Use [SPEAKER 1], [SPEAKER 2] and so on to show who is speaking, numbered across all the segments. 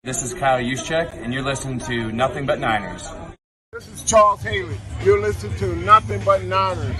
[SPEAKER 1] This is Kyle Juszczyk, and you're listening to Nothing But Niners.
[SPEAKER 2] This is Charles Haley. You're listening to Nothing But Niners.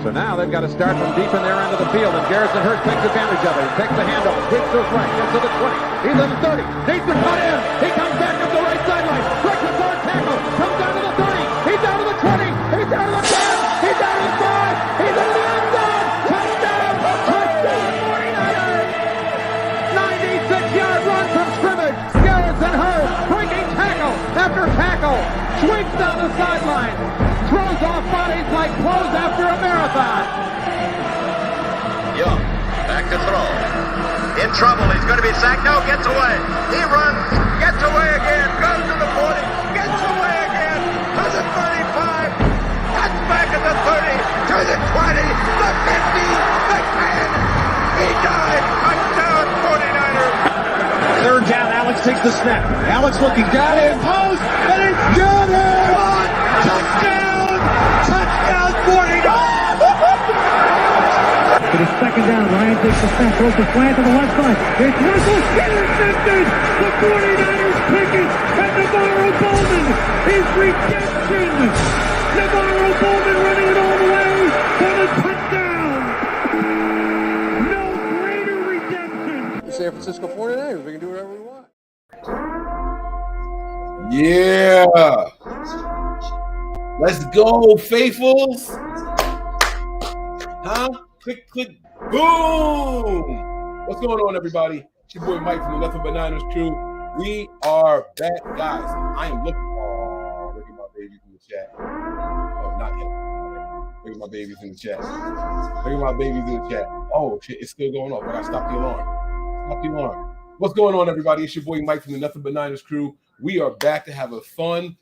[SPEAKER 3] So now they've got to start from deep in their end of the field, and Garrison Hurst takes advantage of it. He takes the handoff, sweeps to his right, gets to the 20. He's in the 30. Needs to cut in. He comes back up the right sideline. Breaks his hard tackle. Comes down to the 30. He's down to the 20. He's down to the 10. He's down to the 5. He's into the end zone. Touchdown! Touchdown! 49ers! 96-yard run from scrimmage. Garrison Hurst breaking tackle after tackle. Swings down the sideline. Throws off bodies like clothes after a marathon.
[SPEAKER 4] Young, back to throw. In trouble, he's going to be sacked. No, gets away. He runs, gets away again, goes to the 40, gets away again, to the 35, cuts back at the 30, to the 20, the 50, the 10. He died. Touchdown, 49ers.
[SPEAKER 3] Third down, Alex takes the snap. Alex looking down in post, and it's good. Touchdown! Touchdown, 49ers!
[SPEAKER 5] It is second down. Ryan takes the snap, throws the slant to the left side. It's Russell intercepted. The 49ers pick it, and Navarro Bowman is redemption. Navarro Bowman running it all the way for the touchdown. No greater redemption.
[SPEAKER 6] The San Francisco 49ers. We can do whatever we want.
[SPEAKER 7] Yeah. Let's go, faithfuls. Huh? Click, click, boom. What's going on, everybody? It's your boy Mike from the Nothing But Niners crew. We are back, guys. I am looking. Oh, look at my babies in the chat. Oh, not yet. Look at my babies in the chat. Look at my babies in the chat. Oh, shit, it's still going off. I gotta stop the alarm. Stop the alarm. What's going on, everybody? It's your boy Mike from the Nothing But Niners crew. We are back to have a fun,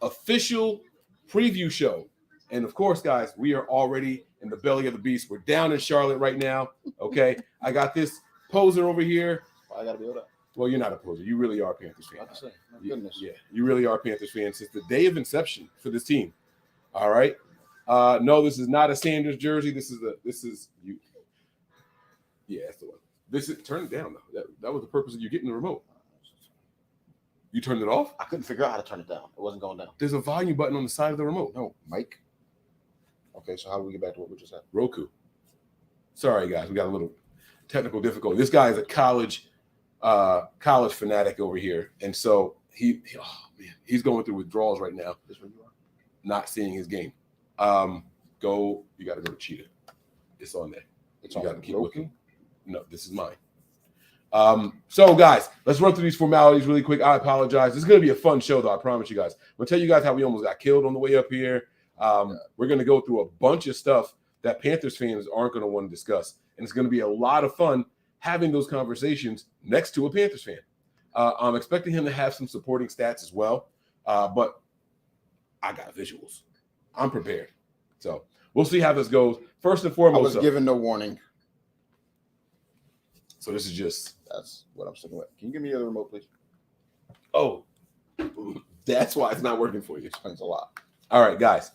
[SPEAKER 7] official preview show. And of course, guys, we are already in the belly of the beast. We're down in Charlotte right now. Okay. I got this poser over here.
[SPEAKER 6] I got to be able to.
[SPEAKER 7] Well, you're not a poser. You really are a Panthers fan.
[SPEAKER 6] I have to say, my goodness.
[SPEAKER 7] Yeah, you really are a Panthers fan since the day of inception for this team. All right. No, this is not a Sanders jersey. This is you. Yeah, that's the one. This is turn it down though. That was the purpose of you getting the remote. You turned it off?
[SPEAKER 6] I couldn't figure out how to turn it down. It wasn't going down.
[SPEAKER 7] There's a volume button on the side of the remote.
[SPEAKER 6] No, Mike. Okay, so how do we get back to what we just had?
[SPEAKER 7] Roku. Sorry, guys. We got a little technical difficulty. This guy is a college fanatic over here. And so he's going through withdrawals right now.
[SPEAKER 6] This where you are?
[SPEAKER 7] Not seeing his game. You got to go to Cheetah. It's on there.
[SPEAKER 6] It's
[SPEAKER 7] you
[SPEAKER 6] on
[SPEAKER 7] got to keep
[SPEAKER 6] Roku?
[SPEAKER 7] looking. No, this is mine. So guys, let's run through these formalities really quick. I apologize. This is going to be a fun show, though. I promise you guys. I'm going to tell you guys how we almost got killed on the way up here. We're going to go through a bunch of stuff that Panthers fans aren't going to want to discuss. And it's going to be a lot of fun having those conversations next to a Panthers fan. I'm expecting him to have some supporting stats as well. But I got visuals. I'm prepared. So we'll see how this goes. First and foremost,
[SPEAKER 6] I was given no warning.
[SPEAKER 7] So this is just.
[SPEAKER 6] That's what I'm sticking with. Can you give me the other remote, please?
[SPEAKER 7] Oh, that's why it's not working for you.
[SPEAKER 6] Explains a lot.
[SPEAKER 7] All right, guys.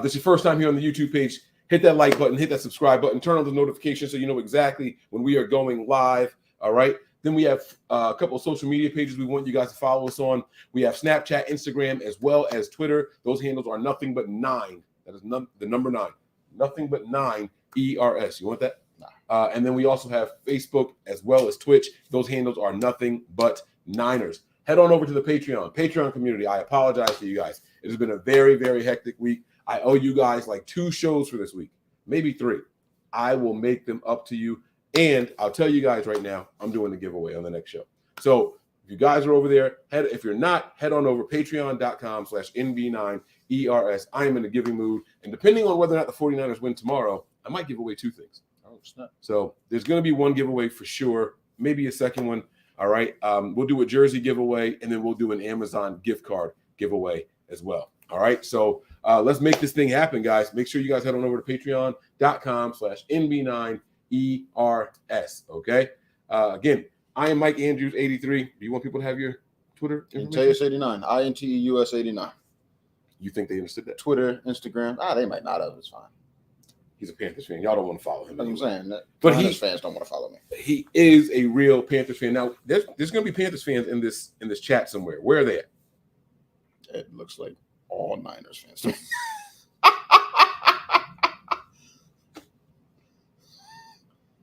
[SPEAKER 7] This is your first time here on the YouTube page. Hit that like button, hit that subscribe button, turn on the notifications so you know exactly when we are going live. All right. Then we have a couple of social media pages we want you guys to follow us on. We have Snapchat, Instagram, as well as Twitter. Those handles are Nothing But 9. That is the number 9. Nothing But 9 ERS. You want that? And then we also have Facebook as well as Twitch. Those handles are Nothing But Niners. Head on over to the Patreon community. I apologize to you guys. It has been a very, very hectic week. I owe you guys like 2 shows for this week, maybe 3. I will make them up to you. And I'll tell you guys right now, I'm doing the giveaway on the next show. So if you guys are over there, if you're not, head on over patreon.com/NB9ERS. I am in a giving mood. And depending on whether or not the 49ers win tomorrow, I might give away 2 things. So there's going to be one giveaway for sure, maybe a second one. All right. We'll do a jersey giveaway, and then we'll do an Amazon gift card giveaway as well. All right. So let's make this thing happen, guys. Make sure you guys head on over to patreon.com/NB9ERS. Okay. Again, I am Mike Andrews, 83. Do you want people to have your Twitter information?
[SPEAKER 6] Inteus 89. INTEUS 89.
[SPEAKER 7] You think they understood that?
[SPEAKER 6] Twitter, Instagram. They might not have. It's fine.
[SPEAKER 7] He's a Panthers fan. Y'all don't want to follow him.
[SPEAKER 6] That's what I'm saying.
[SPEAKER 7] But
[SPEAKER 6] Panthers fans don't want to follow me.
[SPEAKER 7] He is a real Panthers fan. Now, there's going to be Panthers fans in this chat somewhere. Where are they at?
[SPEAKER 6] It looks like all Niners fans.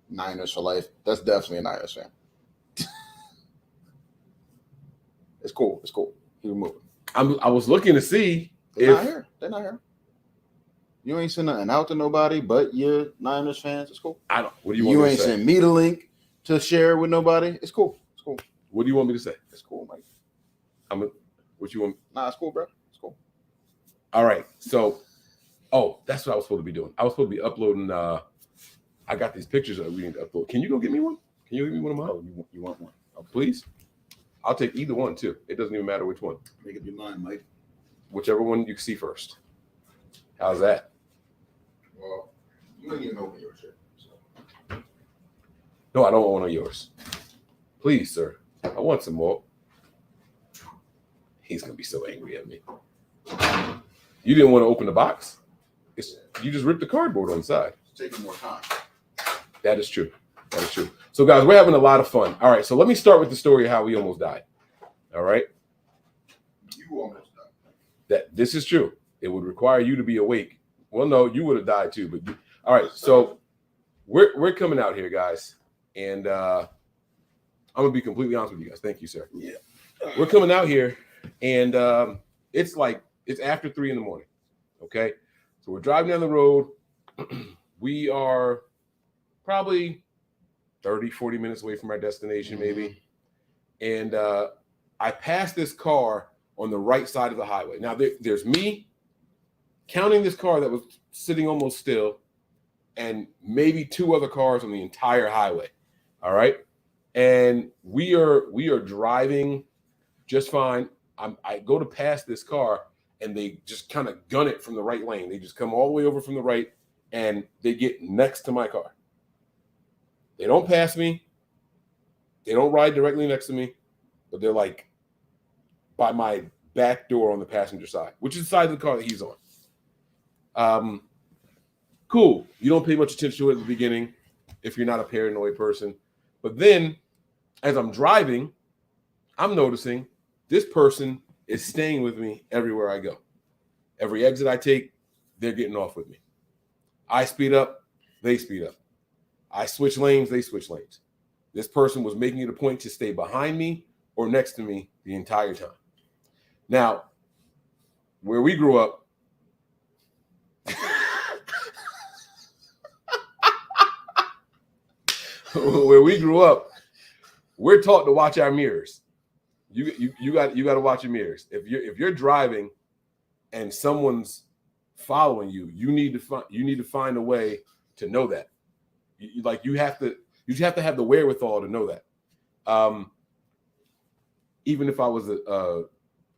[SPEAKER 6] Niners for life. That's definitely a Niners fan. It's cool. It's cool. Keep moving.
[SPEAKER 7] I was looking to see
[SPEAKER 6] They're not here. They're not here. You ain't send nothing out to nobody but your Niners fans. It's cool.
[SPEAKER 7] I don't. What do you want
[SPEAKER 6] You
[SPEAKER 7] me to
[SPEAKER 6] ain't
[SPEAKER 7] say?
[SPEAKER 6] send me the link to share with nobody. It's cool. It's cool.
[SPEAKER 7] What do you want me to say?
[SPEAKER 6] It's cool, Mike.
[SPEAKER 7] What you want?
[SPEAKER 6] Nah, it's cool, bro. It's cool.
[SPEAKER 7] All right. So, that's what I was supposed to be doing. I was supposed to be uploading. I got these pictures that we need to upload. Can you go get me one? Can you give me one of mine?
[SPEAKER 6] Oh, you want one?
[SPEAKER 7] Oh, please. I'll take either one too. It doesn't even matter which one.
[SPEAKER 6] Make it be mine, Mike.
[SPEAKER 7] Whichever one you see first. How's that?
[SPEAKER 6] Well, you ain't even open your shit. So.
[SPEAKER 7] No, I don't want one of yours. Please, sir. I want some more. He's gonna be so angry at me. You didn't want to open the box. You just ripped the cardboard on the side.
[SPEAKER 6] It's taking more time.
[SPEAKER 7] That is true. That is true. So, guys, we're having a lot of fun. All right, so let me start with the story of how we almost died. All right?
[SPEAKER 6] You almost done.
[SPEAKER 7] That this is true. It would require you to be awake. Well, no, you would have died too. But all right, so we're coming out here, guys, and I'm gonna be completely honest with you guys. Thank you, sir.
[SPEAKER 6] Yeah.
[SPEAKER 7] We're coming out here, and it's after 3 a.m. Okay, so we're driving down the road. We are probably 30, 40 minutes away from our destination, maybe. And I passed this car on the right side of the highway. Now, there's me counting this car that was sitting almost still and maybe 2 other cars on the entire highway. All right. And we are driving just fine. I go to pass this car and they just kind of gun it from the right lane. They just come all the way over from the right and they get next to my car. They don't pass me. They don't ride directly next to me, but they're like by my back door on the passenger side, which is the side of the car that he's on. Cool. You don't pay much attention to it at the beginning if you're not a paranoid person. But then as I'm driving, I'm noticing this person is staying with me everywhere I go. Every exit I take, they're getting off with me. I speed up, they speed up. I switch lanes, they switch lanes. This person was making it a point to stay behind me or next to me the entire time. Now, where we grew up, we're taught to watch our mirrors. You got to watch your mirrors. If you're driving and someone's following you, you need to find a way to know that. You have to have the wherewithal to know that. Even if I was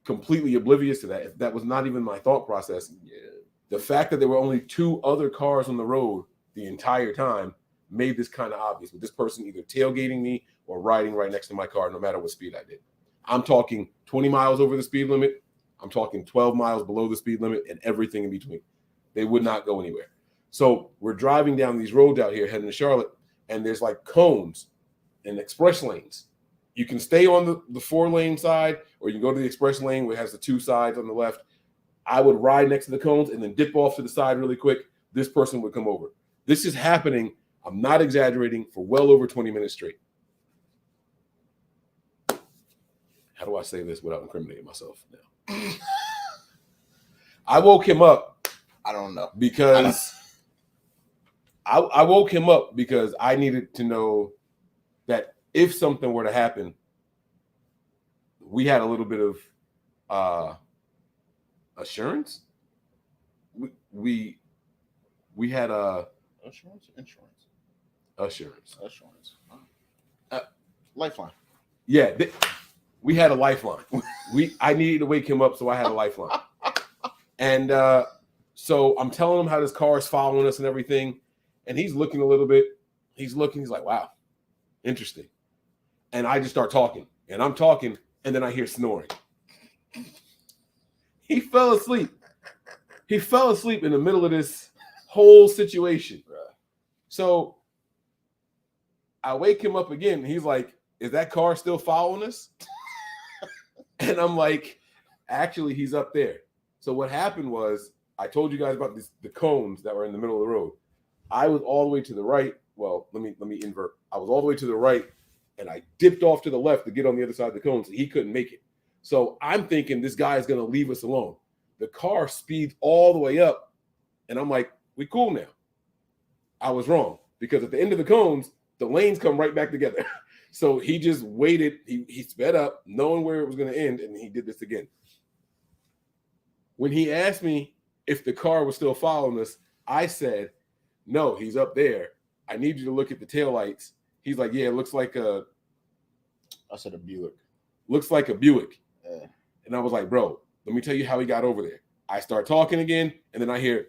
[SPEAKER 7] completely oblivious to that, if that was not even my thought process, the fact that there were only 2 other cars on the road the entire time made this kind of obvious. With this person either tailgating me or riding right next to my car, no matter what speed I did. I'm talking 20 miles over the speed limit. I'm talking 12 miles below the speed limit and everything in between. They would not go anywhere. So we're driving down these roads out here heading to Charlotte, and there's like cones and express lanes. You can stay on the 4-lane side, or you can go to the express lane where it has the 2 sides on the left. I would ride next to the cones and then dip off to the side really quick. This person would come over. This is happening, I'm not exaggerating, for well over 20 minutes straight. How do I say this without incriminating myself now? I woke him up.
[SPEAKER 6] I don't know.
[SPEAKER 7] Because I woke him up because I needed to know that if something were to happen, we had a little bit of assurance. We had
[SPEAKER 6] assurance. Lifeline.
[SPEAKER 7] Yeah, we had a lifeline. I needed to wake him up, so I had a lifeline. And so I'm telling him how this car is following us and everything, and he's looking a little bit. He's like, wow, interesting. And I just start talking, and I'm talking and then I hear snoring. He fell asleep. He fell asleep in the middle of this whole situation.
[SPEAKER 6] Right.
[SPEAKER 7] So I wake him up again. And he's like, is that car still following us? And I'm like, actually, he's up there. So what happened was, I told you guys about the cones that were in the middle of the road. I was all the way to the right. Well, let me invert. I was all the way to the right, and I dipped off to the left to get on the other side of the cones. So he couldn't make it. So I'm thinking this guy is going to leave us alone. The car speeds all the way up, and I'm like, we cool now. I was wrong, because at the end of the cones, the lanes come right back together. So he just waited. He sped up, knowing where it was going to end, and he did this again. When he asked me if the car was still following us, I said, no, he's up there. I need you to look at the taillights. He's like, yeah, it looks like a
[SPEAKER 6] Buick.
[SPEAKER 7] Looks like a Buick.
[SPEAKER 6] Yeah.
[SPEAKER 7] And I was like, bro, let me tell you how he got over there. I start talking again, and then I hear.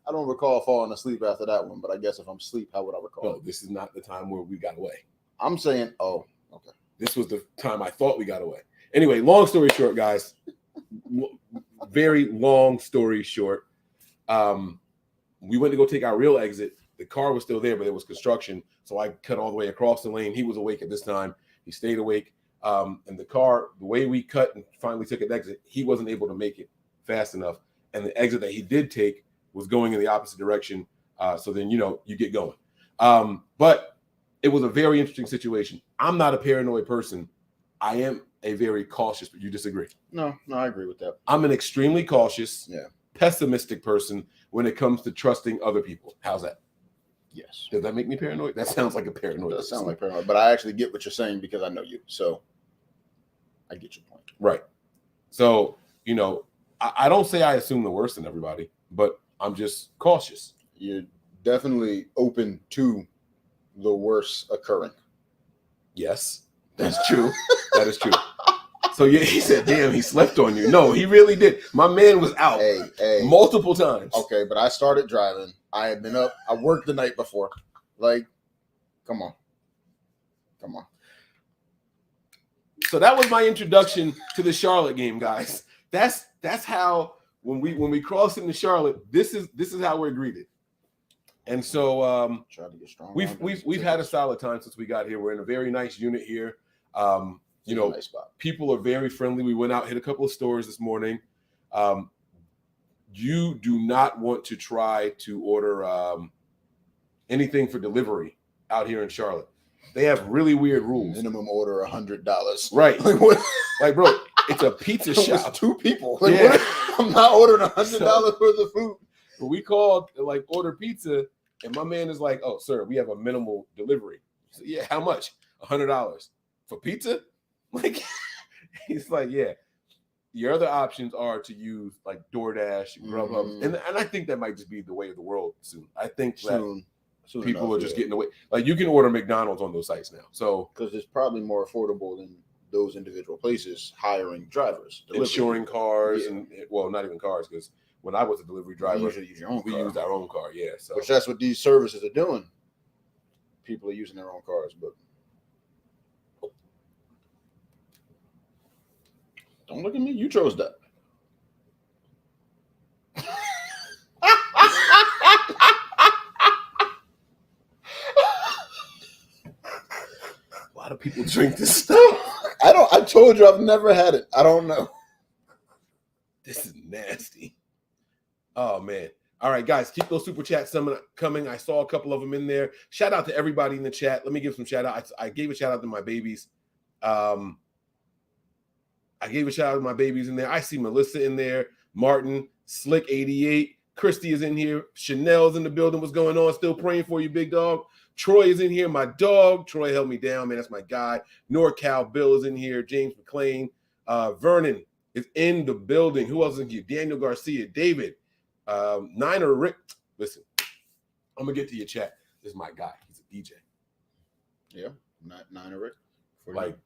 [SPEAKER 6] I don't recall falling asleep after that one, but I guess if I'm asleep, how would I recall?
[SPEAKER 7] No, this is not the time where we got away.
[SPEAKER 6] I'm saying, oh, okay.
[SPEAKER 7] This was the time I thought we got away. Anyway, long story short, guys. Very long story short. We went to go take our real exit. The car was still there, but there was construction. So I cut all the way across the lane. He was awake at this time. He stayed awake. And the car, the way we cut and finally took an exit, he wasn't able to make it fast enough. And the exit that he did take was going in the opposite direction. So then, you get going. But it was a very interesting situation. I'm not a paranoid person. I am a very cautious, but you disagree.
[SPEAKER 6] No, I agree with that.
[SPEAKER 7] I'm an extremely cautious,
[SPEAKER 6] Yeah.
[SPEAKER 7] pessimistic person when it comes to trusting other people. How's that?
[SPEAKER 6] Yes.
[SPEAKER 7] Does that make me paranoid? That sounds like a paranoid.
[SPEAKER 6] It does sound like paranoid, but I actually get what you're saying because I know you. So I get your point.
[SPEAKER 7] Right. So, I don't say I assume the worst in everybody, but I'm just cautious.
[SPEAKER 6] You're definitely open to the worst occurring.
[SPEAKER 7] Yes, that's true. That is true. So yeah, he said, damn, he slept on you. No, he really did. My man was out multiple times.
[SPEAKER 6] Okay, but I started driving. I had been up. I worked the night before. Like, come on.
[SPEAKER 7] So that was my introduction to the Charlotte game, guys. That's how when we cross into Charlotte, this is how we're greeted. And so
[SPEAKER 6] Try to get strong.
[SPEAKER 7] We've had a solid time since we got here. We're in a very nice unit here.
[SPEAKER 6] Nice spot.
[SPEAKER 7] People are very friendly. We went out, hit a couple of stores this morning. You do not want to try to order anything for delivery out here in Charlotte. They have really weird rules.
[SPEAKER 6] Minimum order $100.
[SPEAKER 7] Right.
[SPEAKER 6] Like, what?
[SPEAKER 7] Like, bro, it's a pizza
[SPEAKER 6] It was
[SPEAKER 7] shop.
[SPEAKER 6] 2 people. Like,
[SPEAKER 7] Yeah.
[SPEAKER 6] I'm not ordering $100 worth of food.
[SPEAKER 7] But we called, order pizza, and my man is like, oh, sir, we have a minimal delivery. So, yeah, how much? $100 for pizza? Like, he's like, yeah. Your other options are to use like DoorDash, Grubhub, and I think that might just be the way of the world soon. I think that people are just getting away. Like, you can order McDonald's on those sites now. So
[SPEAKER 6] because it's probably more affordable than those individual places hiring drivers,
[SPEAKER 7] insuring cars, and not even cars, because when I was a delivery driver,
[SPEAKER 6] you usually use your own car.
[SPEAKER 7] used our own car. Yeah, so
[SPEAKER 6] which that's what these services are doing. People are using their own cars, but don't look at me. You chose that.
[SPEAKER 7] a lot of people drink this stuff.
[SPEAKER 6] I told you I've never had it. I don't know.
[SPEAKER 7] This is nasty. Oh, man. All right, guys, keep those super chats coming. I saw a couple of them in there. Shout out to everybody in the chat. Let me give some shout outs. I gave a shout out to my babies. I gave a shout out to my babies in there. I see Melissa in there, Martin, Slick 88, Christy is in here, Chanel's in the building. What's going on? Still praying for you, big dog. Troy is in here, my dog. Troy held me down, man. That's my guy. NorCal Bill is in here. James McClain. Vernon is in the building. Who else is in here? Daniel Garcia, David, Niner Rick. Listen, I'm gonna get to your chat. This is my guy. He's a DJ.
[SPEAKER 6] Yeah, Niner Rick.
[SPEAKER 7] Like,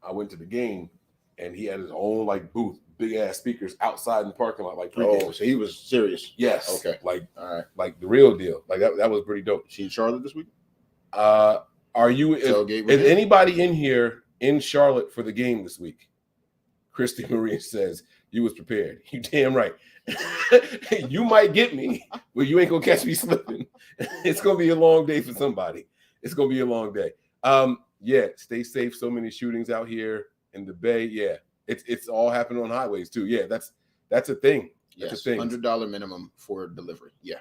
[SPEAKER 7] I went to the game and he had his own like booth, big ass speakers outside in the parking lot, like pregame.
[SPEAKER 6] Oh, so he was serious.
[SPEAKER 7] Yes.
[SPEAKER 6] Okay.
[SPEAKER 7] Like,
[SPEAKER 6] all right.
[SPEAKER 7] Like the real deal. Like that was pretty dope.
[SPEAKER 6] She in Charlotte this week?
[SPEAKER 7] Are you? Is anybody in here in Charlotte for the game this week? Christy Marie says you was prepared. You damn right. You might get me, but you ain't gonna catch me slipping. It's gonna be a long day for somebody. It's gonna be a long day. Yeah, stay safe. So many shootings out here in the Bay. Yeah, it's all happening on highways too. Yeah, that's a thing. That's
[SPEAKER 6] yes,
[SPEAKER 7] a thing.
[SPEAKER 6] $100 minimum for delivery. Yeah,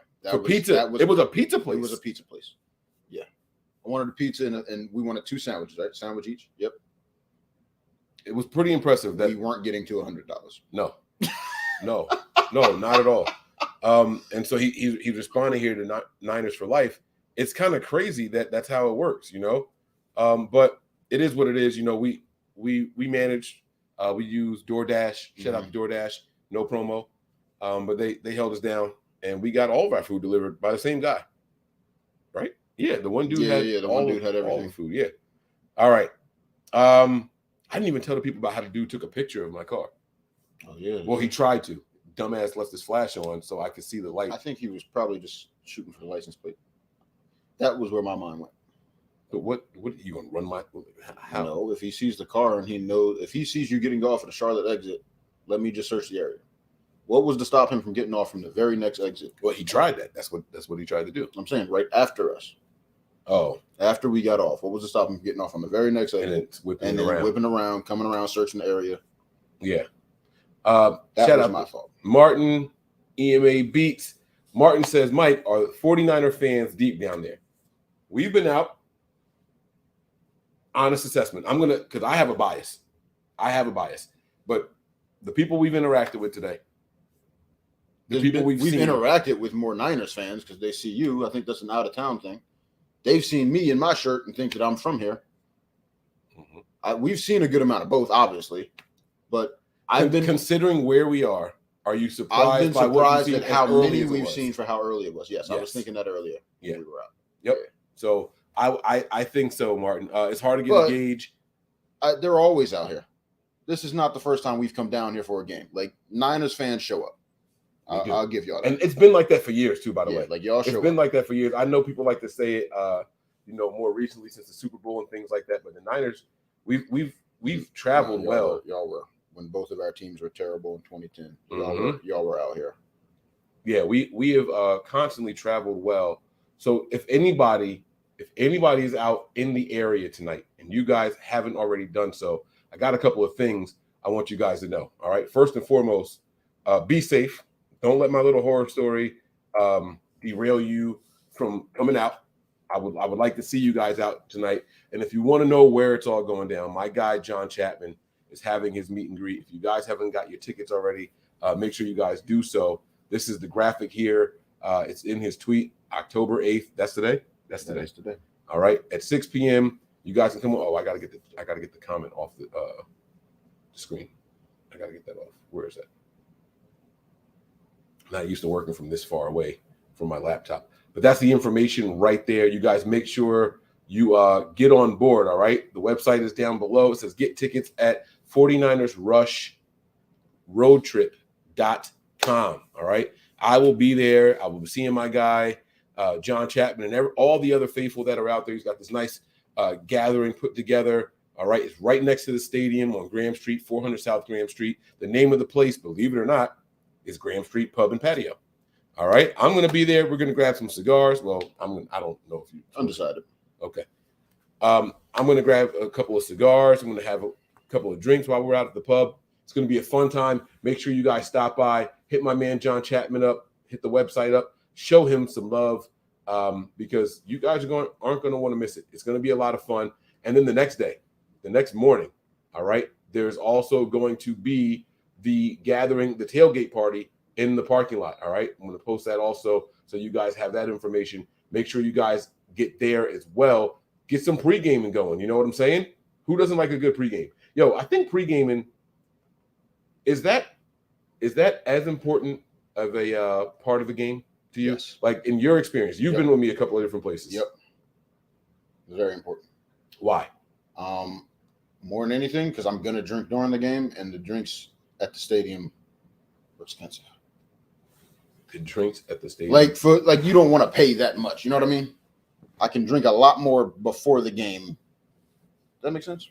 [SPEAKER 7] pizza. It was a pizza place.
[SPEAKER 6] It was a pizza place. Yeah, I wanted a pizza and we wanted 2 sandwiches, right? Sandwich each. Yep.
[SPEAKER 7] It was pretty impressive that
[SPEAKER 6] we weren't getting to $100.
[SPEAKER 7] No, not at all. And so he's responding here to Niners for Life. It's kind of crazy that's how it works, you know. But it is what it is. You know, we managed. We use DoorDash. Shout out to DoorDash. No promo. But they held us down, and we got all of our food delivered by the same guy. Right? Yeah, the one dude had everything. All the food. Yeah. All right. I didn't even tell the people about how the dude took a picture of my car.
[SPEAKER 6] Oh yeah.
[SPEAKER 7] Well, he tried to. Dumbass left his flash on so I could see the light.
[SPEAKER 6] I think he was probably just shooting for the license plate. That was where my mind went.
[SPEAKER 7] But what are you gonna run my? How?
[SPEAKER 6] No, if he sees the car and if he sees you getting off at the Charlotte exit, let me just search the area. What was to stop him from getting off from the very next exit?
[SPEAKER 7] Well, he tried that. That's what he tried to do.
[SPEAKER 6] I'm saying right after us.
[SPEAKER 7] Oh,
[SPEAKER 6] after we got off, what was to stop him from getting off on the very next exit?
[SPEAKER 7] And then
[SPEAKER 6] whipping around, coming around, searching the area.
[SPEAKER 7] Yeah.
[SPEAKER 6] That was my fault.
[SPEAKER 7] Martin, EMA Beats. Martin says, Mike, are 49er fans deep down there? We've been out. Honest assessment. Because I have a bias. But the people we've interacted with today, we've
[SPEAKER 6] interacted with more Niners fans because they see you. I think that's an out-of-town thing. They've seen me in my shirt and think that I'm from here. Mm-hmm. We've seen a good amount of both, obviously. But I've been
[SPEAKER 7] considering where we are. Are you surprised?
[SPEAKER 6] I've been surprised at how many we've
[SPEAKER 7] was?
[SPEAKER 6] Seen for how early it was. Yes, I was thinking that earlier.
[SPEAKER 7] Yeah,
[SPEAKER 6] when we were out.
[SPEAKER 7] Yep. Yeah. So I think so, Martin. It's hard to get a gauge.
[SPEAKER 6] They're always out here. This is not the first time we've come down here for a game. Like Niners fans show up. I'll give y'all that.
[SPEAKER 7] And it's been like that for years too, by the way.
[SPEAKER 6] Like y'all show
[SPEAKER 7] It's
[SPEAKER 6] up.
[SPEAKER 7] been like that for years. I know people like to say it, more recently since the Super Bowl and things like that. But the Niners, we've traveled well.
[SPEAKER 6] Y'all were when both of our teams were terrible in 2010. Y'all were out here.
[SPEAKER 7] Yeah, we have constantly traveled well. So if anybody is out in the area tonight and you guys haven't already done so, I got a couple of things I want you guys to know. All right. First and foremost, be safe. Don't let my little horror story derail you from coming out. I would like to see you guys out tonight. And if you want to know where it's all going down, my guy John Chapman is having his meet and greet. If you guys haven't got your tickets already, make sure you guys do so. This is the graphic here. It's in his tweet, October 8th. That's today. That's today. All right, at 6 p.m. You guys can come on. Oh, I gotta get the comment off the screen. I gotta get that off. Where is that? I'm not used to working from this far away from my laptop, but that's the information right there. You guys make sure you get on board. All right, the website is down below. It says get tickets at 49ers Rush roadtrip.com. All right, I will be there. I will be seeing my guy John Chapman and all the other faithful that are out there. He's got this nice gathering put together. All right, it's right next to the stadium on Graham Street, 400 South Graham Street. The name of the place, believe it or not, is Graham Street Pub and Patio. All right, I'm going to be there. We're going to grab some cigars. Well, I don't know if you
[SPEAKER 6] undecided.
[SPEAKER 7] Okay. I'm going to grab a couple of cigars. I'm going to have a couple of drinks while we're out at the pub. It's going to be a fun time. Make sure you guys stop by, hit my man John Chapman up, hit the website up, show him some love because you guys aren't going to want to miss it. It's going to be a lot of fun. And then the next morning, all right, there's also going to be the gathering, the tailgate party in the parking lot. All right, I'm going to post that also so you guys have that information. Make sure you guys get there as well. Get some pre-gaming going. You know what I'm saying? Who doesn't like a good pregame? Yo, I think pre-gaming is that as important of a part of the game to you?
[SPEAKER 6] Yes.
[SPEAKER 7] Like in your experience, you've been with me a couple of different places.
[SPEAKER 6] Yep. Very important.
[SPEAKER 7] Why?
[SPEAKER 6] More than anything, because I'm gonna drink during the game, and the drinks at the stadium are expensive.
[SPEAKER 7] The drinks at the stadium,
[SPEAKER 6] like you don't want to pay that much. You know what I mean? I can drink a lot more before the game. Does that make sense?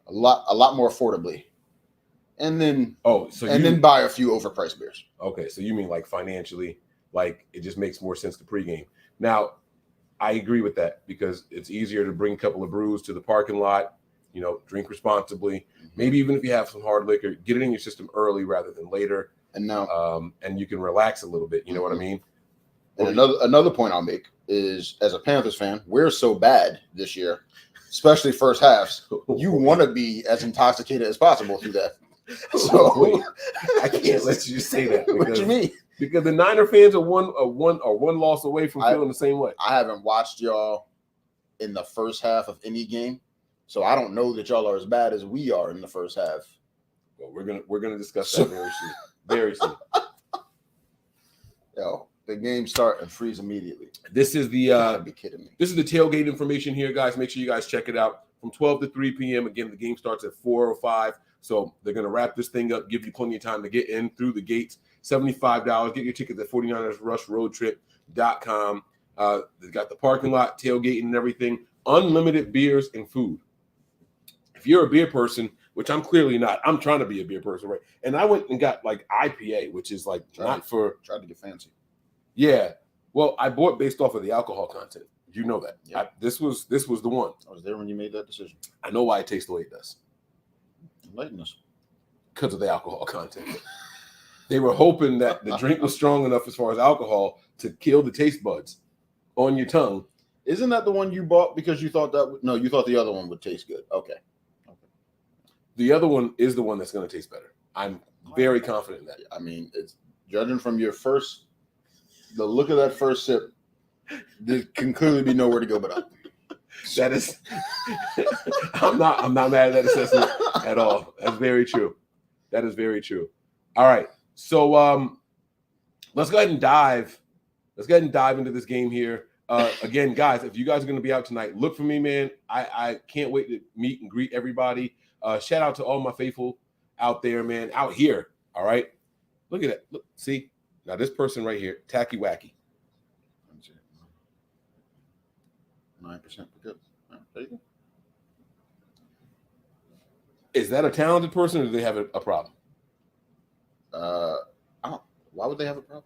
[SPEAKER 6] A lot more affordably, and then then buy a few overpriced beers.
[SPEAKER 7] Okay, so you mean like financially, like it just makes more sense to pregame. Now, I agree with that because it's easier to bring a couple of brews to the parking lot. You know, drink responsibly. Maybe even if you have some hard liquor, get it in your system early rather than later.
[SPEAKER 6] And now,
[SPEAKER 7] and you can relax a little bit. You know what I mean?
[SPEAKER 6] And another point I'll make is, as a Panthers fan, we're so bad this year, especially first halves. You want to be as intoxicated as possible through that. So
[SPEAKER 7] I can't let you say that.
[SPEAKER 6] What do you mean?
[SPEAKER 7] Because the Niner fans are one loss away from feeling the same way.
[SPEAKER 6] I haven't watched y'all in the first half of any game, so I don't know that y'all are as bad as we are in the first half.
[SPEAKER 7] Well, we're gonna discuss that very soon. Very soon.
[SPEAKER 6] Yo, the game start and freeze immediately.
[SPEAKER 7] This is the
[SPEAKER 6] You gotta be kidding me.
[SPEAKER 7] This is the tailgate information here, guys. Make sure you guys check it out from 12 to 3 p.m. Again, the game starts at 4:05. So they're going to wrap this thing up, give you plenty of time to get in through the gates. $75. Get your tickets at 49ersrushroadtrip.com. They've got the parking lot, tailgating and everything. Unlimited beers and food. If you're a beer person, which I'm clearly not, I'm trying to be a beer person, right? And I went and got like IPA, which is like
[SPEAKER 6] tried to get fancy.
[SPEAKER 7] Yeah. Well, I bought based off of the alcohol content. You know that.
[SPEAKER 6] Yep.
[SPEAKER 7] This was the one.
[SPEAKER 6] I was there when you made that decision.
[SPEAKER 7] I know why it tastes the way it does.
[SPEAKER 6] Enlighten us.
[SPEAKER 7] Because of the alcohol content. They were hoping that the drink was strong enough as far as alcohol to kill the taste buds on your tongue.
[SPEAKER 6] Isn't that the one you bought because you thought you thought the other one would taste good? Okay.
[SPEAKER 7] The other one is the one that's going to taste better. I'm very confident in that.
[SPEAKER 6] I mean, it's judging from the look of that first sip, there can clearly be nowhere to go but up.
[SPEAKER 7] That is, I'm not mad at that assessment at all. That's very true. That is very true. All right, so let's go ahead and dive into this game here. Again, guys, if you guys are going to be out tonight, look for me, man. I can't wait to meet and greet everybody. Shout out to all my faithful out there, man, out here. All right, look at that. Look, see now this person right here, Tacky Wacky.
[SPEAKER 6] 9% good. There you go.
[SPEAKER 7] Is that a talented person, or do they have a problem?
[SPEAKER 6] Why would they have a problem?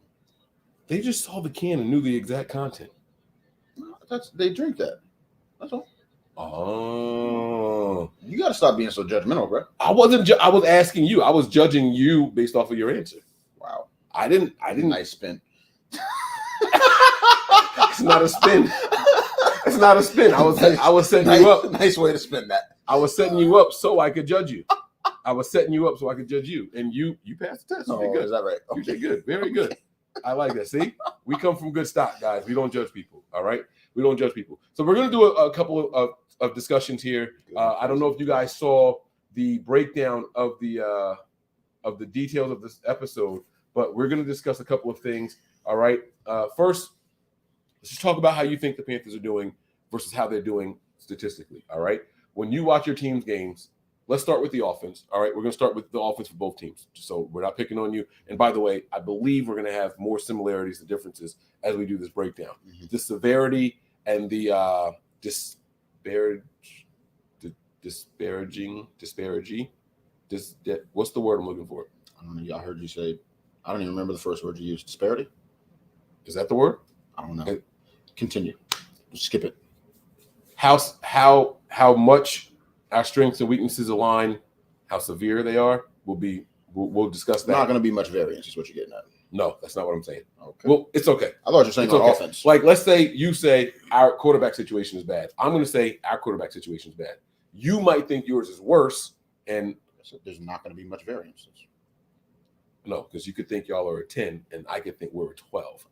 [SPEAKER 7] They just saw the can and knew the exact content.
[SPEAKER 6] No, they drink that. That's all.
[SPEAKER 7] Oh,
[SPEAKER 6] you got to stop being so judgmental, bro.
[SPEAKER 7] I wasn't. I was asking you. I was judging you based off of your answer.
[SPEAKER 6] Wow.
[SPEAKER 7] I didn't.
[SPEAKER 6] Nice spin.
[SPEAKER 7] It's not a spin. It's not a spin. I was setting you up.
[SPEAKER 6] Nice way to spin that.
[SPEAKER 7] I was setting you up so I could judge you. I was setting you up so I could judge you, and you passed the test. You did good.
[SPEAKER 6] Is that right?
[SPEAKER 7] You did good. Very good. I like that. See, we come from good stock, guys. We don't judge people. All right, we don't judge people. So we're gonna do a couple of discussions here. I don't know if you guys saw the breakdown of the details of this episode, but we're gonna discuss a couple of things. All right. First, let's just talk about how you think the Panthers are doing versus how they're doing statistically. All right. When you watch your team's games, let's start with the offense. All right. We're going to start with the offense for both teams. So we're not picking on you. And by the way, I believe we're going to have more similarities than differences as we do this breakdown. Mm-hmm. The severity and the what's the word I'm looking for?
[SPEAKER 6] I don't know. I heard you say, I don't even remember the first word you used. Disparity?
[SPEAKER 7] Is that the word?
[SPEAKER 6] I don't know. Continue. Skip it.
[SPEAKER 7] How much our strengths and weaknesses align, how severe they are, we'll discuss that.
[SPEAKER 6] Not going to be much variance is what you're getting at.
[SPEAKER 7] No, that's not what I'm saying.
[SPEAKER 6] Okay.
[SPEAKER 7] Well, it's okay.
[SPEAKER 6] I thought you were saying on offense.
[SPEAKER 7] Like, let's say you say our quarterback situation is bad. I'm going to say our quarterback situation is bad. You might think yours is worse, and
[SPEAKER 6] so there's not going to be much variance.
[SPEAKER 7] No, because you could think y'all are a 10, and I could think we're a 12,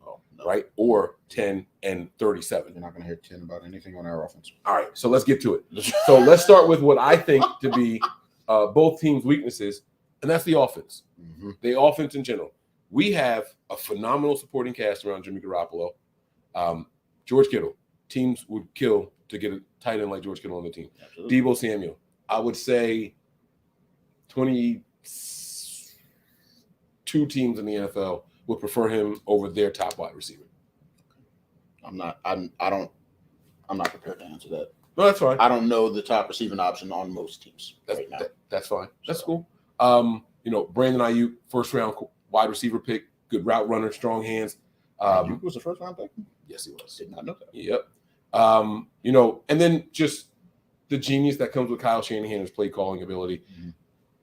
[SPEAKER 7] right? Or 10 and 37.
[SPEAKER 6] You're not going to hear 10 about anything on our offense.
[SPEAKER 7] All right, so let's get to it. So let's start with what I think to be both teams' weaknesses, and that's the offense. Mm-hmm. The offense in general. We have a phenomenal supporting cast around Jimmy Garoppolo. George Kittle. Teams would kill to get a tight end like George Kittle on the team. Absolutely. Deebo Samuel. I would say 22 teams in the NFL would prefer him over their top wide receiver.
[SPEAKER 6] I don't I'm not prepared to answer that.
[SPEAKER 7] No, that's fine.
[SPEAKER 6] I don't know the top receiving option on most teams right now.
[SPEAKER 7] That's fine. That's cool. Brandon Ayuk, first round wide receiver pick, good route runner, strong hands.
[SPEAKER 6] Ayuk was the first round pick?
[SPEAKER 7] Yes, he was.
[SPEAKER 6] Did not know that.
[SPEAKER 7] Yep. And then just the genius that comes with Kyle Shanahan's play calling ability. Mm-hmm.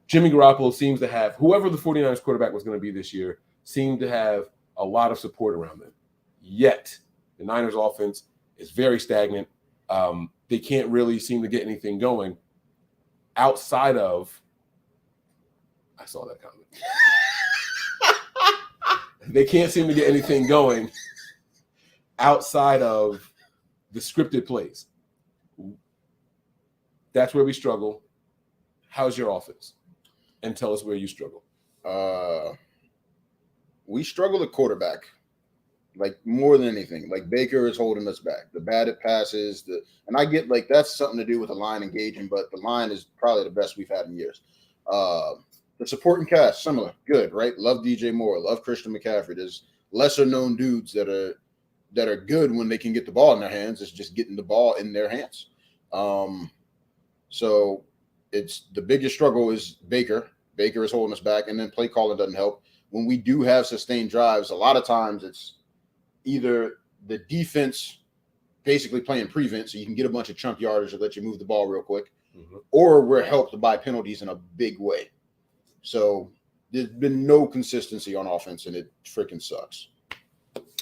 [SPEAKER 7] Jimmy Garoppolo seems to have, whoever the 49ers quarterback was going to be this year, seemed to have a lot of support around them. Yet, the Niners offense is very stagnant. They can't really seem to get anything going outside of, I saw that comment. They can't seem to get anything going outside of the scripted plays. That's where we struggle. How's your offense? And tell us where you struggle.
[SPEAKER 6] We struggle at quarterback, like more than anything. Like Baker is holding us back. The batted passes, and I get like that's something to do with the line engaging, but the line is probably the best we've had in years. The supporting cast, similar, good, right? Love DJ Moore, love Christian McCaffrey. There's lesser known dudes that are good when they can get the ball in their hands. It's just getting the ball in their hands. So it's the biggest struggle is Baker. Baker is holding us back, and then play calling doesn't help. When we do have sustained drives, a lot of times it's either the defense basically playing prevent, so you can get a bunch of chunk yardage to let you move the ball real quick, or we're helped by penalties in a big way. So there's been no consistency on offense, and it freaking sucks.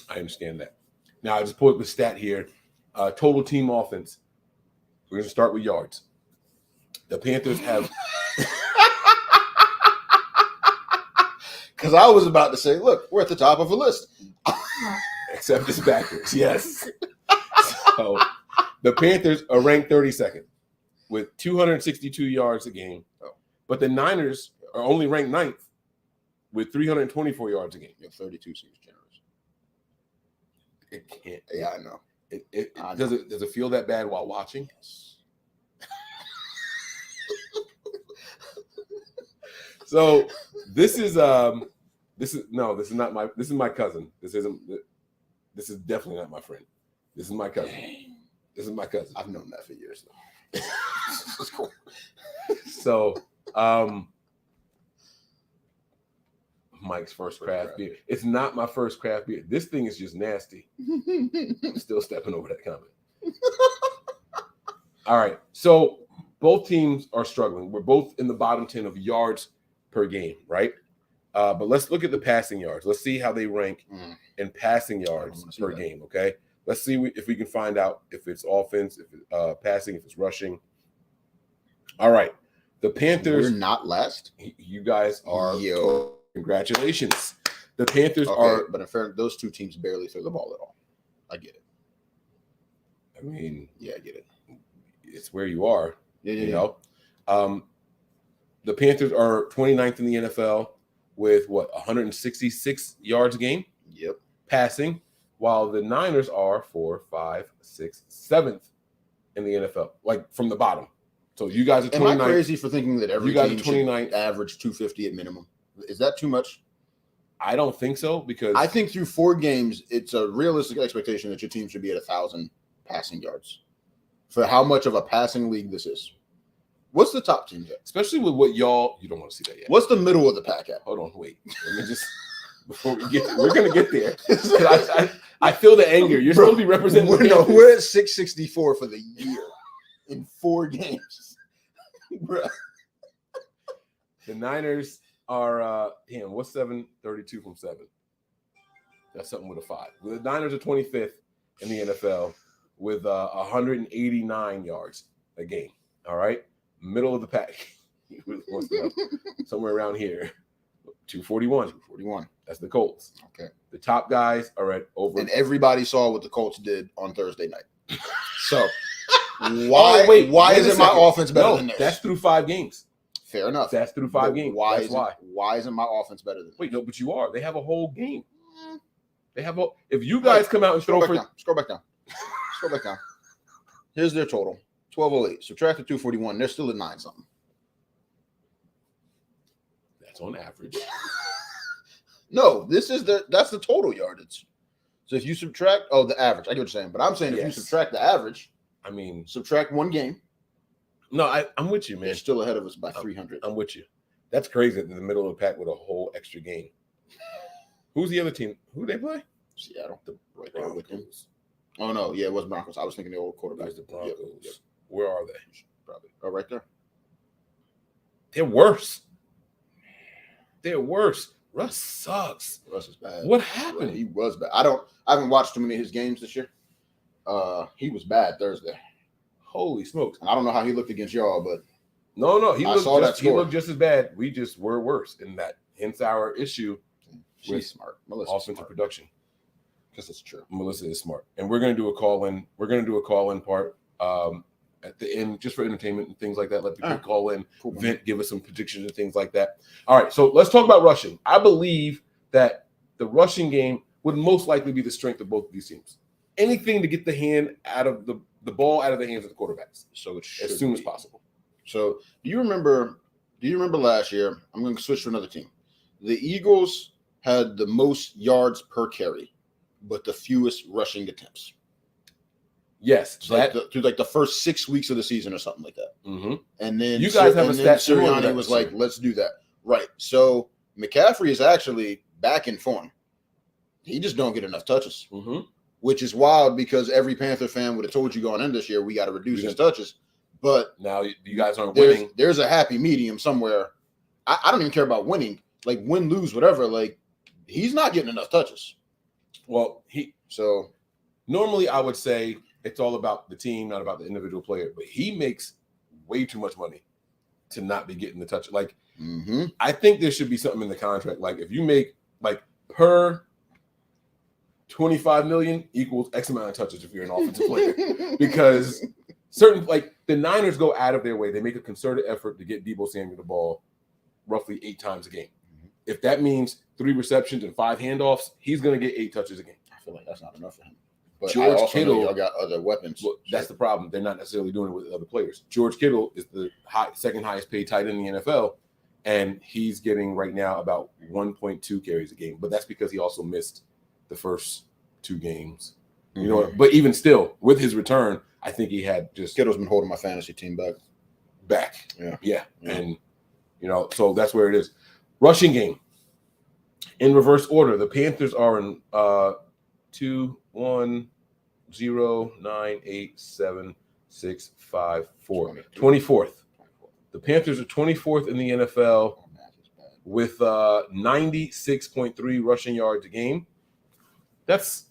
[SPEAKER 7] I understand that. Now, I just pulled up the stat here. Total team offense. We're going to start with yards. The Panthers have –
[SPEAKER 6] because I was about to say, look, we're at the top of a list.
[SPEAKER 7] Except it's backwards, yes. So the Panthers are ranked 32nd with 262 yards a game. But the Niners are only ranked 9th with 324 yards a game.
[SPEAKER 6] 32 seems generous.
[SPEAKER 7] It can't.
[SPEAKER 6] Yeah, I know.
[SPEAKER 7] Does it feel that bad while watching?
[SPEAKER 6] Yes.
[SPEAKER 7] So this is my cousin. This is definitely not my friend. This is my cousin. This is my cousin.
[SPEAKER 6] I've known that for years though.
[SPEAKER 7] That's cool. So Mike's first craft beer. It's not my first craft beer. This thing is just nasty. I'm still stepping over that comment. All right. So both teams are struggling. We're both in the bottom 10 of yards per game, right? But let's look at the passing yards. Let's see how they rank in passing yards per game, okay? Let's see if we can find out if it's offense, if it's passing, if it's rushing. All right. The Panthers.
[SPEAKER 6] We're not last?
[SPEAKER 7] You guys are. Yo. Congratulations. The Panthers are.
[SPEAKER 6] But in fairness, those two teams barely throw the ball at all. I get it.
[SPEAKER 7] I mean.
[SPEAKER 6] Yeah, I get it.
[SPEAKER 7] It's where you are.
[SPEAKER 6] Yeah.
[SPEAKER 7] You know? The Panthers are 29th in the NFL with 166 yards a game?
[SPEAKER 6] Yep.
[SPEAKER 7] Passing, while the Niners are 4, 5, 6, 7th in the NFL, like from the bottom. So you guys are 29th.
[SPEAKER 6] Am I crazy for thinking that every team should
[SPEAKER 7] 29th.
[SPEAKER 6] Average 250 at minimum? Is that too much?
[SPEAKER 7] I don't think so, because
[SPEAKER 6] I think through 4 games, it's a realistic expectation that your team should be at 1,000 passing yards for how much of a passing league this is. What's the top team at?
[SPEAKER 7] Especially with what you don't want to see that yet.
[SPEAKER 6] What's the middle of the pack at?
[SPEAKER 7] Hold on, wait. Let me just before we get we're gonna get there. I feel the anger. You're supposed to be representing.
[SPEAKER 6] We're at 664 for the year in 4 games.
[SPEAKER 7] The Niners are what's 732 from 7? That's something with a 5. The Niners are 25th in the NFL with 189 yards a game. All right. Middle of the pack. Somewhere around here. 241.
[SPEAKER 6] 241.
[SPEAKER 7] That's the Colts.
[SPEAKER 6] Okay.
[SPEAKER 7] The top guys are at over.
[SPEAKER 6] And everybody saw what the Colts did on Thursday night. So why isn't my offense better than theirs?
[SPEAKER 7] That's through 5 games.
[SPEAKER 6] Fair enough.
[SPEAKER 7] That's through 5 games.
[SPEAKER 6] Why isn't my offense better than theirs?
[SPEAKER 7] Wait, no, but you are. They have a whole game. They have if you guys come out and
[SPEAKER 6] scroll back down. Here's their total. 1208. Subtract the 241. They're still at 9 something.
[SPEAKER 7] That's on average.
[SPEAKER 6] No, that's the total yardage. So if you subtract, the average. I get what you're saying, but I'm saying if you subtract the average,
[SPEAKER 7] I mean,
[SPEAKER 6] subtract one game.
[SPEAKER 7] No, I'm with you, man.
[SPEAKER 6] They're still ahead of us by 300.
[SPEAKER 7] I'm with you. That's crazy in the middle of the pack with a whole extra game. Who's the other team? Who they play?
[SPEAKER 6] Seattle. Right there with them. Oh, no. Yeah, it was Broncos. I was thinking the old quarterback.
[SPEAKER 7] It was the Broncos. Yep. Where are they?
[SPEAKER 6] Probably. Oh, right there.
[SPEAKER 7] They're worse. Russ sucks.
[SPEAKER 6] Russ is bad.
[SPEAKER 7] What happened?
[SPEAKER 6] He was bad. I haven't watched too many of his games this year. He was bad Thursday.
[SPEAKER 7] Holy smokes.
[SPEAKER 6] And I don't know how he looked against y'all, but
[SPEAKER 7] no, he looked just as bad. We just were worse in that. Hence our issue.
[SPEAKER 6] She's smart. Melissa's
[SPEAKER 7] offensive
[SPEAKER 6] smart.
[SPEAKER 7] production.
[SPEAKER 6] Because it's true.
[SPEAKER 7] Melissa is smart. And we're going to do a call-in. We're going to do a call-in part at the end just for entertainment and things like that. Let people call in, vent, give us some predictions and things like that. All right, so let's talk about rushing. I believe that the rushing game would most likely be the strength of both of these teams. Anything to get the ball out of the hands of the quarterbacks.
[SPEAKER 6] So it
[SPEAKER 7] as soon as possible.
[SPEAKER 6] So do you remember last year? I'm going to switch to another team. The Eagles had the most yards per carry, but the fewest rushing attempts.
[SPEAKER 7] Yes,
[SPEAKER 6] through the first 6 weeks of the season or something like that.
[SPEAKER 7] Mm-hmm.
[SPEAKER 6] And then
[SPEAKER 7] you guys have a stat.
[SPEAKER 6] Sirianni was like, "Let's do that." Right. So McCaffrey is actually back in form. He just don't get enough touches, which is wild because every Panther fan would have told you going in this year we got to reduce his touches. But
[SPEAKER 7] now you guys aren't winning.
[SPEAKER 6] There's a happy medium somewhere. I don't even care about winning. Like win, lose, whatever. Like he's not getting enough touches.
[SPEAKER 7] Well, normally I would say it's all about the team, not about the individual player. But he makes way too much money to not be getting the touch. Like I think there should be something in the contract. Like if you make like per 25 million equals X amount of touches if you're an offensive player, because the Niners go out of their way. They make a concerted effort to get Deebo Samuel the ball roughly 8 times a game. If that means 3 receptions and 5 handoffs, he's going to get 8 touches a game.
[SPEAKER 6] I feel like that's not enough for him. But
[SPEAKER 7] George Kittle,
[SPEAKER 6] y'all got other weapons.
[SPEAKER 7] Well, that's the problem. They're not necessarily doing it with other players. George Kittle is the second highest paid tight end in the NFL, and he's getting right now about 1.2 carries a game. But that's because he also missed the first 2 games. You know what? But even still, with his return, I think he had just
[SPEAKER 6] Kittle's been holding my fantasy team back.
[SPEAKER 7] Yeah. And so that's where it is. Rushing game. In reverse order, the Panthers are in 2, 1, 0, 9, 8, 7, 6, 5, 4. 24th. The Panthers are 24th in the NFL with 96.3 rushing yards a game. That's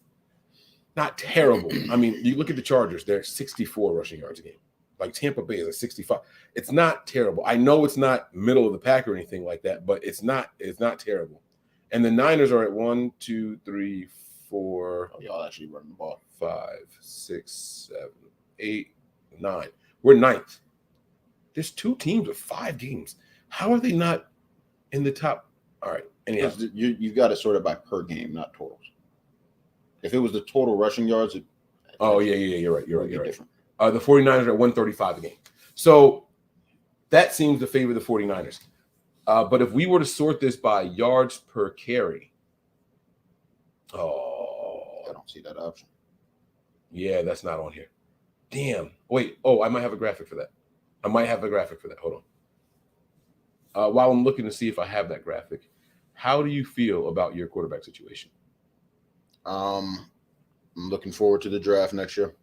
[SPEAKER 7] not terrible. I mean, you look at the Chargers, they're 64 rushing yards a game. Like Tampa Bay is at 65. It's not terrible. I know it's not middle of the pack or anything like that, but it's not terrible. And the Niners are at 1, 2, 3, 4.
[SPEAKER 6] Oh, y'all actually running the ball.
[SPEAKER 7] 5, 6, 7, 8, 9. We're 9th. There's 2 teams with 5 games. How are they not in the top? All right. Anyhow,
[SPEAKER 6] you got to sort it by per game, not totals. If it was the total rushing yards,
[SPEAKER 7] you're right. You're right.
[SPEAKER 6] Different.
[SPEAKER 7] The 49ers are at 135 a game. So that seems to favor the 49ers. But if we were to sort this by yards per carry,
[SPEAKER 6] I don't see that option.
[SPEAKER 7] Yeah, that's not on here. Damn. Wait. Oh, I might have a graphic for that. Hold on. While I'm looking to see if I have that graphic, how do you feel about your quarterback situation?
[SPEAKER 6] I'm looking forward to the draft next year.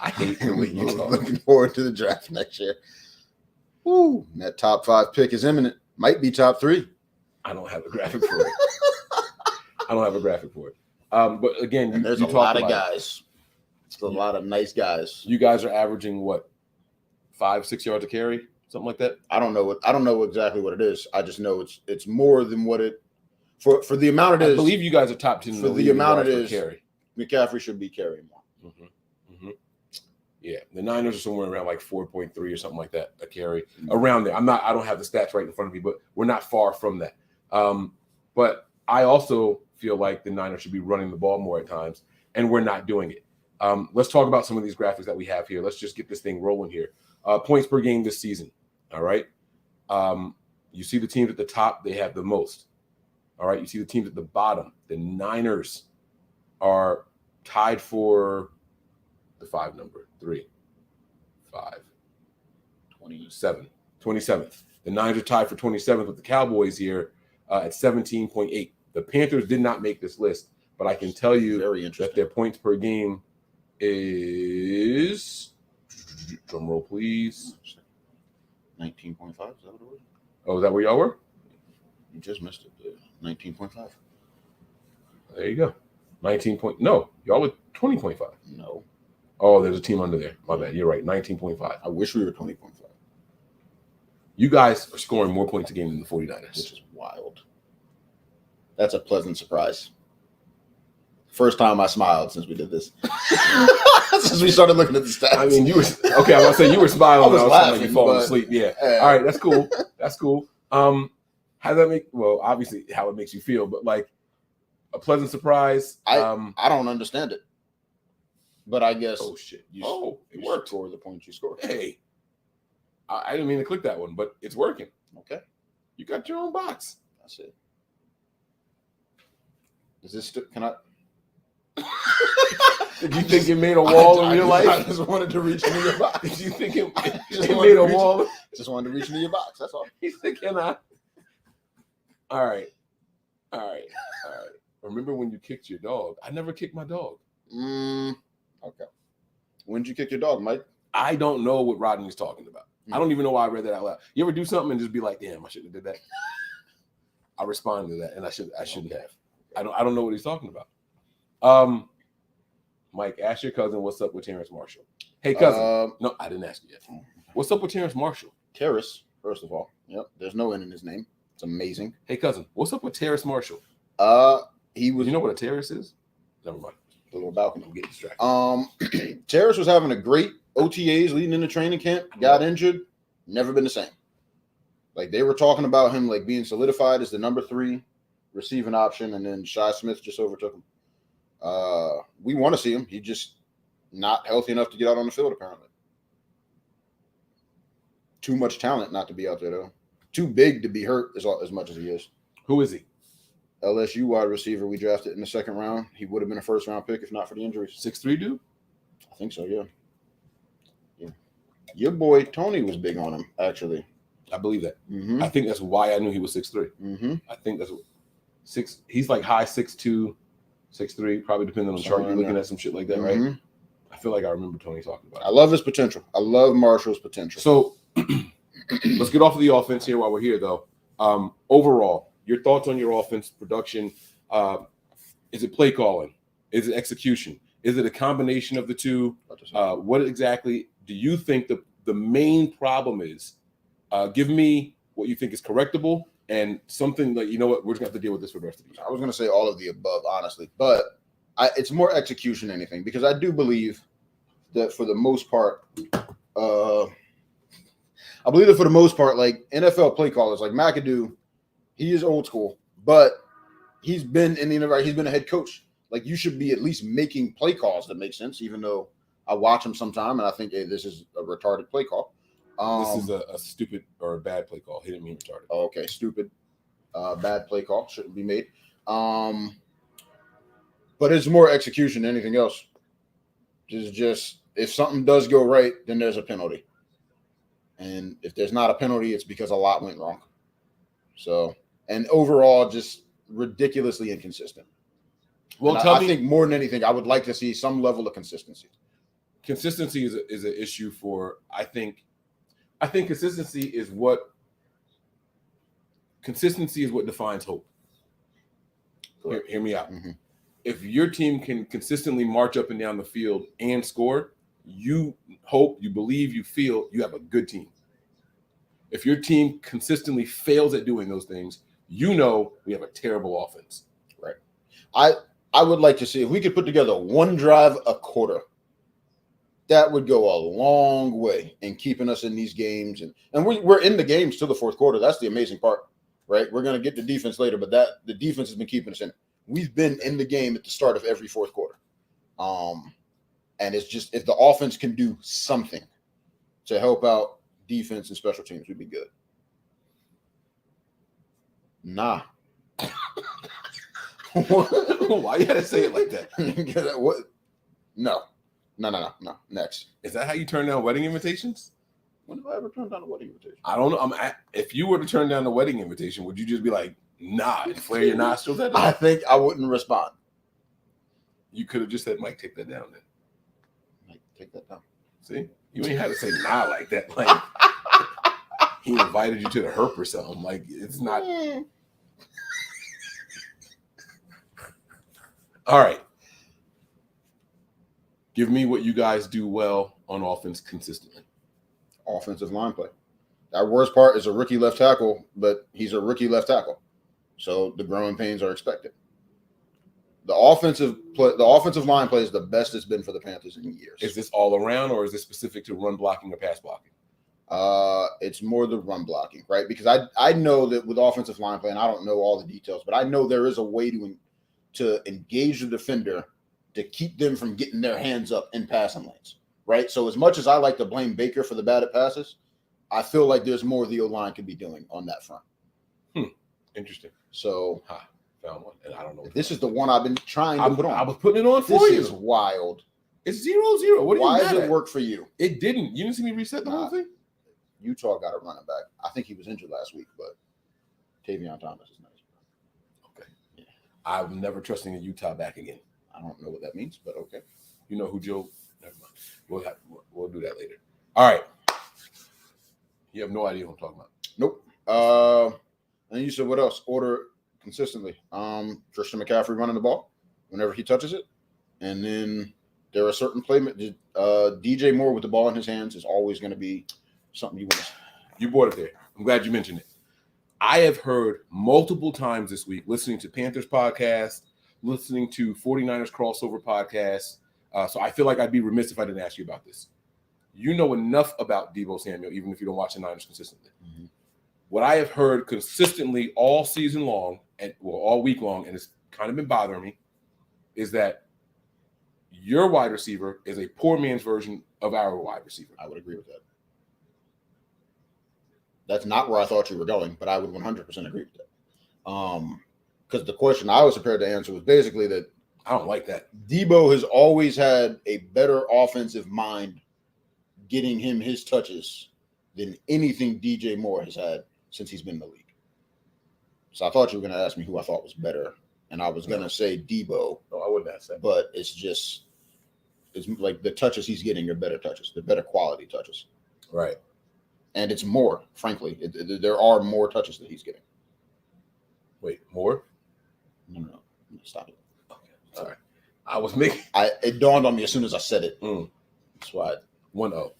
[SPEAKER 7] I hate the way you talk.
[SPEAKER 6] Looking forward to the draft next year. Woo! That top 5 pick is imminent. Might be top 3.
[SPEAKER 7] I don't have a graphic for it. But again,
[SPEAKER 6] there's a lot of guys. It's a lot of nice guys.
[SPEAKER 7] You guys are averaging what, 5-6 yards a carry, something like that.
[SPEAKER 6] I don't know exactly what it is. I just know it's more than what it for the amount it is.
[SPEAKER 7] I believe you guys are top 10
[SPEAKER 6] for the amount it is.
[SPEAKER 7] Carry.
[SPEAKER 6] McCaffrey should be carrying more.
[SPEAKER 7] Yeah, the Niners are somewhere around like 4.3 or something like that a carry, around there. I don't have the stats right in front of me, but we're not far from that. But I also feel like the Niners should be running the ball more at times, and we're not doing it. Let's talk about some of these graphics that we have here. Let's just get this thing rolling here. Points per game this season. All right. You see the teams at the top, they have the most. All right. You see the teams at the bottom. The Niners are tied for the 5 number. 3, 5, 27th. The Niners are tied for 27th with the Cowboys here at 17.8. The Panthers did not make this list, but I can tell you that their points per game is, drum roll please,
[SPEAKER 6] 19.5. Is that what it was?
[SPEAKER 7] Oh, is that where y'all were?
[SPEAKER 6] You just missed it. 19.5.
[SPEAKER 7] There you go. No, y'all were 20.5.
[SPEAKER 6] No.
[SPEAKER 7] Oh, there's a team under there. My bad. You're right. 19.5.
[SPEAKER 6] I wish we were 20.5.
[SPEAKER 7] You guys are scoring more points a game than the 49ers.
[SPEAKER 6] Which is wild. That's a pleasant surprise. First time I smiled since we did this. Since we started looking at the stats.
[SPEAKER 7] I mean, you were okay. I was saying you were smiling.
[SPEAKER 6] I was laughing,
[SPEAKER 7] like you falling asleep. Yeah. All right, that's cool. That's cool. How does that make? Well, obviously, how it makes you feel, but like a pleasant surprise.
[SPEAKER 6] I don't understand it, but I guess.
[SPEAKER 7] Oh shit!
[SPEAKER 6] It worked for the points you scored.
[SPEAKER 7] Hey, I didn't mean to click that one, but it's working.
[SPEAKER 6] Okay,
[SPEAKER 7] you got your own box.
[SPEAKER 6] That's it. Is this? Can I?
[SPEAKER 7] Did you think it made a wall in real life?
[SPEAKER 6] I just wanted to reach into your box.
[SPEAKER 7] Did you think it made a wall?
[SPEAKER 6] Just wanted to reach into your box. That's all.
[SPEAKER 7] He's thinking, All right. Remember when you kicked your dog? I never kicked my dog.
[SPEAKER 6] Okay. When did you kick your dog, Mike?
[SPEAKER 7] I don't know what Rodney's talking about. I don't even know why I read that out loud. You ever do something and just be like, damn, I shouldn't have did that? I responded to that, and I shouldn't have. I don't know what he's talking about. Mike, ask your cousin what's up with Terrace Marshall. Hey, cousin. No, I didn't ask you yet. What's up with Terrace Marshall?
[SPEAKER 6] Terrace, first of all. Yep. There's no N in his name. It's amazing.
[SPEAKER 7] Hey, cousin. What's up with Terrace Marshall?
[SPEAKER 6] He was.
[SPEAKER 7] You know what a terrace is? Never mind.
[SPEAKER 6] The little balcony.
[SPEAKER 7] I'm getting distracted.
[SPEAKER 6] Terrace was having a great OTAs leading into training camp. Got injured. Never been the same. Like they were talking about him like being solidified as the number 3 receiving option, and then Shi Smith just overtook him. We want to see him. He's just not healthy enough to get out on the field, apparently. Too much talent not to be out there, though. Too big to be hurt as much as he is.
[SPEAKER 7] Who is he?
[SPEAKER 6] LSU wide receiver we drafted in the 2nd round. He would have been a first-round pick if not for the injuries.
[SPEAKER 7] 6'3" dude?
[SPEAKER 6] I think so, yeah. Your boy Tony was big on him, actually.
[SPEAKER 7] I believe that.
[SPEAKER 6] Mm-hmm.
[SPEAKER 7] I think that's why I knew he was 6'3".
[SPEAKER 6] Mm-hmm.
[SPEAKER 7] I think that's he's like high 6'2", 6'3", probably depending on the chart. You're looking at some shit like that, right? I feel like I remember Tony talking about it.
[SPEAKER 6] I love his potential. I love Marshall's potential.
[SPEAKER 7] So let's get off of the offense here while we're here, though. Overall, your thoughts on your offense production. Is it play calling? Is it execution? Is it a combination of the two? What exactly do you think the main problem is? Give me what you think is correctable and something like, you know what, we're just going to have to deal with this for the rest of the year.
[SPEAKER 6] I was going to say all of the above, honestly, but it's more execution than anything, because I do believe that for the most part, like NFL play callers, like McAdoo, he is old school, but he's been in the NFL, he's been a head coach. Like, you should be at least making play calls that make sense, even though I watch him sometime and I think, hey, this is a retarded play call.
[SPEAKER 7] This is a stupid or a bad play call. He didn't mean retarded.
[SPEAKER 6] Okay, stupid, bad play call. Shouldn't be made. But it's more execution than anything else. Just if something does go right, then there's a penalty. And if there's not a penalty, it's because a lot went wrong. So, and overall, just ridiculously inconsistent.
[SPEAKER 7] Well,
[SPEAKER 6] I think more than anything, I would like to see some level of consistency.
[SPEAKER 7] Consistency is an issue for, I think consistency is what defines hope. Hear me out.
[SPEAKER 6] Mm-hmm.
[SPEAKER 7] If your team can consistently march up and down the field and score, you hope, you believe, you feel you have a good team. If your team consistently fails at doing those things, you know we have a terrible offense.
[SPEAKER 6] Right. I would like to see if we could put together one drive a quarter. That would go a long way in keeping us in these games. And we're in the games till the 4th quarter. That's the amazing part, right? We're going to get to defense later, but the defense has been keeping us in it. We've been in the game at the start of every 4th quarter. And it's just, if the offense can do something to help out defense and special teams, we'd be good. Nah.
[SPEAKER 7] Why you gotta say it like that?
[SPEAKER 6] What? No. Next.
[SPEAKER 7] Is that how you turn down wedding invitations?
[SPEAKER 6] When have I ever turned down a wedding invitation?
[SPEAKER 7] I don't know. If you were to turn down the wedding invitation, would you just be like, nah, and flare your nostrils at it?
[SPEAKER 6] I think I wouldn't respond.
[SPEAKER 7] You could have just said, Mike, take that down then.
[SPEAKER 6] Mike, take that down.
[SPEAKER 7] See? You ain't had to say nah like that. Like, he invited you to the herp or something. Like, it's not. All right. Give me what you guys do well on offense consistently.
[SPEAKER 6] Offensive line play. That worst part is a rookie left tackle, but he's a rookie left tackle. So the growing pains are expected. The offensive line play is the best it's been for the Panthers in years.
[SPEAKER 7] Is this all around, or is this specific to run blocking or pass blocking?
[SPEAKER 6] It's more the run blocking, right? Because I know that with offensive line play, and I don't know all the details, but I know there is a way to engage the defender to keep them from getting their hands up in passing lanes, right? So as much as I like to blame Baker for the bad at passes, I feel like there's more the O-line could be doing on that front.
[SPEAKER 7] Interesting.
[SPEAKER 6] So
[SPEAKER 7] found one, and I don't know.
[SPEAKER 6] This is the one I've been trying to put on.
[SPEAKER 7] I was putting it on for you.
[SPEAKER 6] This is wild.
[SPEAKER 7] It's 0-0. What do you
[SPEAKER 6] Why
[SPEAKER 7] mad
[SPEAKER 6] does it
[SPEAKER 7] at?
[SPEAKER 6] work for you?
[SPEAKER 7] It didn't. You didn't see me reset the whole thing?
[SPEAKER 6] Utah got a running back. I think he was injured last week, but Tavion Thomas is nice.
[SPEAKER 7] Okay. Yeah. I'm never trusting a Utah back again.
[SPEAKER 6] I don't know what that means, but okay.
[SPEAKER 7] You know who Joe? Never mind. We'll do that later. All right. You have no idea what I'm talking about.
[SPEAKER 6] Nope. And you said what else? Order consistently. Christian McCaffrey running the ball whenever he touches it, and then there are certain DJ Moore with the ball in his hands is always going to be something you want to.
[SPEAKER 7] You brought it there. I'm glad you mentioned it. I have heard multiple times this week, listening to Panthers podcast, listening to 49ers crossover podcast. So I feel like I'd be remiss if I didn't ask you about this. You know enough about Deebo Samuel, even if you don't watch the Niners consistently. Mm-hmm. What I have heard consistently all season long, and all week long, and it's kind of been bothering me, is that your wide receiver is a poor man's version of our wide receiver.
[SPEAKER 6] I would agree with that. That's not where I thought you were going, but I would 100% agree with that. Because the question I was prepared to answer was basically that
[SPEAKER 7] I don't like that.
[SPEAKER 6] Deebo has always had a better offensive mind getting him his touches than anything DJ Moore has had since he's been in the league. So I thought you were going to ask me who I thought was better, and I was going to say Deebo.
[SPEAKER 7] No, I wouldn't ask that.
[SPEAKER 6] But it's like the touches he's getting are better touches. They're better quality touches.
[SPEAKER 7] Right.
[SPEAKER 6] And it's more, frankly. There are more touches that he's getting.
[SPEAKER 7] Wait, more?
[SPEAKER 6] No. Stop it.
[SPEAKER 7] Okay. All right. I was making.
[SPEAKER 6] It dawned on me as soon as I said it. That's why.
[SPEAKER 7] 1-0.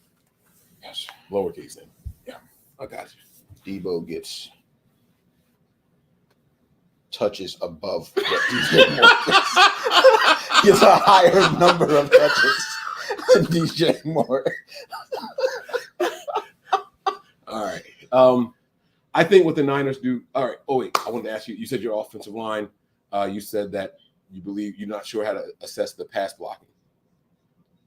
[SPEAKER 6] Yes.
[SPEAKER 7] Lowercase then.
[SPEAKER 6] Yeah.
[SPEAKER 7] I got you.
[SPEAKER 6] Deebo gets touches above what DJ Moore gets. Gets a higher number of touches than DJ Moore.
[SPEAKER 7] All right. I think what the Niners do. All right. Oh, wait. I wanted to ask you. You said your offensive line. You said that you believe you're not sure how to assess the pass blocking.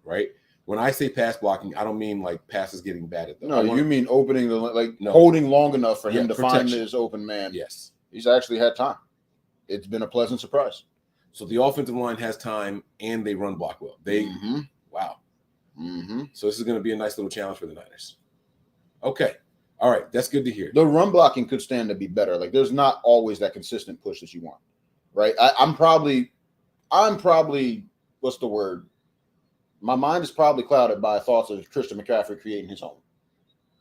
[SPEAKER 7] Right? When I say pass blocking, I don't mean like passes getting batted.
[SPEAKER 6] No, you mean opening holding long enough for him to
[SPEAKER 7] protection.
[SPEAKER 6] find his open man.
[SPEAKER 7] Yes.
[SPEAKER 6] He's actually had time. It's been a pleasant surprise.
[SPEAKER 7] So the offensive line has time and they run block well. Wow.
[SPEAKER 6] Mm-hmm.
[SPEAKER 7] So this is going to be a nice little challenge for the Niners. Okay. All right. That's good to hear.
[SPEAKER 6] The run blocking could stand to be better. Like there's not always that consistent push that you want. Right. I'm probably, what's the word? My mind is probably clouded by thoughts of Christian McCaffrey creating his own.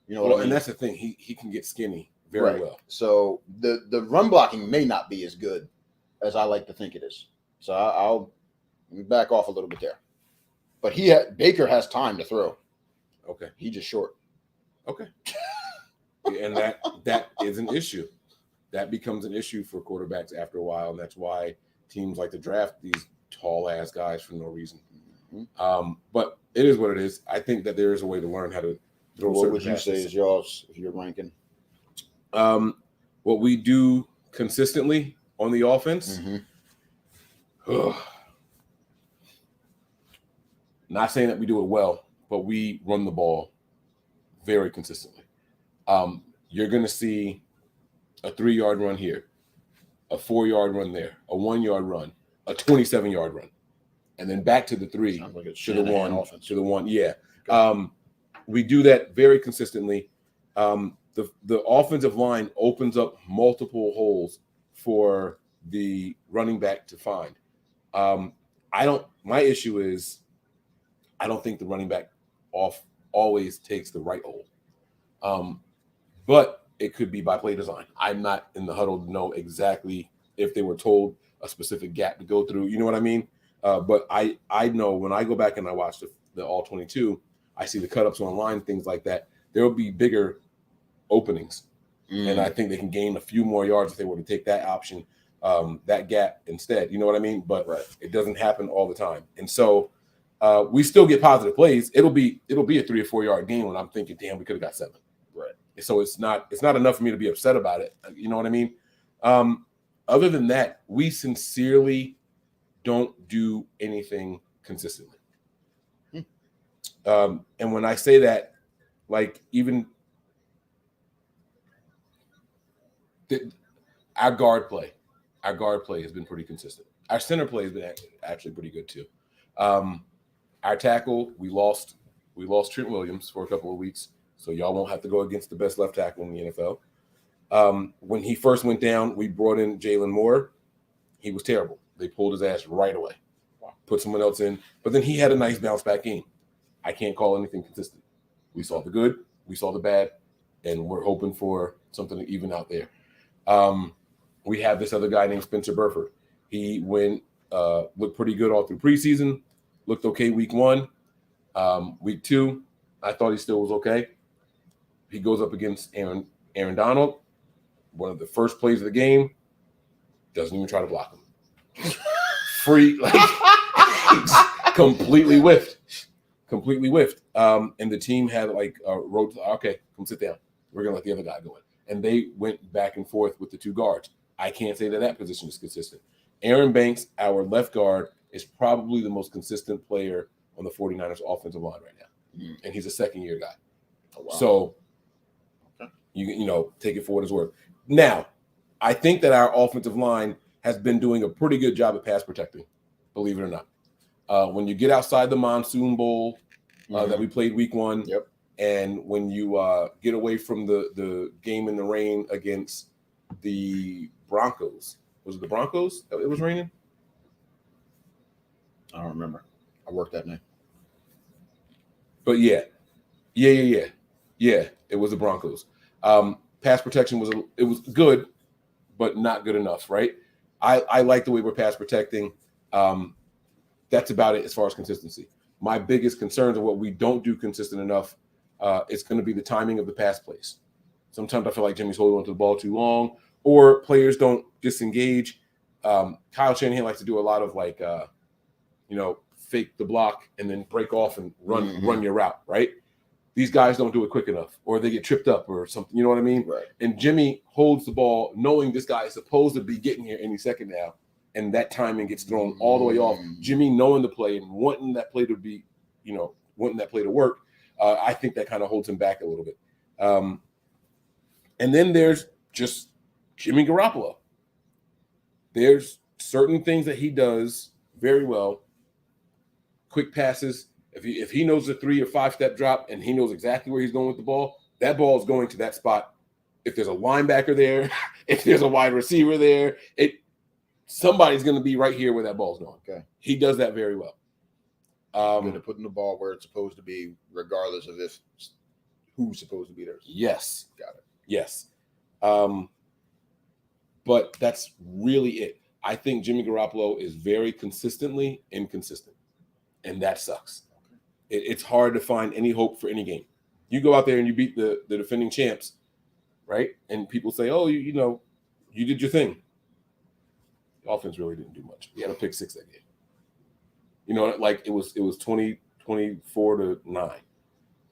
[SPEAKER 6] You know what I mean?
[SPEAKER 7] And that's the thing. He can get skinny very well.
[SPEAKER 6] So the run blocking may not be as good as I like to think it is. So I'll back off a little bit there. But Baker has time to throw.
[SPEAKER 7] Okay.
[SPEAKER 6] He's just short.
[SPEAKER 7] Okay. And that is an issue. That becomes an issue for quarterbacks after a while, and that's why teams like to draft these tall-ass guys for no reason. Mm-hmm. But it is what it is. I think that there is a way to learn how to throw.
[SPEAKER 6] What would you say is yours if you're ranking?
[SPEAKER 7] What we do consistently on the offense.
[SPEAKER 6] Mm-hmm.
[SPEAKER 7] Not saying that we do it well, but we run the ball very consistently. You're going to see a 3-yard run here, a 4-yard run there, a 1-yard run, a 27-yard run, and then back to the 3,
[SPEAKER 6] Sounds like a
[SPEAKER 7] to the
[SPEAKER 6] Shanahan
[SPEAKER 7] 1,
[SPEAKER 6] offense.
[SPEAKER 7] to the 1. Yeah. We do that very consistently. The offensive line opens up multiple holes for the running back to find. My issue is I don't think the running back always takes the right hole. But it could be by play design. I'm not in the huddle to know exactly if they were told a specific gap to go through. You know what I mean? But I know when I go back and I watch the all 22, I see the cut-ups online, things like that. There will be bigger openings. And I think they can gain a few more yards if they were to take that option, that gap instead. You know what I mean? But it doesn't happen all the time. And so we still get positive plays. It'll be a 3 or 4 yard gain when I'm thinking, damn, we could have got 7.
[SPEAKER 6] Right.
[SPEAKER 7] So it's not enough for me to be upset about it. You know what I mean? Other than that, we sincerely don't do anything consistently. And when I say that, like even our guard play has been pretty consistent. Our center play has been actually pretty good too. Our tackle, we lost Trent Williams for a couple of weeks, so y'all won't have to go against the best left tackle in the NFL. When he first went down, we brought in Jalen Moore. He was terrible. They pulled his ass right away. Put someone else in, but then he had a nice bounce back game. I can't call anything consistent. We saw the good, we saw the bad, and we're hoping for something to even out there. We have this other guy named Spencer Burford. He looked pretty good all through preseason, looked okay week 1. Week 2, I thought he still was okay. He goes up against Aaron Donald, one of the first plays of the game, doesn't even try to block him. Free, like completely whiffed. And the team had like wrote, okay, come sit down. We're gonna let the other guy go in. And they went back and forth with the 2 guards. I can't say that position is consistent. Aaron Banks, our left guard, is probably the most consistent player on the 49ers offensive line right now. And he's a second-year guy. Oh, wow. So you know, take it for what it's worth. Now, I think that our offensive line has been doing a pretty good job at pass protecting, believe it or not. When you get outside the Monsoon Bowl that we played week 1, and when you get away from the game in the rain against the Broncos. Was it the Broncos that it was raining?
[SPEAKER 6] I don't remember. I worked that night.
[SPEAKER 7] But yeah, it was the Broncos. Pass protection was good, but not good enough, right? I like the way we're pass protecting. That's about it as far as consistency. My biggest concerns are what we don't do consistent enough. It's going to be the timing of the pass plays. Sometimes I feel like Jimmy's holding on to the ball too long, or players don't disengage. Kyle Shanahan likes to do a lot of like, fake the block and then break off and run your route, right? These guys don't do it quick enough, or they get tripped up or something. You know what I mean? Right. And Jimmy holds the ball knowing this guy is supposed to be getting here any second now, and that timing gets thrown all the way off. Jimmy knowing the play and wanting that play to be, wanting that play to work, I think that kind of holds him back a little bit. And then there's just Jimmy Garoppolo. There's certain things that he does very well. Quick passes. If he knows a 3 or 5 step drop and he knows exactly where he's going with the ball, that ball is going to that spot. If there's a linebacker there, if there's a wide receiver there, somebody's going to be right here where that ball's going. Okay, he does that very well.
[SPEAKER 6] Good at putting the ball where it's supposed to be, regardless of who's supposed to be there.
[SPEAKER 7] Yes,
[SPEAKER 6] got it.
[SPEAKER 7] Yes, but that's really it. I think Jimmy Garoppolo is very consistently inconsistent, and that sucks. It's hard to find any hope for any game. You go out there and you beat the defending champs, right? And people say, "Oh, you did your thing." The offense really didn't do much. We had a pick 6 that game. Like it was 24-9.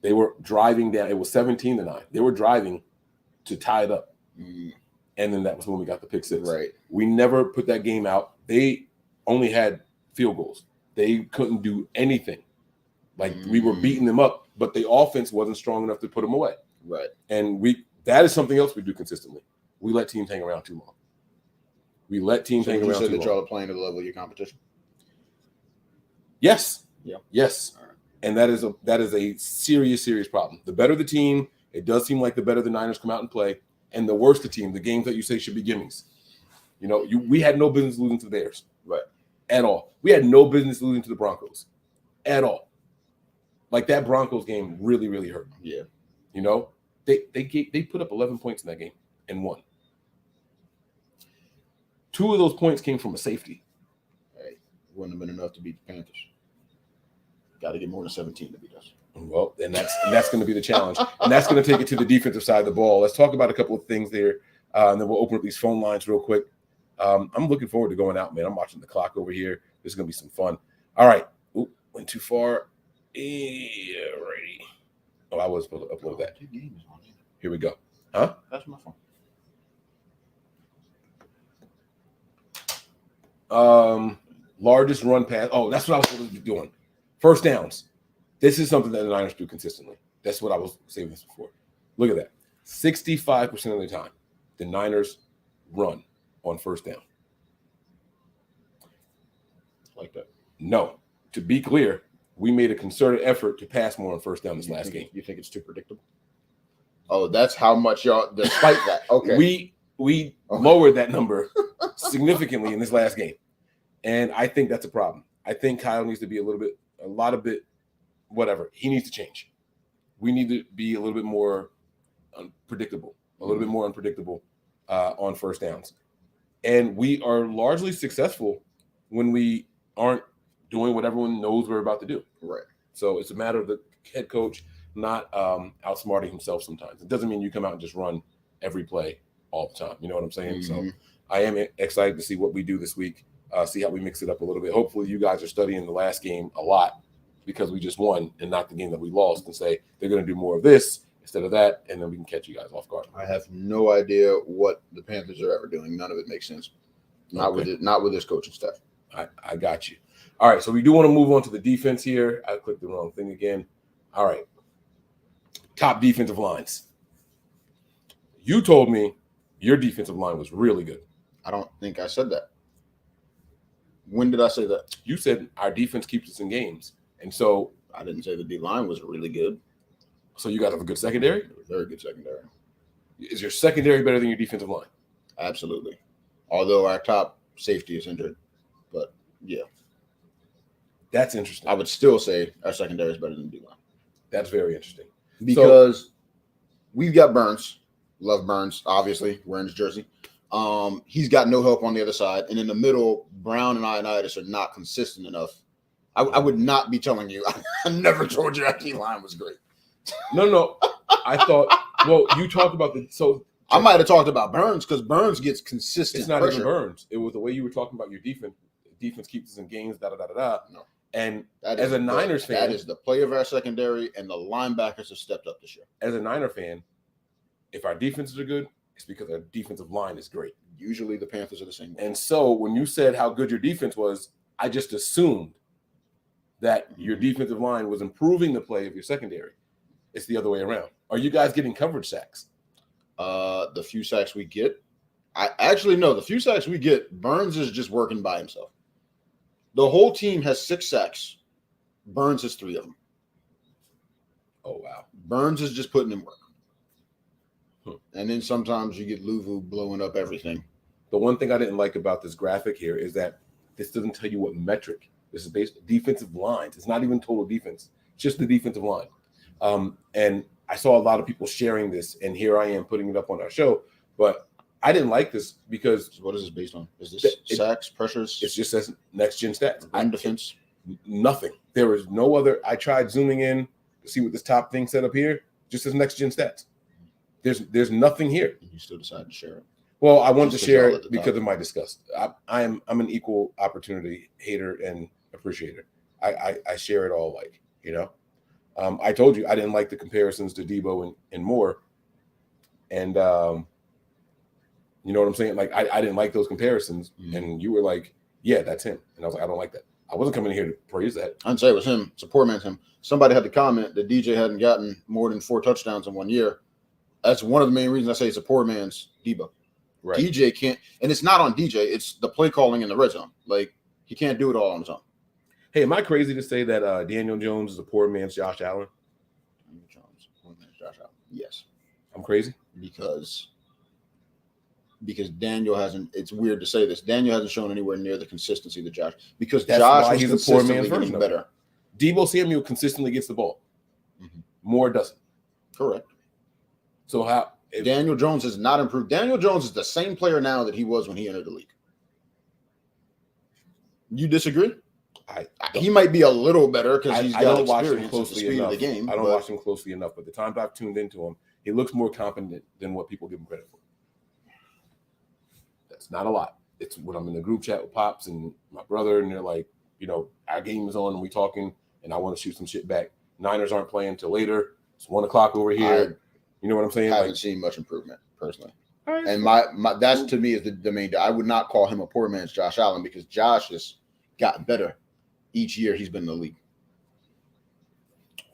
[SPEAKER 7] They were driving down. It was 17-9. They were driving to tie it up, and then that was when we got the pick 6.
[SPEAKER 6] Right.
[SPEAKER 7] We never put that game out. They only had field goals. They couldn't do anything. Like we were beating them up, but the offense wasn't strong enough to put them away.
[SPEAKER 6] Right.
[SPEAKER 7] And that is something else we do consistently. We let teams hang around too long. We let teams
[SPEAKER 6] So
[SPEAKER 7] hang
[SPEAKER 6] you
[SPEAKER 7] around
[SPEAKER 6] said
[SPEAKER 7] too
[SPEAKER 6] that y'all
[SPEAKER 7] long.
[SPEAKER 6] are playing to the level of your competition?
[SPEAKER 7] Yes.
[SPEAKER 6] Yeah.
[SPEAKER 7] Yes.
[SPEAKER 6] All right.
[SPEAKER 7] And that is a serious problem. The better the team, it does seem like the better the Niners come out and play, and the worse the team, the games that you say should be gimmies. We had no business losing to the Bears.
[SPEAKER 6] Right. At
[SPEAKER 7] At all. We had no business losing to the Broncos. At all. Like that Broncos game really, really hurt.
[SPEAKER 6] Yeah.
[SPEAKER 7] They put up 11 points in that game and won. 2 of those points came from a safety.
[SPEAKER 6] Hey, wouldn't have been enough to beat the Panthers. Got to get more than 17 to beat us.
[SPEAKER 7] Well, and that's going to be the challenge, and that's going to take it to the defensive side of the ball. Let's talk about a couple of things there, and then we'll open up these phone lines real quick. I'm looking forward to going out, man. I'm watching the clock over here. This is going to be some fun. All right. Ooh, went too far. Yeah, righty. Oh, I was supposed to upload that. Here we go. Huh?
[SPEAKER 6] That's my phone.
[SPEAKER 7] Largest run pass. Oh, that's what I was supposed to be doing. First downs. This is something that the Niners do consistently. That's what I was saying this before. Look at that. 65% of the time, the Niners run on first down.
[SPEAKER 6] Like that.
[SPEAKER 7] No. To be clear, we made a concerted effort to pass more on first down this last game.
[SPEAKER 6] You think it's too predictable? Oh, that's how much y'all, despite that. Okay.
[SPEAKER 7] We lowered that number significantly in this last game. And I think that's a problem. I think Kyle needs to be whatever. He needs to change. We need to be a little bit more unpredictable on first downs. And we are largely successful when we aren't doing what everyone knows we're about to do.
[SPEAKER 6] Right. So
[SPEAKER 7] it's a matter of the head coach not outsmarting himself sometimes. It doesn't mean you come out and just run every play all the time. You know what I'm saying?
[SPEAKER 6] Mm-hmm.
[SPEAKER 7] So I am excited to see what we do this week, see how we mix it up a little bit. Hopefully you guys are studying the last game a lot because we just won and not the game that we lost, and say they're going to do more of this instead of that, and then we can catch you guys off guard.
[SPEAKER 6] I have no idea what the Panthers are ever doing. None of it makes sense. Not with this coaching staff.
[SPEAKER 7] I got you. All right, so we do want to move on to the defense here. I clicked the wrong thing again. All right. Top defensive lines. You told me your defensive line was really good.
[SPEAKER 6] I don't think I said that. When did I say that?
[SPEAKER 7] You said our defense keeps us in games. And so
[SPEAKER 6] I didn't say the D line was really good.
[SPEAKER 7] So you guys have a good secondary?
[SPEAKER 6] Very good secondary.
[SPEAKER 7] Is your secondary better than your defensive line?
[SPEAKER 6] Absolutely. Although our top safety is injured. But yeah.
[SPEAKER 7] That's interesting.
[SPEAKER 6] I would still say our secondary is better than D line.
[SPEAKER 7] That's very interesting.
[SPEAKER 6] Because we've got Burns. Love Burns, obviously, wearing his jersey. He's got no help on the other side. And in the middle, Brown and Ioannidis are not consistent enough. I would not be telling you. I never told you that D-line was great.
[SPEAKER 7] No. I thought, well, you talked about
[SPEAKER 6] I might have talked about Burns because Burns gets consistent
[SPEAKER 7] It's not
[SPEAKER 6] pressure.
[SPEAKER 7] even Burns. It was the way you were talking about your defense. Defense keeps us in games, da-da-da-da-da.
[SPEAKER 6] No.
[SPEAKER 7] And
[SPEAKER 6] That
[SPEAKER 7] as a Niners fan.
[SPEAKER 6] That is the play of our secondary, and the linebackers have stepped up this year.
[SPEAKER 7] As a Niner fan, if our defenses are good, it's because our defensive line is great.
[SPEAKER 6] Usually the Panthers are the same way.
[SPEAKER 7] And so when you said how good your defense was, I just assumed that your defensive line was improving the play of your secondary. It's the other way around. Are you guys getting coverage sacks?
[SPEAKER 6] The few sacks we get, the few sacks we get, Burns is just working by himself. The whole team has 6 sacks. Burns has 3 of them.
[SPEAKER 7] Oh, wow.
[SPEAKER 6] Burns is just putting in work. And then sometimes you get Luvu blowing up everything.
[SPEAKER 7] The one thing I didn't like about this graphic here is that this doesn't tell you what metric. This is based on defensive lines. It's not even total defense. It's just the defensive line. And I saw a lot of people sharing this, and here I am putting it up on our show. But I didn't like this because
[SPEAKER 6] So what is this based on? Is this sacks, pressures?
[SPEAKER 7] It's just says next gen stats.
[SPEAKER 6] And defense?
[SPEAKER 7] Nothing. There is no other. I tried zooming in to see what this top thing said up here. Just says next gen stats. There's nothing here.
[SPEAKER 6] You still decided to share it.
[SPEAKER 7] Well, I wanted to
[SPEAKER 6] Just
[SPEAKER 7] share
[SPEAKER 6] all at
[SPEAKER 7] it
[SPEAKER 6] the
[SPEAKER 7] because
[SPEAKER 6] top.
[SPEAKER 7] of my disgust. I'm an equal opportunity hater and appreciator. I share it all, I told you I didn't like the comparisons to Debo and Moore, and you know what I'm saying. Like I didn't like those comparisons, and you were like, "Yeah, that's him," and I was like, "I don't like that." I wasn't coming here to praise that.
[SPEAKER 6] I didn't say it was him. It's a poor man's him. Somebody had to comment that DJ hadn't gotten more than 4 touchdowns in 1 year. That's one of the main reasons I say it's a poor man's Debo.
[SPEAKER 7] Right.
[SPEAKER 6] DJ can't, and it's not on DJ. It's the play calling in the red zone. Like he can't do it all on his own.
[SPEAKER 7] Hey, am I crazy to say that Daniel Jones is a poor man's Josh Allen?
[SPEAKER 6] Josh Allen. Yes,
[SPEAKER 7] I'm crazy
[SPEAKER 6] because Daniel hasn't. It's weird to say this. Daniel hasn't shown anywhere near the consistency that Josh. Because
[SPEAKER 7] That's
[SPEAKER 6] Josh
[SPEAKER 7] why
[SPEAKER 6] was
[SPEAKER 7] he's a poor man's
[SPEAKER 6] consistently
[SPEAKER 7] version
[SPEAKER 6] getting
[SPEAKER 7] of
[SPEAKER 6] better.
[SPEAKER 7] Debo Samuel consistently gets the ball. Moore doesn't.
[SPEAKER 6] Correct.
[SPEAKER 7] So how
[SPEAKER 6] Daniel Jones has not improved. Daniel Jones is the same player now that he was when he entered the league. You disagree? He might be a little better because he's got experience at the speed of the game.
[SPEAKER 7] I don't watch him closely enough, but the times I've tuned into him, he looks more competent than what people give him credit for. That's not a lot. It's when I'm in the group chat with Pops and my brother, and they're like, our game is on and we talking, and I want to shoot some shit back. Niners aren't playing till later. It's 1 o'clock over here. You know what I'm saying?
[SPEAKER 6] I haven't seen much improvement personally. And my that's to me is the main. I would not call him a poor man's Josh Allen because Josh has got better each year he's been in the league.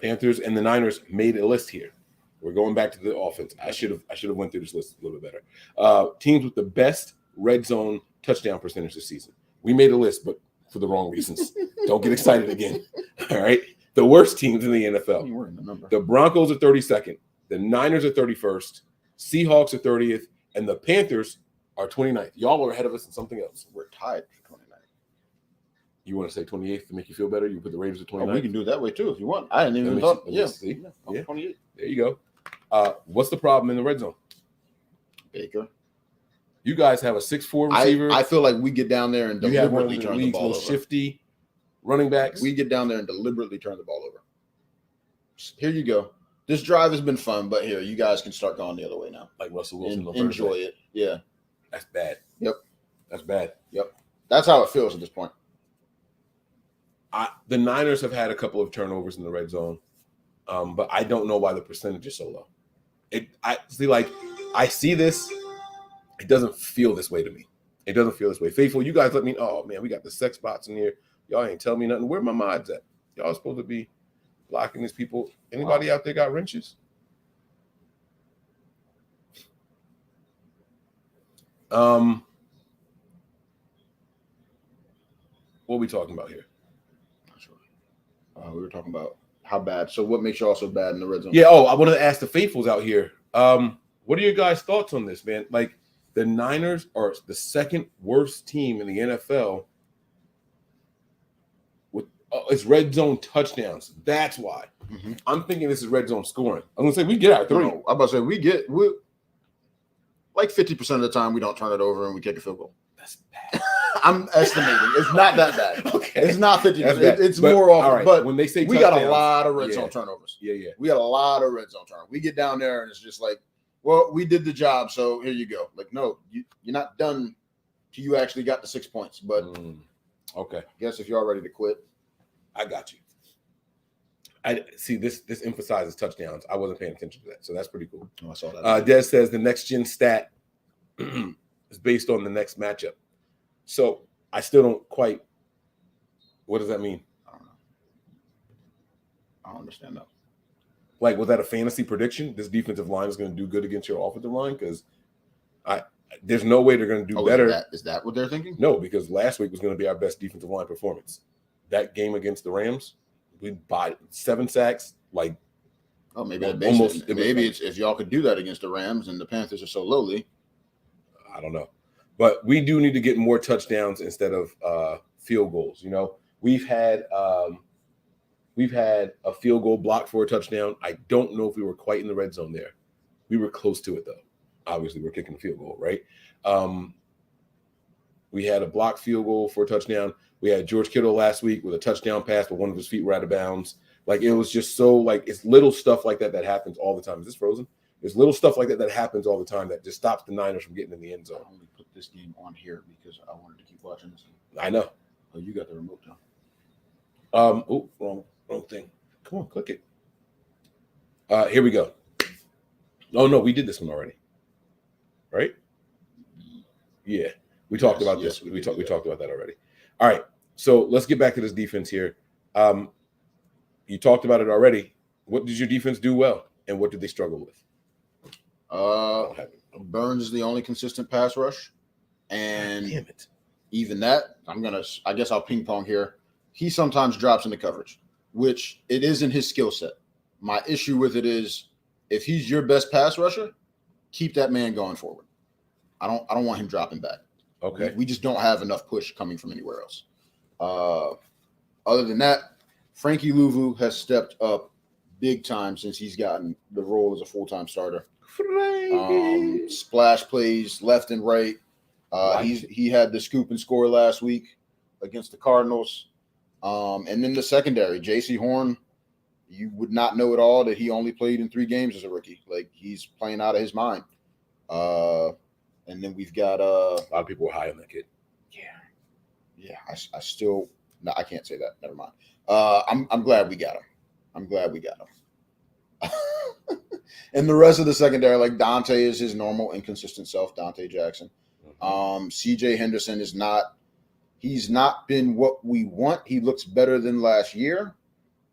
[SPEAKER 7] Panthers and the Niners made a list here. We're going back to the offense. I should have went through this list a little bit better. Teams with the best red zone touchdown percentage this season. We made a list, but for the wrong reasons. Don't get excited again. All right. The worst teams in the NFL. The Broncos are 32nd. The Niners are 31st. Seahawks are 30th. And the Panthers are 29th. Y'all are ahead of us in something else.
[SPEAKER 6] We're tied for 29th.
[SPEAKER 7] You want to say 28th to make you feel better? You put the Raiders at 29th?
[SPEAKER 6] We can do it that way too if you want. I hadn't even thought. Yeah.
[SPEAKER 7] See?
[SPEAKER 6] Yeah. 28.
[SPEAKER 7] There you go. What's the problem in the red zone?
[SPEAKER 6] Baker.
[SPEAKER 7] You guys have a 6'4" receiver.
[SPEAKER 6] I feel like we get down there and deliberately turn the ball over.
[SPEAKER 7] Shifty running backs.
[SPEAKER 6] We get down there and deliberately turn the ball over. Here you go. This drive has been fun, but here, you guys can start going the other way now.
[SPEAKER 7] Like Russell Wilson.
[SPEAKER 6] Enjoy it. Yeah.
[SPEAKER 7] That's bad.
[SPEAKER 6] Yep.
[SPEAKER 7] That's bad.
[SPEAKER 6] Yep. That's how it feels at this point.
[SPEAKER 7] The Niners have had a couple of turnovers in the red zone, but I don't know why the percentage is so low. I see this. It doesn't feel this way to me. It doesn't feel this way. Faithful, you guys let me. Oh man, we got the sex bots in here. Y'all ain't telling me nothing. Where my mods at? Y'all supposed to be blocking these people. Anybody out there got wrenches? What are we talking about here?
[SPEAKER 6] Not sure. We were talking about how bad. So what makes y'all so bad in the red zone?
[SPEAKER 7] Yeah. Oh, I wanted to ask the faithfuls out here. What are your guys' thoughts on this, man? Like the Niners are the second worst team in the NFL with it's red zone touchdowns. That's why. Mm-hmm. I'm thinking this is red zone scoring. I'm gonna say we get out 3.
[SPEAKER 6] I'm about to say we like 50% of the time we don't turn it over and we kick a field goal.
[SPEAKER 7] That's bad.
[SPEAKER 6] I'm estimating. It's not that bad.
[SPEAKER 7] Okay.
[SPEAKER 6] It's not 50%. It's more often.
[SPEAKER 7] Right.
[SPEAKER 6] But
[SPEAKER 7] when they say
[SPEAKER 6] we got a lot of red zone turnovers.
[SPEAKER 7] Yeah.
[SPEAKER 6] We got a lot of red zone turnovers. We get down there and it's just like, well, we did the job, so here you go. Like, no, you're not done till you actually got the 6 points. But
[SPEAKER 7] okay,
[SPEAKER 6] I guess if you're ready to quit,
[SPEAKER 7] I got you. I see this emphasizes touchdowns. I wasn't paying attention to that, so that's pretty cool.
[SPEAKER 6] Oh, I saw that.
[SPEAKER 7] Des says the next gen stat is based on the next matchup. So I still don't quite. What does that mean?
[SPEAKER 6] I don't know. I don't understand that.
[SPEAKER 7] Like, was that a fantasy prediction? This defensive line is going to do good against your offensive line? Because there's no way they're going to do better.
[SPEAKER 6] Is that what they're thinking?
[SPEAKER 7] No, because last week was going to be our best defensive line performance. That game against the Rams, we bought 7 sacks. Like,
[SPEAKER 6] oh, maybe it's if y'all could do that against the Rams and the Panthers are so lowly.
[SPEAKER 7] I don't know, but we do need to get more touchdowns instead of field goals. You know, we've had a field goal blocked for a touchdown. I don't know if we were quite in the red zone there. We were close to it, though. Obviously, we're kicking a field goal, right? We had a blocked field goal for a touchdown. We had George Kittle last week with a touchdown pass, but one of his feet were out of bounds. Like, it was just so, like, it's little stuff like that happens all the time. Is this frozen? There's little stuff like that happens all the time that just stops the Niners from getting in the end zone.
[SPEAKER 6] I only put this game on here because I wanted to keep watching this.
[SPEAKER 7] I know.
[SPEAKER 6] Oh, you got the remote now.
[SPEAKER 7] Wrong thing. Come on, click it. Here we go. Oh no, we did this one already, right? Yeah, we talked about this. We talked about that already. All right, so let's get back to this defense here. You talked about it already. What did your defense do well, and what did they struggle with? I
[SPEAKER 6] Burns is the only consistent pass rush. And
[SPEAKER 7] Damn it.
[SPEAKER 6] even that, I guess I'll ping pong here. He sometimes drops into coverage, which it isn't his skill set. My issue with it is if he's your best pass rusher, keep that man going forward. I don't want him dropping back.
[SPEAKER 7] Okay.
[SPEAKER 6] We just don't have enough push coming from anywhere else. Other than that, Frankie Louvu has stepped up big time since he's gotten the role as a full-time starter. Splash plays left and right. He had the scoop and score last week against the Cardinals. And then the secondary, J.C. Horn, you would not know at all that he only played in 3 games as a rookie. Like, he's playing out of his mind. And then we've got
[SPEAKER 7] a lot of people were high on that kid.
[SPEAKER 6] Yeah. I still no, I can't say that. Never mind. I'm glad we got him. And the rest of the secondary, like Dante is his normal inconsistent self, Dante Jackson. CJ Henderson he's not been what we want. He looks better than last year,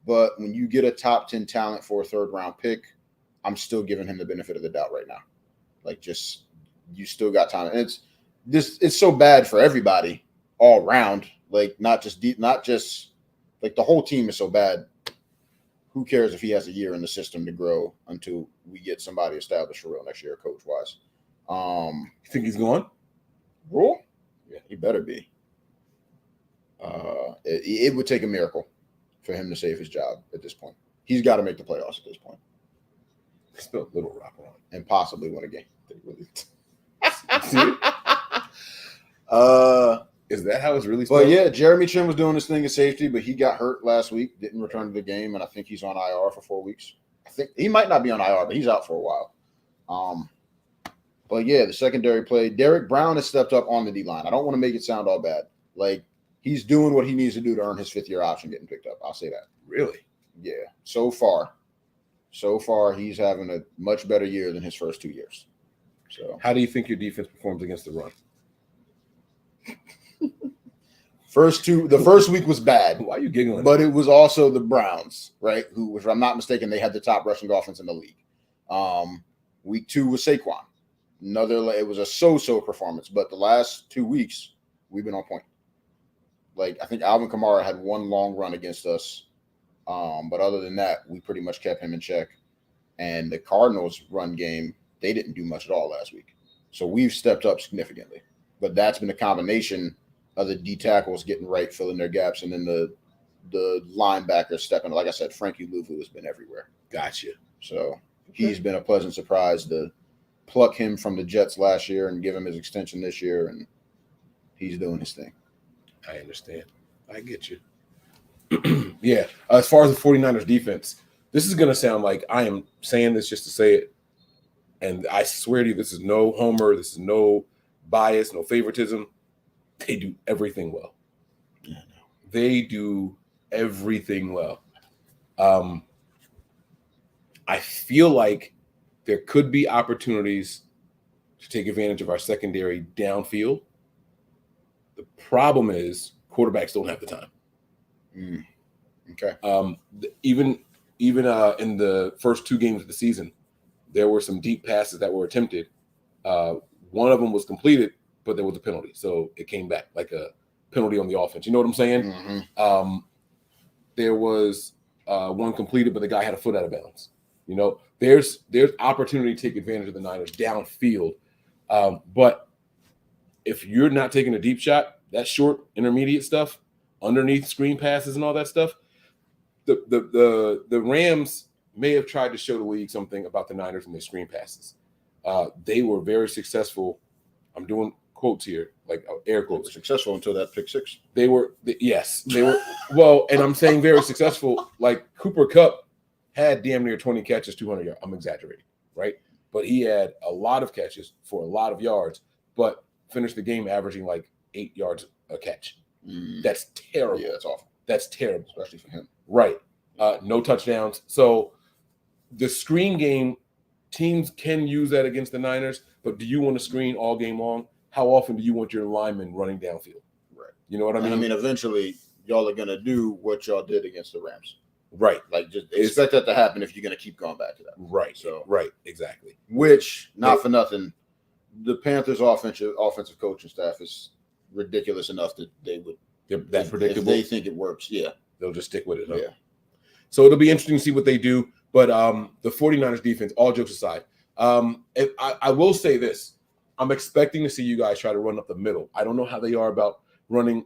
[SPEAKER 6] but when you get a top 10 talent for a 3rd round pick, I'm still giving him the benefit of the doubt right now. Like, just, you still got time. And it's so bad for everybody all around. Like, not just like the whole team is so bad. Who cares if he has a year in the system to grow until we get somebody established for real next year, coach wise?
[SPEAKER 7] You think he's going?
[SPEAKER 6] Rule? Yeah, he better be. It would take a miracle for him to save his job at this point. He's got to make the playoffs at this point.
[SPEAKER 7] Still a little rock on.
[SPEAKER 6] And possibly win a game.
[SPEAKER 7] Is that how it's really
[SPEAKER 6] But
[SPEAKER 7] spelled?
[SPEAKER 6] yeah, Jeremy Chin was doing his thing at safety, but he got hurt last week, didn't return to the game, and I think he's on IR for 4 weeks. I think he might not be on IR, but he's out for a while. But yeah, the secondary play. Derek Brown has stepped up on the D-line. I don't want to make it sound all bad. Like, he's doing what he needs to do to earn his 5th-year option getting picked up. I'll say that.
[SPEAKER 7] Really?
[SPEAKER 6] Yeah. So far, he's having a much better year than his first 2 years. So,
[SPEAKER 7] How do you think your defense performs against the run?
[SPEAKER 6] the first week was bad.
[SPEAKER 7] Why are you giggling?
[SPEAKER 6] But it was also the Browns, right? Who, if I'm not mistaken, they had the top rushing offense in the league. Week 2 was Saquon. It was a so-so performance, but the last 2 weeks we've been on point. Like, I think Alvin Kamara had one long run against us, but other than that, we pretty much kept him in check. And the Cardinals' run game, they didn't do much at all last week, so we've stepped up significantly. But that's been a combination of the D tackles getting right, filling their gaps, and then the linebackers stepping. Like I said, Frankie Louvu has been everywhere.
[SPEAKER 7] Gotcha.
[SPEAKER 6] So he's been a pleasant surprise to pluck him from the Jets last year and give him his extension this year, and he's doing his thing.
[SPEAKER 7] I understand. I get you. Yeah. As far as the 49ers defense, this is going to sound like I am saying this just to say it. And I swear to you, this is no homer. This is no bias, no favoritism. They do everything well.
[SPEAKER 6] Yeah,
[SPEAKER 7] They do everything well. I feel like there could be opportunities to take advantage of our secondary downfield. The problem is quarterbacks don't have the time.
[SPEAKER 6] Okay.
[SPEAKER 7] Even in the first 2 games of the season, there were some deep passes that were attempted. One of them was completed, but there was a penalty, so it came back like a penalty on the offense. You know what I'm saying?
[SPEAKER 6] Mm-hmm.
[SPEAKER 7] There was one completed, but the guy had a foot out of bounds. You know, there's opportunity to take advantage of the Niners downfield, but if you're not taking a deep shot, that short intermediate stuff, underneath screen passes and all that stuff, the Rams may have tried to show the league something about the Niners and their screen passes. They were very successful. I'm doing quotes here, like air quotes.
[SPEAKER 6] Successful until that pick 6.
[SPEAKER 7] They were well, and I'm saying very successful. Like Cooper Kupp had damn near 20 catches, 200 yards. I'm exaggerating, right? But he had a lot of catches for a lot of yards, but finished the game averaging like 8 yards a catch. That's terrible.
[SPEAKER 6] Yeah, that's awful.
[SPEAKER 7] That's terrible,
[SPEAKER 6] Especially for him.
[SPEAKER 7] right? No touchdowns. So the screen game, teams can use that against the Niners, but do you want to screen all game long? How often do you want your linemen running downfield?
[SPEAKER 6] Right.
[SPEAKER 7] You know what I mean?
[SPEAKER 6] I mean, eventually, y'all are going to do what y'all did against the Rams.
[SPEAKER 7] Right.
[SPEAKER 6] Like, just expect that to happen if you're going to keep going back to that.
[SPEAKER 7] Right.
[SPEAKER 6] So,
[SPEAKER 7] right. Exactly.
[SPEAKER 6] which, not for nothing, the Panthers' offensive coaching staff is ridiculous enough that they would.
[SPEAKER 7] That's predictable.
[SPEAKER 6] If they think it works, yeah,
[SPEAKER 7] they'll just stick with it. Huh?
[SPEAKER 6] Yeah.
[SPEAKER 7] So it'll be interesting to see what they do. But the 49ers defense, all jokes aside, I will say this. I'm expecting to see you guys try to run up the middle. I don't know how they are about running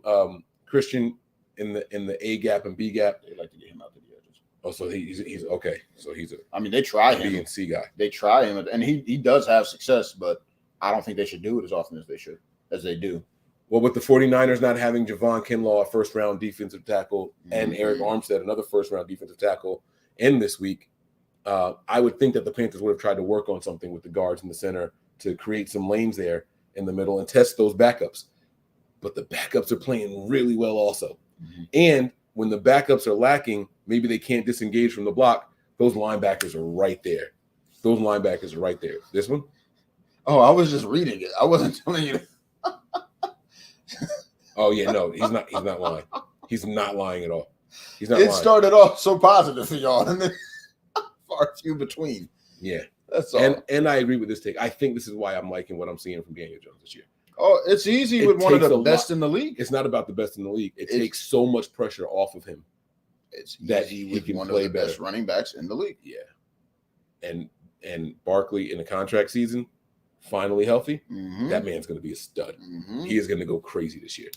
[SPEAKER 7] Christian in the A gap and B gap.
[SPEAKER 6] They like to get him out to the edges.
[SPEAKER 7] Oh, so he's okay. So he's a
[SPEAKER 6] I mean, they try him.
[SPEAKER 7] B and C guy.
[SPEAKER 6] They try him, and he does have success, but I don't think they should do it as often as they do.
[SPEAKER 7] Well, with the 49ers not having Javon Kinlaw, a first-round defensive tackle, and Eric Armstead, another first-round defensive tackle, in this week, I would think that the Panthers would have tried to work on something with the guards in the center to create some lanes there in the middle and test those backups. But the backups are playing really well also. Mm-hmm. And when the backups are lacking, maybe they can't disengage from the block, those linebackers are right there. This one?
[SPEAKER 6] Oh, I was just reading it. I wasn't telling you.
[SPEAKER 7] Oh, yeah, no, he's not lying. He's not lying at all. He's not lying.
[SPEAKER 6] Started off so positive for y'all, and then far few between.
[SPEAKER 7] Yeah.
[SPEAKER 6] That's all.
[SPEAKER 7] And I agree with this take. I think this is why I'm liking what I'm seeing from Daniel Jones this year.
[SPEAKER 6] Oh, it's easy with one of the best in the league.
[SPEAKER 7] It's not about the best in the league. It takes so much pressure off of him.
[SPEAKER 6] It's
[SPEAKER 7] that
[SPEAKER 6] easy
[SPEAKER 7] he
[SPEAKER 6] with
[SPEAKER 7] can
[SPEAKER 6] one
[SPEAKER 7] play
[SPEAKER 6] of the
[SPEAKER 7] better.
[SPEAKER 6] best running backs in the league.
[SPEAKER 7] Yeah. And Barkley in the contract season, finally healthy, that man's going to be a stud.
[SPEAKER 6] Mm-hmm.
[SPEAKER 7] He is going to go crazy this year.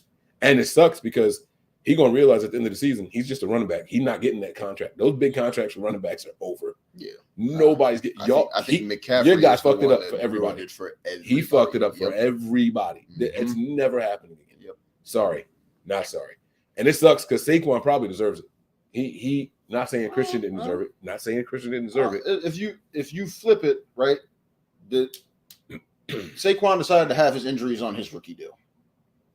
[SPEAKER 7] And it sucks because he's going to realize at the end of the season, he's just a running back. He's not getting that contract. Those big contracts for running backs are over.
[SPEAKER 6] Yeah.
[SPEAKER 7] Nobody's getting y'all.
[SPEAKER 6] I think McCaffrey.
[SPEAKER 7] Your guy fucked it up for everybody. He fucked it up for
[SPEAKER 6] Yep.
[SPEAKER 7] everybody.
[SPEAKER 6] Mm-hmm.
[SPEAKER 7] It's never happening again.
[SPEAKER 6] Yep.
[SPEAKER 7] Sorry. Not sorry. And it sucks because Saquon probably deserves it. He not saying Christian didn't deserve it. Not saying Christian didn't deserve it.
[SPEAKER 6] If you flip it, right, Saquon decided to have his injuries on his rookie deal.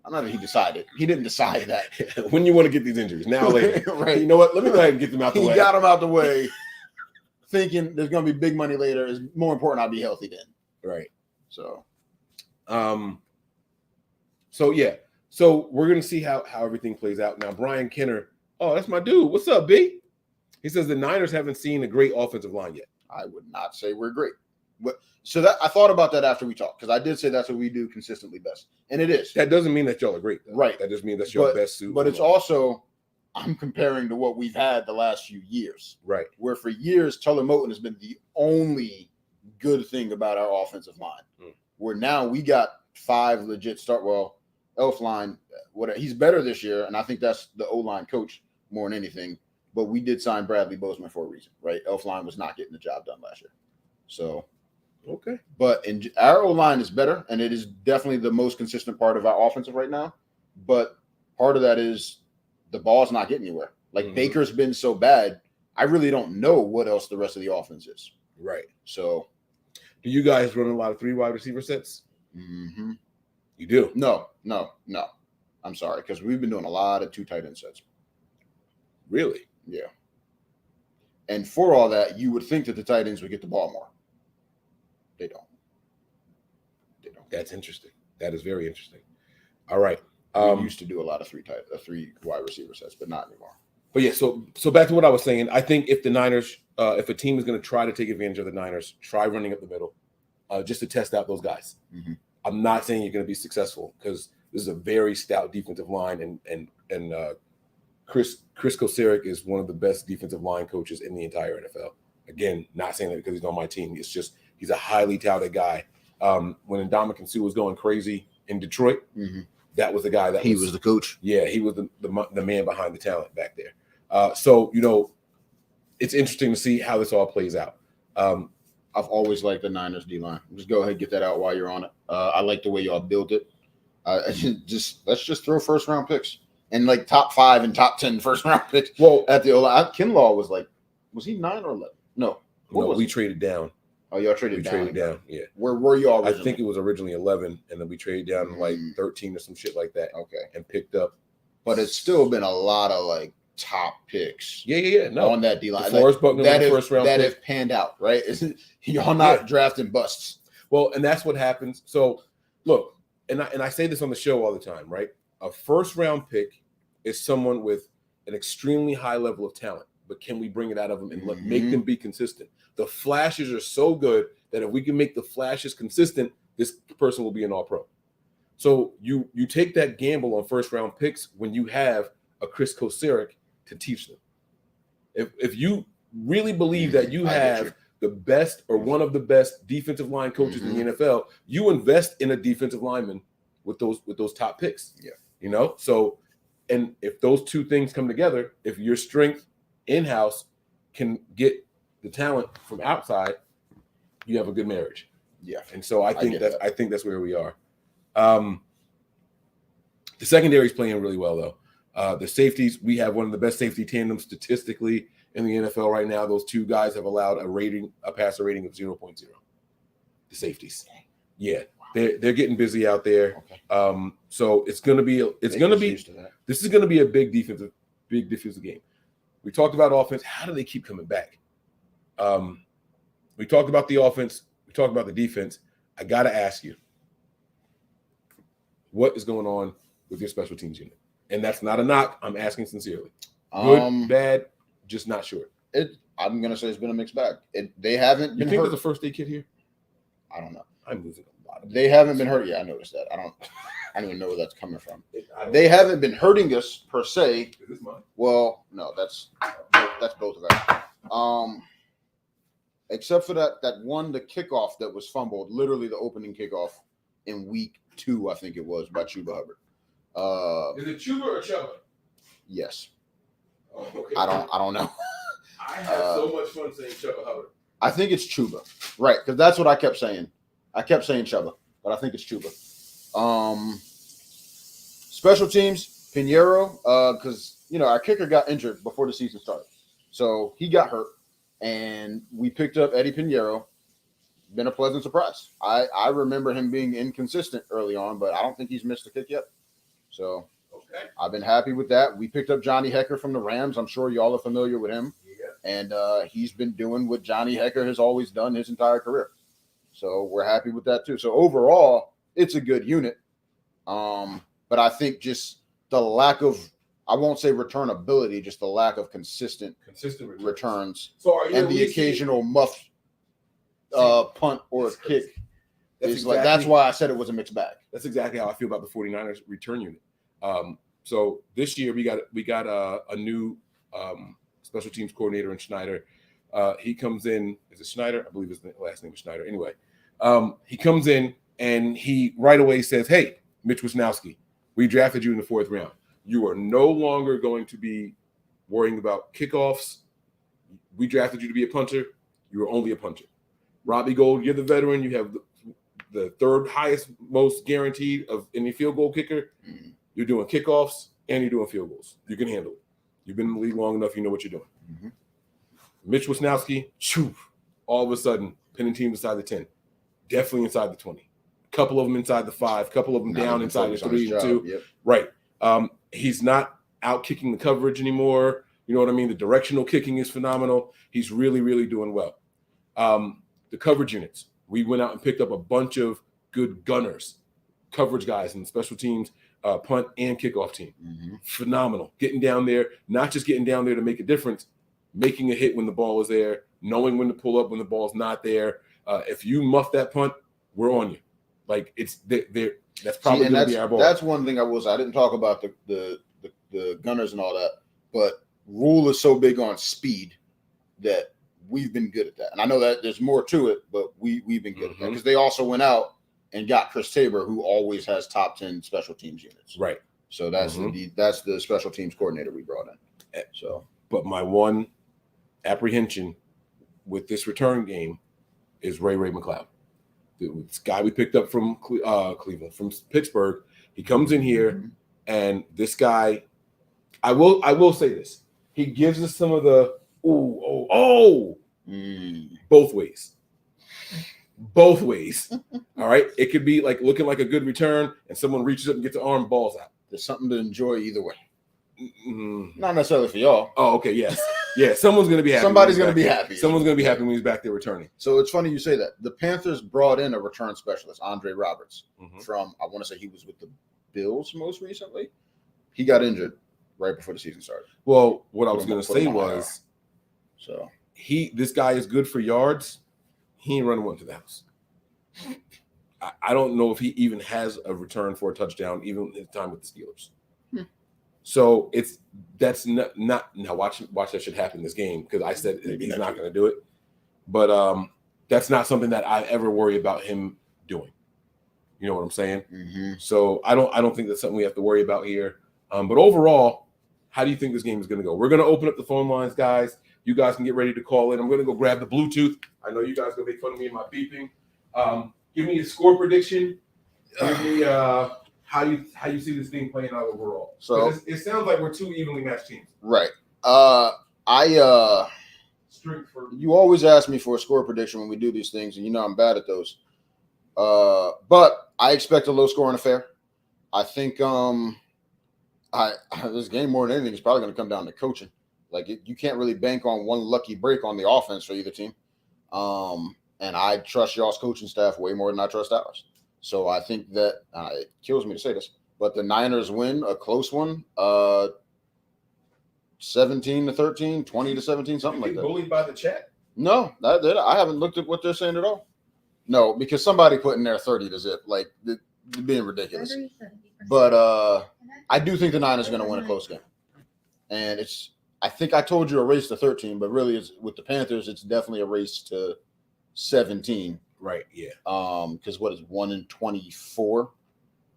[SPEAKER 6] I'm not that he decided. He didn't decide that.
[SPEAKER 7] When you want to get these injuries, now or later.
[SPEAKER 6] Right.
[SPEAKER 7] You know what? Let me go ahead and get them out the way.
[SPEAKER 6] He got them out the way, thinking there's going to be big money later. It's more important I'll be healthy then.
[SPEAKER 7] Right.
[SPEAKER 6] So
[SPEAKER 7] yeah. So we're going to see how everything plays out. Now, Brian Kenner, oh, that's my dude. What's up, B? He says the Niners haven't seen a great offensive line yet.
[SPEAKER 6] I would not say we're great. So that I thought about that after we talked, because I did say that's what we do consistently best. And it is.
[SPEAKER 7] That doesn't mean that y'all are great, though.
[SPEAKER 6] Right.
[SPEAKER 7] That just means that's your best suit.
[SPEAKER 6] But it's also, I'm comparing to what we've had the last few years.
[SPEAKER 7] Right.
[SPEAKER 6] Where for years, Tuller Moton has been the only good thing about our offensive line. Where now we got 5 legit Elfline, he's better this year, and I think that's the O-line coach more than anything. But we did sign Bradley Bozeman for a reason, right? Elfline was not getting the job done last year. So
[SPEAKER 7] okay.
[SPEAKER 6] But our O-line is better, and it is definitely the most consistent part of our offensive right now. But part of that is the ball's not getting anywhere. Like Baker's been so bad, I really don't know what else the rest of the offense is.
[SPEAKER 7] Right.
[SPEAKER 6] So
[SPEAKER 7] do you guys run a lot of 3 wide receiver sets?
[SPEAKER 6] Mm-hmm.
[SPEAKER 7] You do?
[SPEAKER 6] No. I'm sorry, because we've been doing a lot of 2 tight end sets.
[SPEAKER 7] Really?
[SPEAKER 6] Yeah. And for all that, you would think that the tight ends would get the ball more. They don't.
[SPEAKER 7] That's interesting. That is very interesting. All right.
[SPEAKER 6] We used to do a lot of 3 wide receiver sets, but not anymore.
[SPEAKER 7] But yeah, so back to what I was saying. I think if the Niners, if a team is going to try to take advantage of the Niners, try running up the middle, just to test out those guys. Mm-hmm. I'm not saying you're going to be successful because this is a very stout defensive line, and Chris Kocurek is one of the best defensive line coaches in the entire NFL. Again, not saying that because he's on my team. It's just he's a highly touted guy. When Ndamukong Suh was going crazy in Detroit, that was the guy that
[SPEAKER 6] he was the coach.
[SPEAKER 7] Yeah, he was the man behind the talent back there. So it's interesting to see how this all plays out.
[SPEAKER 6] I've always liked the Niners D-line. Just go ahead and get that out while you're on it. I like the way y'all built it. Let's just throw first-round picks and like top 5 and top 10 first-round picks. Well, at the O-line, Kinlaw was he 9 or 11? No,
[SPEAKER 7] we traded down.
[SPEAKER 6] Oh, y'all traded down.
[SPEAKER 7] Traded down. Yeah.
[SPEAKER 6] Where were y'all originally?
[SPEAKER 7] I think it was originally 11, and then we traded down to like 13 or some shit like that.
[SPEAKER 6] Okay.
[SPEAKER 7] And picked up.
[SPEAKER 6] But it's still been a lot of like top picks.
[SPEAKER 7] Yeah. No.
[SPEAKER 6] On that D-line.
[SPEAKER 7] Forrest Buckner was the first round
[SPEAKER 6] that
[SPEAKER 7] pick.
[SPEAKER 6] have panned out, right? Y'all not drafting busts.
[SPEAKER 7] Well, and that's what happens. So look, and I say this on the show all the time, right? A first round pick is someone with an extremely high level of talent, but can we bring it out of them and make them be consistent? The flashes are so good that if we can make the flashes consistent, this person will be an all-pro. So you take that gamble on first-round picks when you have a Chris Kocurek to teach them. If you really believe that you have the best or one of the best defensive line coaches in the NFL, you invest in a defensive lineman with those top picks.
[SPEAKER 6] Yeah.
[SPEAKER 7] You know? So, and if those two things come together, if your strength in-house can get the talent from outside, you have a good marriage.
[SPEAKER 6] Yeah.
[SPEAKER 7] And so I think that's where we are. The secondary is playing really well, though. The safeties, we have one of the best safety tandems statistically in the NFL right now. Those two guys have allowed a passer rating of 0.0. The safeties. Yeah. They're getting busy out there.
[SPEAKER 6] Okay.
[SPEAKER 7] So this is going to be a big defensive game. We talked about offense. How do they keep coming back? We talked about the offense. We talked about the defense. I got to ask you, what is going on with your special teams unit? And that's not a knock. I'm asking sincerely. Good, bad, just not sure.
[SPEAKER 6] I'm going to say it's been a mixed bag. They haven't been hurt.
[SPEAKER 7] You think there's a first aid kit here?
[SPEAKER 6] I don't know.
[SPEAKER 7] I'm losing a lot.
[SPEAKER 6] They haven't been hurt. Yeah, I noticed that. I don't even know where that's coming from. They haven't been hurting us per se.
[SPEAKER 7] Is this mine?
[SPEAKER 6] Well, no, that's both of them. Except for that the kickoff that was fumbled, literally the opening kickoff in week 2, I think it was, by Chuba Hubbard.
[SPEAKER 7] Is it Chuba or Chuba?
[SPEAKER 6] Yes.
[SPEAKER 7] Oh, okay.
[SPEAKER 6] I don't know.
[SPEAKER 7] I had so much fun saying Chuba Hubbard.
[SPEAKER 6] I think it's Chuba, right? Because that's what I kept saying. I kept saying Chuba, but I think it's Chuba. Special teams, Pinheiro, because our kicker got injured before the season started, so he got hurt, and we picked up Eddie Pinheiro. Been a pleasant surprise. I remember him being inconsistent early on, but I don't think he's missed a kick yet. So okay. I've been happy with that. We picked up Johnny Hecker from the Rams. I'm sure y'all are familiar with him. Yeah. And he's been doing what Johnny Hecker has always done his entire career. So we're happy with that too. So overall, it's a good unit. But I think just the lack of, I won't say returnability, just the lack of consistent returns.
[SPEAKER 7] So
[SPEAKER 6] and the occasional muff punt or a kick. That's why I said it was a mixed bag.
[SPEAKER 7] That's exactly how I feel about the 49ers return unit. So this year we got a new special teams coordinator in Schneider. He comes in, is it Schneider? I believe his last name is Schneider. Anyway, he comes in and he right away says, "Hey, Mitch Wisnowski, we drafted you in the 4th round. You are no longer going to be worrying about kickoffs. We drafted you to be a punter. You are only a punter. Robbie Gould, you're the veteran. You have the 3rd highest, most guaranteed of any field goal kicker. Mm-hmm. You're doing kickoffs and you're doing field goals. You can handle it. You've been in the league long enough. You know what you're doing." Mm-hmm. Mitch Wisnowski, all of a sudden, pinning teams inside the 10. Definitely inside the 20. A couple of them inside the 5. A couple of them down inside the 3 and 2.
[SPEAKER 6] Yep.
[SPEAKER 7] Right. He's not out kicking the coverage anymore. You know what I mean? The directional kicking is phenomenal. He's really, really doing well. The coverage units. We went out and picked up a bunch of good gunners, coverage guys in the special teams, punt and kickoff team. Mm-hmm. Phenomenal. Getting down there, not just getting down there to make a difference, making a hit when the ball is there, knowing when to pull up when the ball's not there. If you muff that punt, we're on you. Like it's there. That's probably going to be our ball.
[SPEAKER 6] That's one thing I didn't talk about the gunners and all that, but Rule is so big on speed that we've been good at that. And I know that there's more to it, but we've been good at that because they also went out and got Chris Tabor, who always has top 10 special teams units.
[SPEAKER 7] Right.
[SPEAKER 6] So that's the special teams coordinator we brought in. So,
[SPEAKER 7] but my one apprehension with this return game is Ray McLeod. This guy we picked up from Cleveland, from Pittsburgh. He comes in here, and this guy, I will say this. He gives us some of the both ways. Both ways. All right. It could be like looking like a good return, and someone reaches up and gets the arm, balls out.
[SPEAKER 6] There's something to enjoy either way. Mm-hmm. Not necessarily for y'all.
[SPEAKER 7] Oh, okay. Yes. Yeah. Someone's going to be happy.
[SPEAKER 6] Somebody's going to be happy.
[SPEAKER 7] Someone's going to be happy when he's back there returning.
[SPEAKER 6] So it's funny you say that. The Panthers brought in a return specialist, Andre Roberts, from, I want to say he was with the Bills most recently. He got injured right before the season started.
[SPEAKER 7] Well, what I was going to say was, I don't know if he even has a return for a touchdown, even in time with the Steelers. So that's not now. Watch that shit happen in this game because I said he's not going to do it. But that's not something that I ever worry about him doing. You know what I'm saying?
[SPEAKER 6] Mm-hmm.
[SPEAKER 7] So I don't think that's something we have to worry about here. But overall, how do you think this game is going to go? We're going to open up the phone lines, guys. You guys can get ready to call in. I'm going to go grab the Bluetooth. I know you guys are going to make fun of me and my beeping. Give me a score prediction. Give me how you see this thing playing out overall. So it sounds like we're two evenly matched teams.
[SPEAKER 6] Right.
[SPEAKER 7] Strength for
[SPEAKER 6] You always ask me for a score prediction when we do these things, and you know I'm bad at those. But I expect a low-scoring affair. I think this game more than anything is probably going to come down to coaching. Like you can't really bank on one lucky break on the offense for either team. And I trust y'all's coaching staff way more than I trust ours. So I think that it kills me to say this, but the Niners win a close one, 17-13, 20-17, something like that.
[SPEAKER 7] Bullied by the chat?
[SPEAKER 6] No, I haven't looked at what they're saying at all. No, because somebody put in there 30 to zip, like being ridiculous. But I do think the Niners are going to win a close game, and I think I told you a race to 13, but really, it's with the Panthers, it's definitely a race to 17.
[SPEAKER 7] Right. Yeah.
[SPEAKER 6] Because what is 1-24,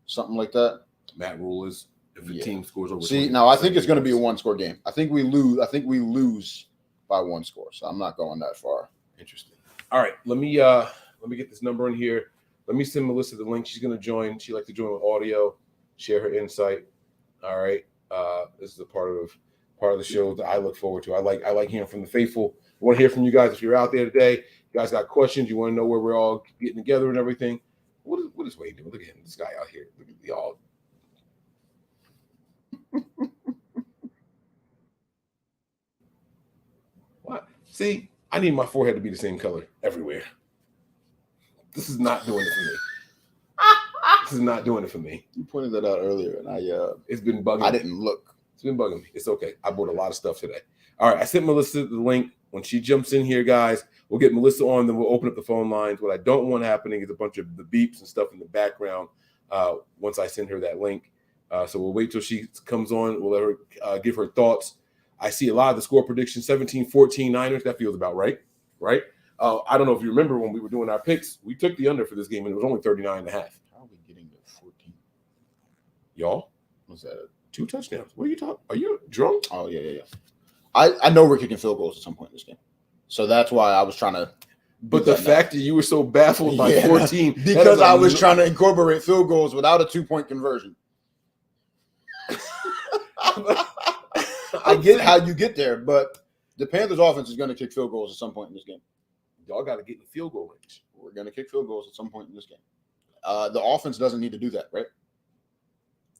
[SPEAKER 6] something like that.
[SPEAKER 7] Matt Rule is if the team scores over.
[SPEAKER 6] See, now I think it's going to be a one-score game. I think we lose by one score. So I'm not going that far.
[SPEAKER 7] Interesting. All right, let me get this number in here. Let me send Melissa the link. She's going to join. She likes to join with audio, share her insight. All right. This is a part of the show that I look forward to. I like hearing from the faithful. I want to hear from you guys if you're out there today. You guys got questions? You want to know where we're all getting together and everything? What is Wade doing? Look at him, this guy out here. Look at y'all. What? See, I need my forehead to be the same color everywhere. This is not doing it for me. This is not doing it for me.
[SPEAKER 6] You pointed that out earlier, and
[SPEAKER 7] it's been bugging me.
[SPEAKER 6] I didn't look.
[SPEAKER 7] It's been bugging me. It's okay. I bought a lot of stuff today. All right, I sent Melissa the link. When she jumps in here, guys, we'll get Melissa on, then we'll open up the phone lines. What I don't want happening is a bunch of the beeps and stuff in the background once I send her that link. So we'll wait till she comes on. We'll let her give her thoughts. I see a lot of the score prediction, 17-14 Niners. That feels about right? I don't know if you remember when we were doing our picks. We took the under for this game, and it was only 39.5.
[SPEAKER 6] How are we getting to 14?
[SPEAKER 7] Y'all?
[SPEAKER 6] What's that?
[SPEAKER 7] 2 touchdowns. What are you talking? Are you drunk?
[SPEAKER 6] Oh, yeah. I know we're kicking field goals at some point in this game. So that's why I was trying to.
[SPEAKER 7] But the fact that you were so baffled by 14.
[SPEAKER 6] Because I was trying to incorporate field goals without a 2-point conversion. I get how you get there, but the Panthers offense is going to kick field goals at some point in this game.
[SPEAKER 7] Y'all got to get in the field goal range.
[SPEAKER 6] We're going to kick field goals at some point in this game. The offense doesn't need to do that, right?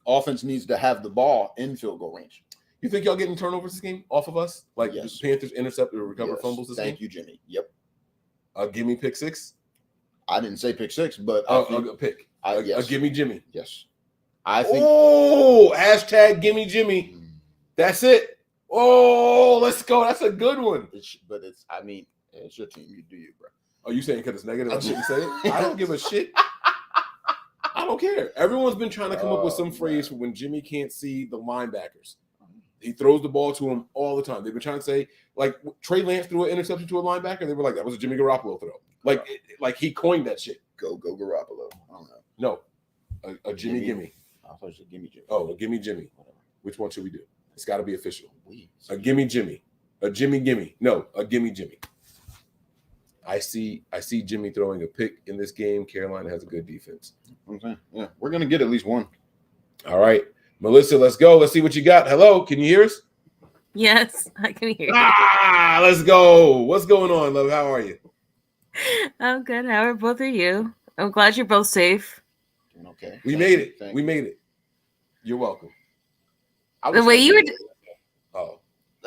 [SPEAKER 6] Offense needs to have the ball in field goal range.
[SPEAKER 7] You think y'all getting turnovers this game off of us? Like
[SPEAKER 6] yes.
[SPEAKER 7] The Panthers intercept or recover fumbles this game?
[SPEAKER 6] Thank you, Jimmy. Yep.
[SPEAKER 7] Give me pick 6?
[SPEAKER 6] I didn't say pick 6, but
[SPEAKER 7] a pick.
[SPEAKER 6] Yes.
[SPEAKER 7] Gimme Jimmy.
[SPEAKER 6] Yes. I think.
[SPEAKER 7] Oh, hashtag gimme Jimmy. That's it. Oh, let's go. That's a good one.
[SPEAKER 6] It's your team. You do you, bro.
[SPEAKER 7] Oh, you saying because it's negative? I shouldn't say it? I don't give a shit. I don't care. Everyone's been trying to come up with some phrase for when Jimmy can't see the linebackers. He throws the ball to him all the time. They've been trying to say, like, Trey Lance threw an interception to a linebacker. They were like, that was a Jimmy Garoppolo throw. Like he coined that shit.
[SPEAKER 6] Go Garoppolo. I don't
[SPEAKER 7] No.
[SPEAKER 6] know.
[SPEAKER 7] A Jimmy gimme.
[SPEAKER 6] I thought you said gimme Jimmy.
[SPEAKER 7] Oh, a gimme Jimmy. Which one should we do? It's got to be official. A gimme Jimmy. A Jimmy gimme. No, a gimme Jimmy. I see Jimmy throwing a pick in this game. Carolina has a good defense.
[SPEAKER 6] Okay. Yeah, we're going to get at least one.
[SPEAKER 7] All right. Melissa, let's go. Let's see what you got. Hello, can you hear us?
[SPEAKER 8] Yes, I can hear you.
[SPEAKER 7] Let's go. What's going on, love? How are you?
[SPEAKER 8] I'm good. How are both of you? I'm glad you're both safe.
[SPEAKER 6] Okay.
[SPEAKER 7] We made it. We made it. You're welcome.
[SPEAKER 8] The way you were
[SPEAKER 7] Oh.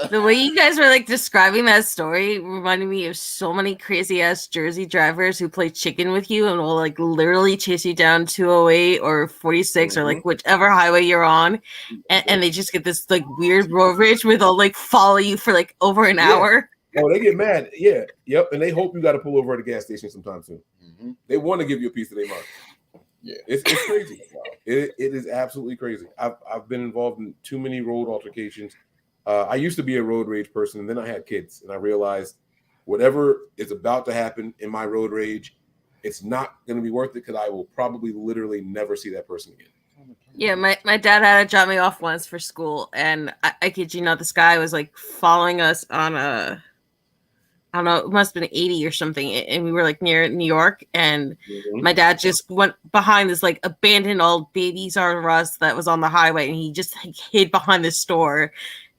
[SPEAKER 8] The way you guys were like describing that story reminded me of so many crazy ass Jersey drivers who play chicken with you and will like literally chase you down 208 or 46 or like whichever highway you're on, and they just get this like weird road rage where they'll like follow you for like over an hour.
[SPEAKER 7] Oh, they get mad. Yeah. Yep. And they hope you got to pull over at a gas station sometime soon. They want to give you a piece of their mind.
[SPEAKER 6] Yeah,
[SPEAKER 7] it's crazy. It is absolutely crazy. I've been involved in too many road altercations. I used to be a road rage person, and then I had kids, and I realized whatever is about to happen in my road rage, it's not going to be worth it because I will probably literally never see that person again.
[SPEAKER 8] Yeah, my dad had to drop me off once for school, and I kid you not, this guy was like following us on a, I don't know, it must have been 80 or something, and we were like near New York, and my dad just went behind this like abandoned old Babies R Us that was on the highway, and he just like hid behind the store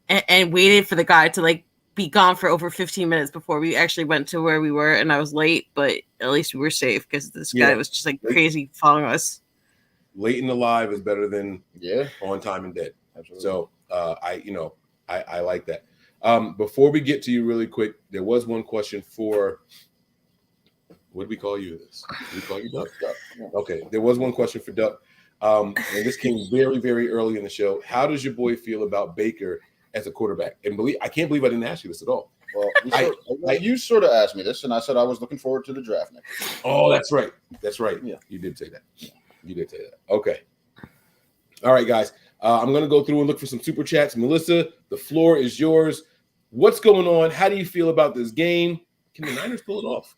[SPEAKER 8] and waited for the guy to like be gone for over 15 minutes before we actually went to where we were, and I was late, but at least we were safe because this guy was just like crazy following us.
[SPEAKER 7] Late and alive is better than on time and dead. Absolutely. So I like that. Before we get to you really quick, there was one question for, what did we call you this? Did we call you Duck? Okay. There was one question for Duck. And this came very, very early in the show. How does your boy feel about Baker as a quarterback? And I can't believe I didn't ask you this at all.
[SPEAKER 6] Well, you sort of asked me this, and I said I was looking forward to the draft next year.
[SPEAKER 7] Oh, that's right. That's right. Yeah. You did say that. Yeah. You did say that. Okay. All right, guys. I'm going to go through and look for some super chats. Melissa, the floor is yours. What's going on? How do you feel about this game? Can the Niners pull it off?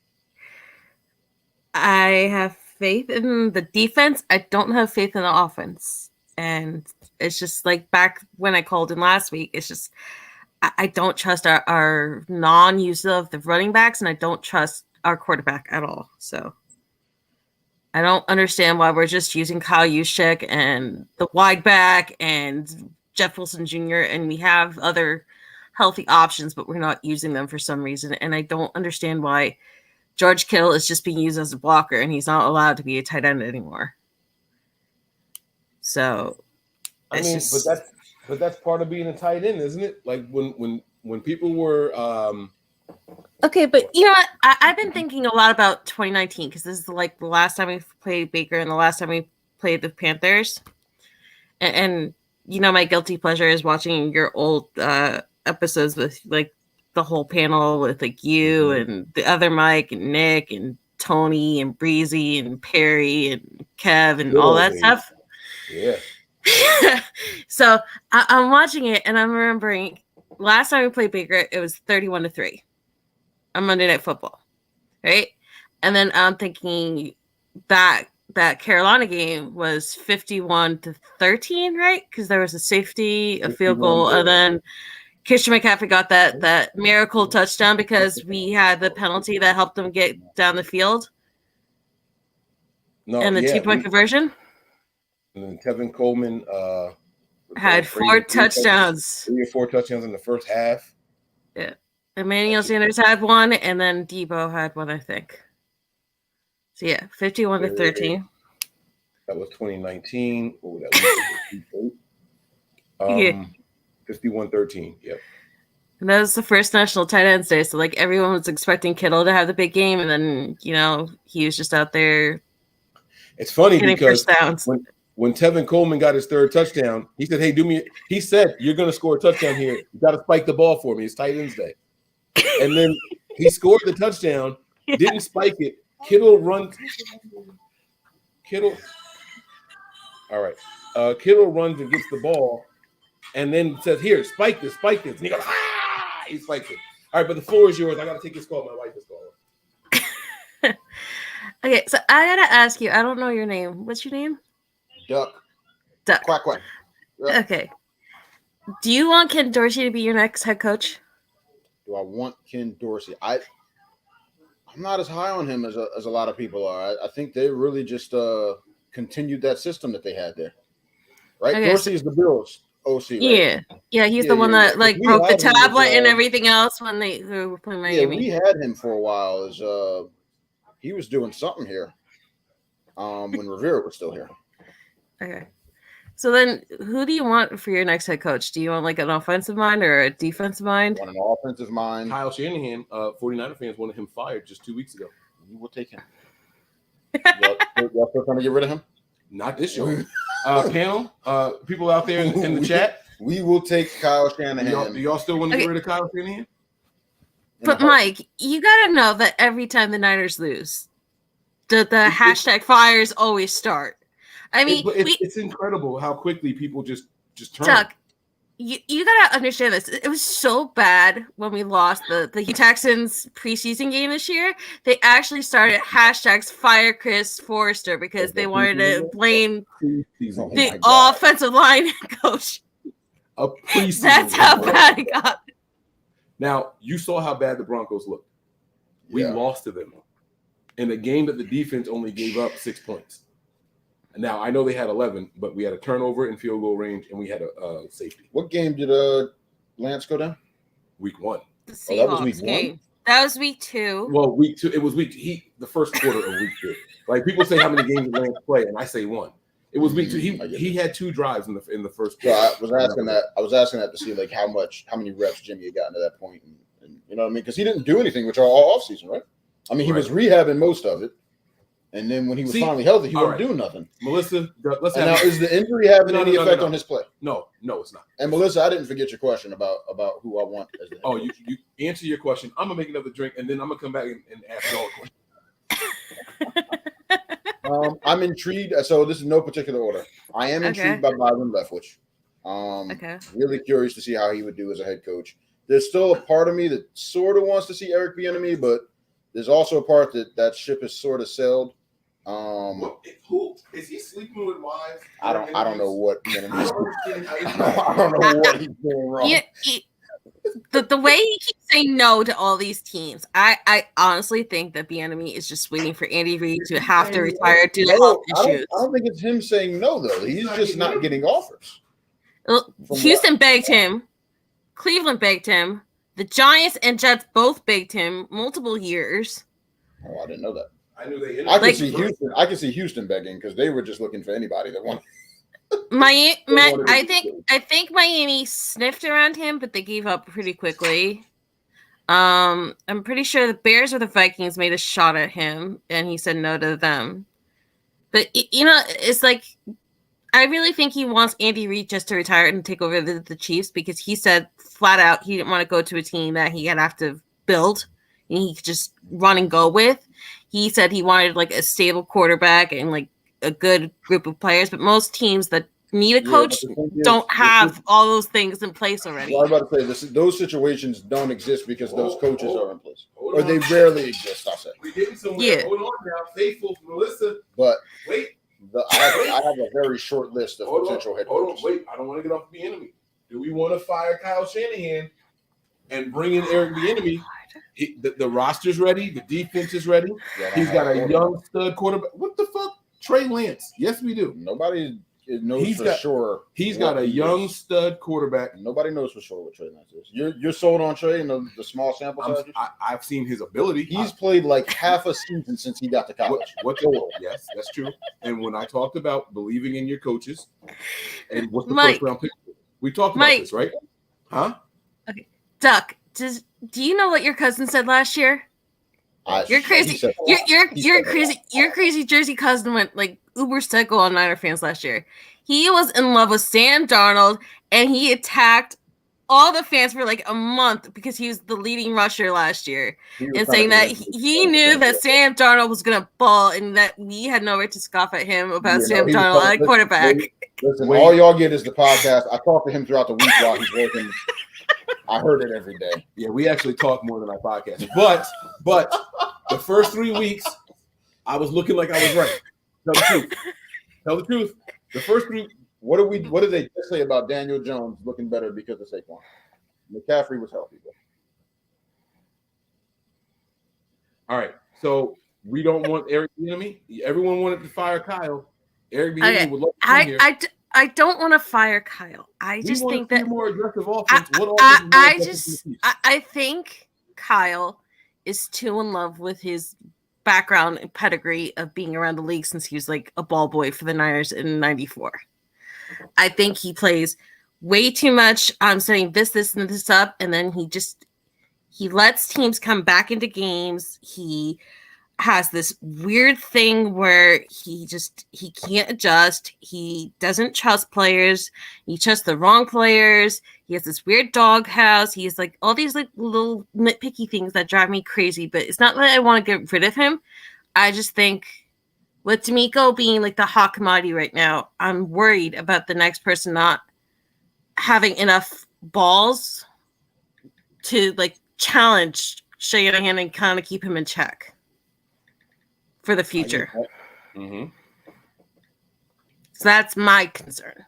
[SPEAKER 8] I have faith in the defense. I don't have faith in the offense. And it's just like back when I called in last week, it's just I don't trust our non-use of the running backs, and I don't trust our quarterback at all. So I don't understand why we're just using Kyle Juszczyk and the wide back and Jeff Wilson Jr. and we have other healthy options, but we're not using them for some reason. And I don't understand why George Kittle is just being used as a blocker and he's not allowed to be a tight end anymore. So
[SPEAKER 7] but that's part of being a tight end, isn't it? Like when people were
[SPEAKER 8] okay, but you know what? I've been thinking a lot about 2019 because this is like the last time we played Baker and the last time we played the Panthers. And you know, my guilty pleasure is watching your old episodes with like the whole panel with like you and the other Mike and Nick and Tony and Breezy and Perry and Kev and all that stuff.
[SPEAKER 7] Yeah.
[SPEAKER 8] So I'm watching it and I'm remembering last time we played Baker, it was 31-3 on Monday Night Football, right? And then I'm thinking that Carolina game was 51-13, right? Because there was a safety, a field goal, and then Christian McCaffrey got that miracle touchdown because we had the penalty that helped them get down the field. And the 2-point conversion.
[SPEAKER 7] And then Tevin Coleman
[SPEAKER 8] had 4 touchdowns.
[SPEAKER 7] 3 or 4 touchdowns in the first half.
[SPEAKER 8] Yeah. Emmanuel Sanders had 1, and then Debo had 1, I think. So yeah, 51-13.
[SPEAKER 7] That was 2019. Oh, that was 51-13. Yep.
[SPEAKER 8] And that was the first National Tight Ends Day, so like everyone was expecting Kittle to have the big game, and then he was just out there.
[SPEAKER 7] It's funny because when Tevin Coleman got his 3rd touchdown, he said, "Hey, He said, "You're going to score a touchdown here. You got to spike the ball for me. It's Tight Ends Day." And then he scored the touchdown, didn't spike it. Kittle runs. All right. Kittle runs and gets the ball, and then says, "Here, spike this." And he goes, "Ah!" He spikes it. All right, but the floor is yours. I got to take this call. My wife is calling.
[SPEAKER 8] Okay, so I gotta ask you. I don't know your name. What's your name?
[SPEAKER 6] Duck. Quack, quack.
[SPEAKER 8] Yep. Okay. Do you want Ken Dorsey to be your next head coach?
[SPEAKER 6] Do I want Ken Dorsey? I'm not as high on him as a lot of people are. I think they really just continued that system that they had there. Right? Okay, Dorsey is the Bills OC, right?
[SPEAKER 8] Yeah, he's the one that like broke the tablet and everything else when they were playing Miami.
[SPEAKER 6] Yeah, we had him for a while as he was doing something here when Rivera was still here.
[SPEAKER 8] Okay. So then who do you want for your next head coach? Do you want like an offensive mind or a defensive mind?
[SPEAKER 6] I want an offensive mind.
[SPEAKER 7] Kyle Shanahan, 49er fans wanted him fired just 2 weeks ago.
[SPEAKER 6] We will take him. Y'all still trying to get rid of him?
[SPEAKER 7] Not this show. Panel, people out there in the chat.
[SPEAKER 6] We will take Kyle Shanahan.
[SPEAKER 7] Do y'all still want to get rid of Kyle Shanahan?
[SPEAKER 8] But Mike, you got to know that every time the Niners lose, the hashtag fires always start. I mean,
[SPEAKER 7] it's incredible how quickly people just turn.
[SPEAKER 8] Chuck, you gotta understand this. It was so bad when we lost the Texans preseason game this year. They actually started hashtags fire Chris Forrester because they wanted to blame the offensive line coach. That's how bad it got.
[SPEAKER 7] Now, you saw how bad the Broncos looked. We lost to them in a game that the defense only gave up 6 points. Now, I know they had 11, but we had a turnover in field goal range, and we had a safety.
[SPEAKER 6] What game did Lance go down?
[SPEAKER 7] Week 1.
[SPEAKER 8] The Seahawks that was week game. 1? That was week 2.
[SPEAKER 7] Well, week 2. It was the first quarter of week 2. Like, people say how many games did Lance play, and I say 1. It was week 2. He had 2 drives in the first.
[SPEAKER 6] So I was asking that to see like how many reps Jimmy had gotten to that point, and you know what I mean, because he didn't do anything with all offseason, right? I mean, he was rehabbing most of it, and then when he was finally healthy, he wasn't doing nothing.
[SPEAKER 7] Melissa,
[SPEAKER 6] is the injury having any effect on his play?
[SPEAKER 7] No, it's not.
[SPEAKER 6] And Melissa, I didn't forget your question about who I want as the head coach.
[SPEAKER 7] You answer your question. I'm gonna make another drink, and then I'm gonna come back and ask y'all a question.
[SPEAKER 6] I'm intrigued. So this is no particular order. I am intrigued by Byron Leftwich. Really curious to see how he would do as a head coach. There's still a part of me that sort of wants to see Eric Bieniemy, but there's also a part that ship is sort of sailed.
[SPEAKER 7] Who is he sleeping with wives?
[SPEAKER 6] I don't know what Bieniemy is. I don't know what he's doing wrong.
[SPEAKER 8] The way he keeps saying no to all these teams, I honestly think that Bieniemy is just waiting for Andy Reid to have to retire due to health issues.
[SPEAKER 6] I don't think it's him saying no, though. He's just not getting offers.
[SPEAKER 8] Well, Houston begged him. Cleveland begged him. The Giants and Jets both begged him multiple years.
[SPEAKER 6] Oh, I didn't know that.
[SPEAKER 7] I knew they.
[SPEAKER 6] I can see Houston begging because they were just looking for anybody that wanted.
[SPEAKER 8] I think Miami sniffed around him, but they gave up pretty quickly. I'm pretty sure the Bears or the Vikings made a shot at him, and he said no to them. But it's like I really think he wants Andy Reid just to retire and take over the Chiefs because he said flat out he didn't want to go to a team that he'd have to build and he could just run and go with. He said he wanted like a stable quarterback and like a good group of players, but most teams that need a coach don't have all those things in place already.
[SPEAKER 6] Well, I was about to say those situations don't exist because those coaches are in place, or they rarely exist. I'll say.
[SPEAKER 7] We're getting somewhere. Hold on now, faithful Melissa.
[SPEAKER 6] But
[SPEAKER 7] wait,
[SPEAKER 6] I have a very short list of potential head coaches.
[SPEAKER 7] Hold on, wait. I don't want to get off Bieniemy. Do we want to fire Kyle Shanahan and bring in Eric Bieniemy? The roster's ready. The defense is ready. He's got a young stud quarterback. What the fuck? Trey Lance. Yes, we do.
[SPEAKER 6] Nobody knows sure.
[SPEAKER 7] He's got a young stud quarterback.
[SPEAKER 6] Nobody knows for sure what Trey Lance is. You're sold on Trey in the small sample size?
[SPEAKER 7] I've seen his ability.
[SPEAKER 6] He's played like half a season since he got to college.
[SPEAKER 7] Yes, that's true. And when I talked about believing in your coaches and what's the
[SPEAKER 8] Mike,
[SPEAKER 7] first round pick, we talked about this, right? Huh?
[SPEAKER 8] Okay. Duck, do you know what your cousin said last year? You're crazy. You're crazy. Your crazy Jersey cousin went like uber psycho on Niner fans last year. He was in love with Sam Darnold, and he attacked all the fans for like a month because he was the leading rusher last year, and saying that he knew that Sam Darnold was gonna ball, and that we had no right to scoff at him about Sam Darnold at quarterback.
[SPEAKER 6] Listen, all y'all get is the podcast. I talk to him throughout the week while he's working. I heard it every day.
[SPEAKER 7] Yeah, we actually talk more than our podcast. But the first 3 weeks, I was looking like I was right. Tell the truth. The first 3.
[SPEAKER 6] What did they just say about Daniel Jones looking better because of Saquon? McCaffrey was healthy.
[SPEAKER 7] All right. So we don't want Eric Bieniemy. Everyone wanted to fire Kyle. Eric Bieniemy would love to come here.
[SPEAKER 8] I don't want to fire Kyle. I just think that
[SPEAKER 7] more aggressive offense.
[SPEAKER 8] I think Kyle is too in love with his background and pedigree of being around the league since he was like a ball boy for the Niners in '94. I think he plays way too much. I'm setting this, and this up, and then he lets teams come back into games. He has this weird thing where he can't adjust. He doesn't trust players. He trusts the wrong players. He has this weird doghouse. He has like all these like little nitpicky things that drive me crazy, but it's not that I want to get rid of him. I just think with D'Amico being like the hot commodity right now, I'm worried about the next person not having enough balls to like challenge Shanahan and kind of keep him in check for the future.
[SPEAKER 7] Mm-hmm.
[SPEAKER 8] So that's my concern.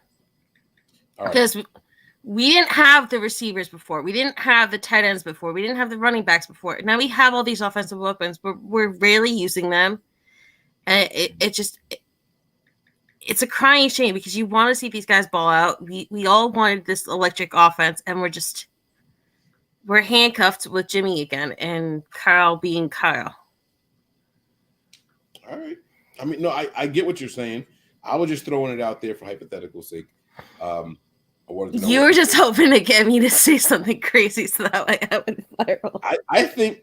[SPEAKER 8] Because we didn't have the receivers before. We didn't have the tight ends before. We didn't have the running backs before. Now we have all these offensive weapons, but we're rarely using them. And it's a crying shame because you want to see these guys ball out. We all wanted this electric offense, and we're handcuffed with Jimmy again and Kyle being Kyle.
[SPEAKER 7] All right. I mean, no, I get what you're saying. I was just throwing it out there for hypothetical sake.
[SPEAKER 8] You were just hoping to get me to say something crazy so that way I would viral.
[SPEAKER 7] I think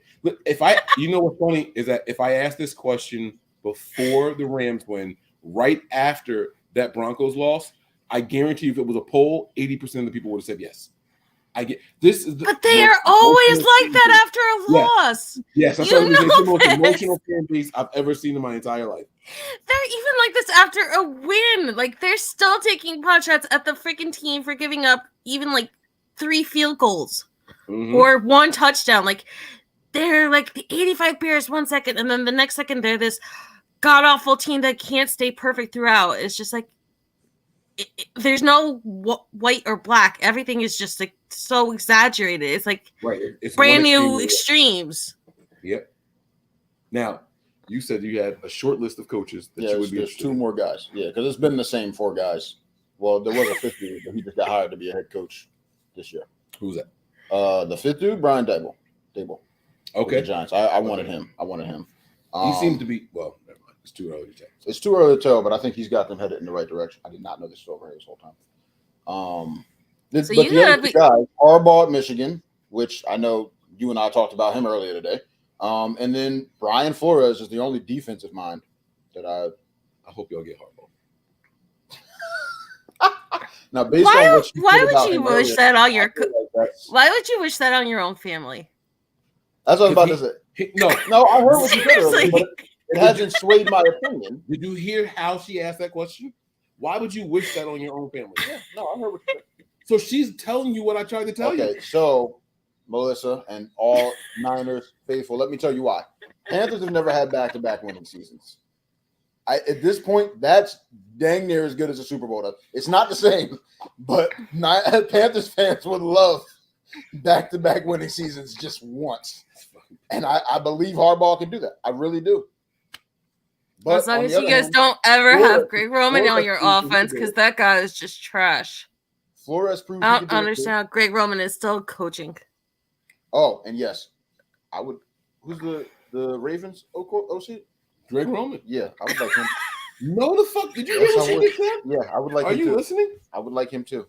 [SPEAKER 7] you know what's funny is that if I asked this question before the Rams win, right after that Broncos loss, I guarantee you if it was a poll, 80% of the people would have said yes. I get this is
[SPEAKER 8] but they are always like that after a loss.
[SPEAKER 7] Yes, that's the most emotional fan base I've ever seen in my entire life.
[SPEAKER 8] They're even like this after a win. Like they're still taking pot shots at the freaking team for giving up even like 3 field goals or 1 touchdown. Like they're like the 85 Bears 1 second, and then the next second they're this god awful team that can't stay perfect throughout. It's just like there's no white or black. Everything is just like so exaggerated. It's like
[SPEAKER 7] it's
[SPEAKER 8] brand new extremes.
[SPEAKER 7] Yep. Now, you said you had a short list of coaches that you would be
[SPEAKER 6] interested in. 2 more guys. Yeah, because it's been the same 4 guys. Well, there was a 5th dude, but he just got hired to be a head coach this year.
[SPEAKER 7] Who's that?
[SPEAKER 6] The 5th dude, Brian Dable.
[SPEAKER 7] Okay.
[SPEAKER 6] The Giants. I wanted him.
[SPEAKER 7] He seemed to be never mind. It's too early to tell.
[SPEAKER 6] It's too early to tell, but I think he's got them headed in the right direction. I did not know this was over here this whole time. The other guys, Harbaugh at Michigan, which I know you and I talked about him earlier today. And then Brian Flores is the only defensive mind that I
[SPEAKER 7] hope y'all get Harbaugh.
[SPEAKER 6] Now, based on what
[SPEAKER 8] why would you wish that on your why would you wish that on your own family?
[SPEAKER 6] That's what I was about to say. No, I heard what you said earlier, but it hasn't swayed my opinion.
[SPEAKER 7] Did you hear how she asked that question? Why would you wish that on your own family?
[SPEAKER 6] Yeah, no, I heard what you said.
[SPEAKER 7] So she's telling you what I tried to tell you.
[SPEAKER 6] Okay, so Melissa and all Niners faithful, let me tell you why. Panthers have never had back-to-back winning seasons. At this point, that's dang near as good as a Super Bowl. It's not the same, but Panthers fans would love back-to-back winning seasons just once. And I believe Harbaugh can do that. I really do.
[SPEAKER 8] But as long as you guys don't ever have Greg Roman on your offense, because that guy is just trash.
[SPEAKER 6] Flores proved
[SPEAKER 8] I don't understand how Greg Roman is still coaching.
[SPEAKER 6] Oh, and yes, I would. Who's the Ravens OC?
[SPEAKER 7] Greg Roman.
[SPEAKER 6] Yeah, I would like him.
[SPEAKER 7] No, the fuck did you hear see the clip?
[SPEAKER 6] Yeah, I would like.
[SPEAKER 7] Are
[SPEAKER 6] him
[SPEAKER 7] you
[SPEAKER 6] too.
[SPEAKER 7] Listening?
[SPEAKER 6] I would like him too.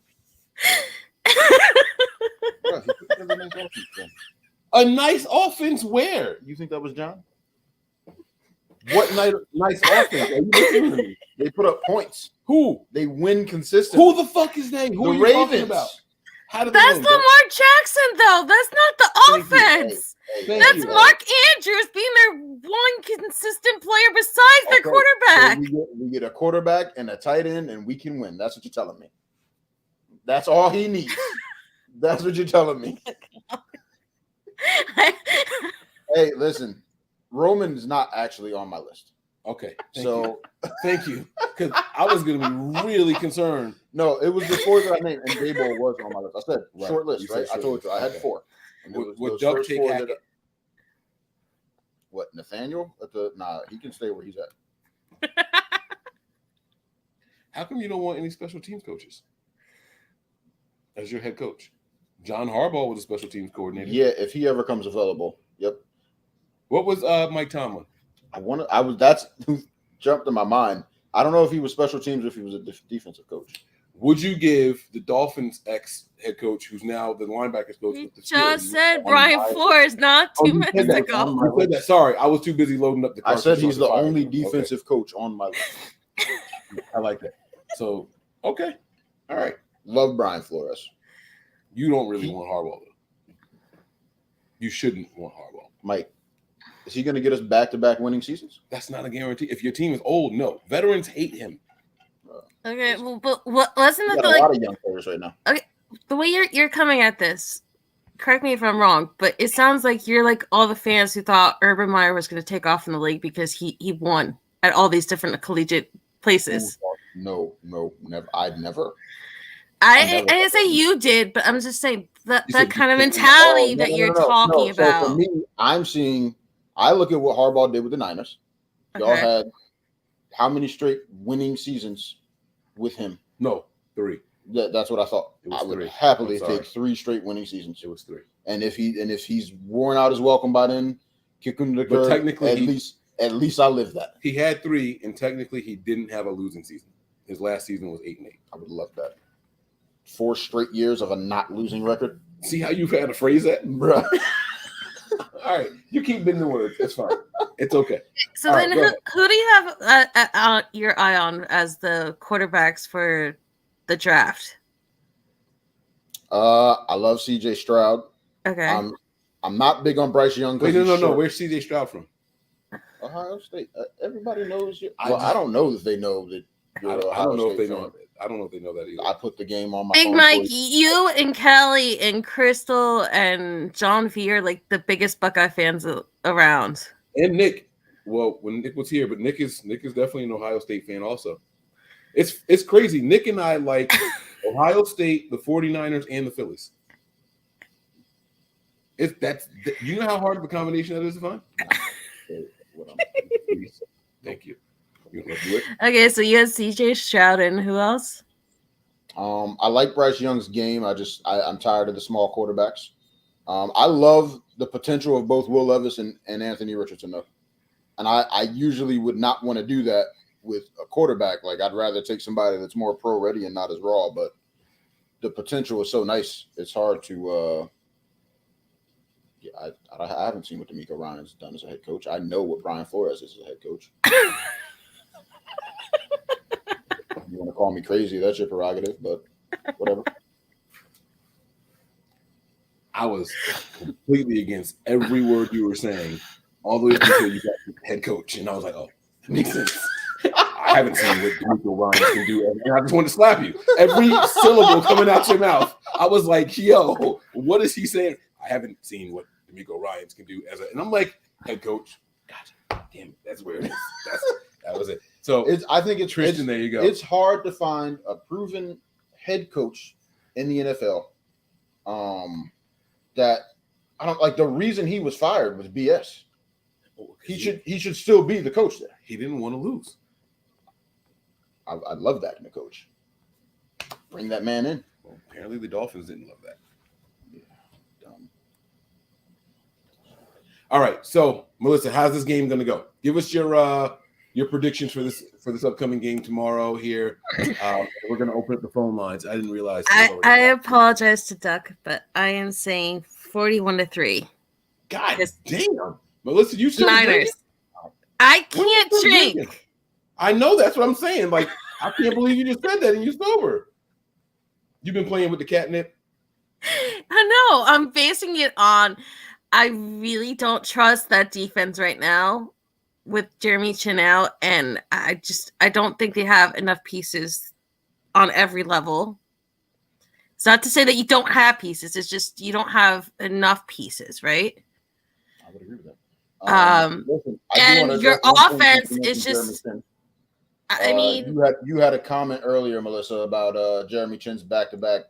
[SPEAKER 7] A nice offense where?
[SPEAKER 6] You think that was John?
[SPEAKER 7] What nice offense? Are you listening to me?
[SPEAKER 6] They put up points.
[SPEAKER 7] Who?
[SPEAKER 6] They win consistently.
[SPEAKER 7] Who the fuck is they? Who
[SPEAKER 6] the
[SPEAKER 7] are you
[SPEAKER 6] Ravens.
[SPEAKER 7] talking about? How did
[SPEAKER 8] That's Lamar Jackson, though. That's not the offense. That's Mark Andrews being their one consistent player besides their quarterback.
[SPEAKER 6] So we get a quarterback and a tight end, and we can win. That's what you're telling me. That's all he needs. That's what you're telling me. Hey, listen. Roman is not actually on my list.
[SPEAKER 7] Okay. Thank you. Because I was going to be really concerned.
[SPEAKER 6] No, it was the 4 that I named, and Dable was on my list. I said short list, right? I told you. I had 4.
[SPEAKER 7] Would Doug take Hackett?
[SPEAKER 6] What, Nathaniel? Nah, he can stay where he's at.
[SPEAKER 7] How come you don't want any special teams coaches as your head coach? John Harbaugh was a special teams coordinator.
[SPEAKER 6] Yeah, if he ever comes available. Yep.
[SPEAKER 7] What was Mike Tomlin?
[SPEAKER 6] That's who jumped in my mind. I don't know if he was special teams or if he was a defensive coach.
[SPEAKER 7] Would you give the Dolphins ex-head coach, who's now the linebackers coach?
[SPEAKER 8] You just said Brian Flores not 2 minutes ago.
[SPEAKER 7] I said that. Sorry, I was too busy loading up the car.
[SPEAKER 6] I said he's the only defensive coach on my list.
[SPEAKER 7] I like that. So, okay. All right.
[SPEAKER 6] Love Brian Flores.
[SPEAKER 7] You don't really want Harbaugh, though. You shouldn't want Harbaugh.
[SPEAKER 6] Mike, Is he going to get us back-to-back winning seasons?
[SPEAKER 7] That's not a guarantee. If your team is old, no. Veterans hate him.
[SPEAKER 8] Okay, well, but what wasn't
[SPEAKER 6] We
[SPEAKER 8] it
[SPEAKER 6] got
[SPEAKER 8] like
[SPEAKER 6] a lot of young players right now.
[SPEAKER 8] okay? The way you're coming at this, correct me if I'm wrong, but it sounds like you're like all the fans who thought Urban Meyer was going to take off in the league because he won at all these different collegiate places.
[SPEAKER 6] No, never. I'd never.
[SPEAKER 8] I didn't say you did, but I'm just saying that kind of mentality that you're talking about.
[SPEAKER 6] So for me, I look at what Harbaugh did with the Niners. Y'all had how many straight winning seasons with him?
[SPEAKER 7] No, 3.
[SPEAKER 6] That's what I thought. I would happily take 3 straight winning seasons.
[SPEAKER 7] It was 3.
[SPEAKER 6] And if he's worn out his welcome by then, kick him to the curb.
[SPEAKER 7] Technically,
[SPEAKER 6] at least I lived that.
[SPEAKER 7] He had 3, and technically he didn't have a losing season. His last season was 8-8.
[SPEAKER 6] I would love that. 4 straight years of a not losing record.
[SPEAKER 7] See how you've had to phrase that,
[SPEAKER 6] bro?
[SPEAKER 7] All right, you keep bending the words. It's fine. It's okay.
[SPEAKER 8] So all then, who do you have your eye on as the quarterbacks for the draft?
[SPEAKER 6] I love C.J. Stroud.
[SPEAKER 8] Okay.
[SPEAKER 6] I'm not big on Bryce Young.
[SPEAKER 7] Wait, no. Where's C.J. Stroud from?
[SPEAKER 6] Ohio State. Everybody knows you. I don't know if they know that.
[SPEAKER 7] I don't know if they know. I don't know if they know that either.
[SPEAKER 6] I put the game on my
[SPEAKER 8] Big
[SPEAKER 6] phone.
[SPEAKER 8] Mike, you and Kelly and Crystal and John V are like the biggest Buckeye fans around.
[SPEAKER 7] And Nick. Well, when Nick was here, but Nick is definitely an Ohio State fan also. It's crazy. Nick and I like Ohio State, the 49ers, and the Phillies. You know how hard of a combination that is to find? Thank you. You want to do it?
[SPEAKER 8] Okay, so you had CJ Stroud and who else?
[SPEAKER 6] I like Bryce Young's game. I'm tired of the small quarterbacks. I love the potential of both Will Levis and Anthony Richardson, though. And I usually would not want to do that with a quarterback. Like, I'd rather take somebody that's more pro ready and not as raw. But the potential is so nice. It's hard to. I haven't seen what D'Amico Ryan's done as a head coach. I know what Brian Flores is as a head coach. You want to call me crazy? That's your prerogative, but whatever.
[SPEAKER 7] I was completely against every word you were saying, all the way until you got to head coach, and I was like, "Oh, that makes sense." I haven't seen what D'Amico Ryan can do, and I just wanted to slap you. Every syllable coming out your mouth, I was like, "Yo, what is he saying?" I haven't seen what D'Amico Ryan can do and I'm like, head coach. Gotcha. Damn it, that's where it is. That was it. So
[SPEAKER 6] I think it's
[SPEAKER 7] Tristan. There you go.
[SPEAKER 6] It's hard to find a proven head coach in the NFL. That I don't like. The reason he was fired was BS. He should still be the coach there.
[SPEAKER 7] He didn't want to lose.
[SPEAKER 6] I love that in a coach. Bring that man in.
[SPEAKER 7] Well, apparently the Dolphins didn't love that.
[SPEAKER 6] Yeah, dumb.
[SPEAKER 7] All right, so Melissa, how's this game going to go? Give us your predictions for this upcoming game tomorrow. Here, we're going to open up the phone lines. I didn't realize.
[SPEAKER 8] I apologize to Duck, but I am saying 41-3.
[SPEAKER 7] God damn, Melissa, you still
[SPEAKER 8] Niners.
[SPEAKER 7] drinking?
[SPEAKER 8] I can't drink.
[SPEAKER 7] I know, that's what I'm saying. Like, I can't believe you just said that and you're sober. You've been playing with the catnip.
[SPEAKER 8] I know. I'm basing it on. I really don't trust that defense right now with Jeremy Chin out, and I don't think they have enough pieces on every level. It's not to say that you don't have pieces. It's just you don't have enough pieces, right?
[SPEAKER 6] I would agree with that.
[SPEAKER 8] Listen, and your offense is just. I mean,
[SPEAKER 6] you had a comment earlier, Melissa, about Jeremy Chin's back-to-back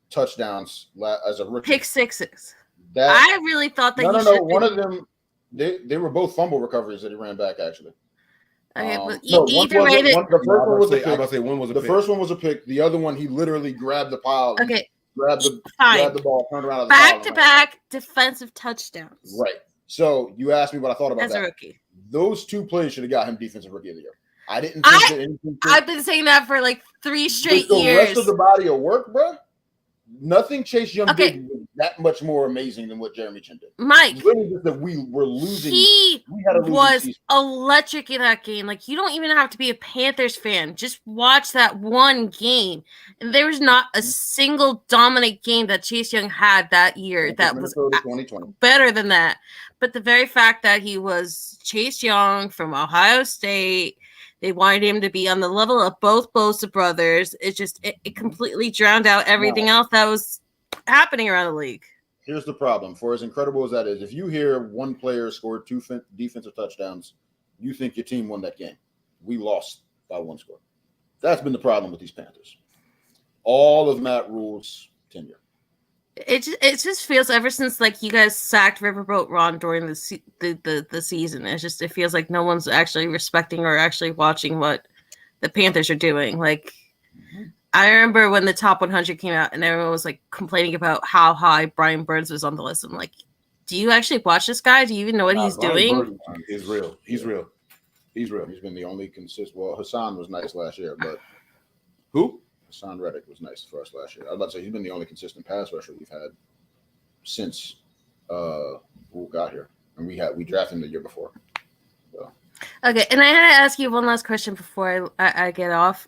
[SPEAKER 6] touchdowns as a rookie.
[SPEAKER 8] Pick sixes. I really thought that
[SPEAKER 6] no. One of them, they were both fumble recoveries that he ran back, actually.
[SPEAKER 8] Okay, but
[SPEAKER 6] either way, the first one was a pick.
[SPEAKER 7] I was about to say one was a
[SPEAKER 6] pick.
[SPEAKER 7] The
[SPEAKER 6] first one was a pick. The other one, he literally grabbed the pile.
[SPEAKER 8] Okay.
[SPEAKER 6] Grabbed the ball, turned around.
[SPEAKER 8] Back-to-back defensive touchdowns.
[SPEAKER 6] Right. So you asked me what I thought about
[SPEAKER 8] as a rookie.
[SPEAKER 6] Those 2 plays should have got him defensive rookie of the year. I didn't think that anything.
[SPEAKER 8] I've been saying that for like 3 straight years.
[SPEAKER 6] The rest of the body of work, bro. Nothing Chase Young
[SPEAKER 8] Okay.
[SPEAKER 6] did was that much more amazing than what Jeremy Chin did.
[SPEAKER 8] Mike,
[SPEAKER 6] Literally just that we were losing.
[SPEAKER 8] he
[SPEAKER 6] we had a losing
[SPEAKER 8] was
[SPEAKER 6] season.
[SPEAKER 8] electric in that game. Like, you don't even have to be a Panthers fan. Just watch that one game. And there was not a single dominant game that Chase Young had that year that was
[SPEAKER 6] Minnesota 2020.
[SPEAKER 8] better than that. But the very fact that he was Chase Young from Ohio State, they wanted him to be on the level of both Bosa brothers. It completely drowned out everything else that was happening around the league.
[SPEAKER 6] Here's the problem. For as incredible as that is, if you hear one player scored 2 defensive touchdowns, you think your team won that game. We lost by 1 score. That's been the problem with these Panthers. All of Matt Rule's tenure.
[SPEAKER 8] It just feels ever since like you guys sacked Riverboat Ron during the season. It feels like no one's actually respecting or actually watching what the Panthers are doing. Like, I remember when the top 100 came out and everyone was like complaining about how high Brian Burns was on the list. I'm like, do you actually watch this guy? Do you even know what he's doing?
[SPEAKER 7] He's real. He's real. He's real.
[SPEAKER 6] He's been the only consistent. Well, Hassan was nice last year, but
[SPEAKER 7] who?
[SPEAKER 6] Hassan Reddick was nice for us last year. I was about to say he's been the only consistent pass rusher we've had since Rule got here, and we drafted him the year before. So.
[SPEAKER 8] Okay, and I had to ask you one last question before I get off.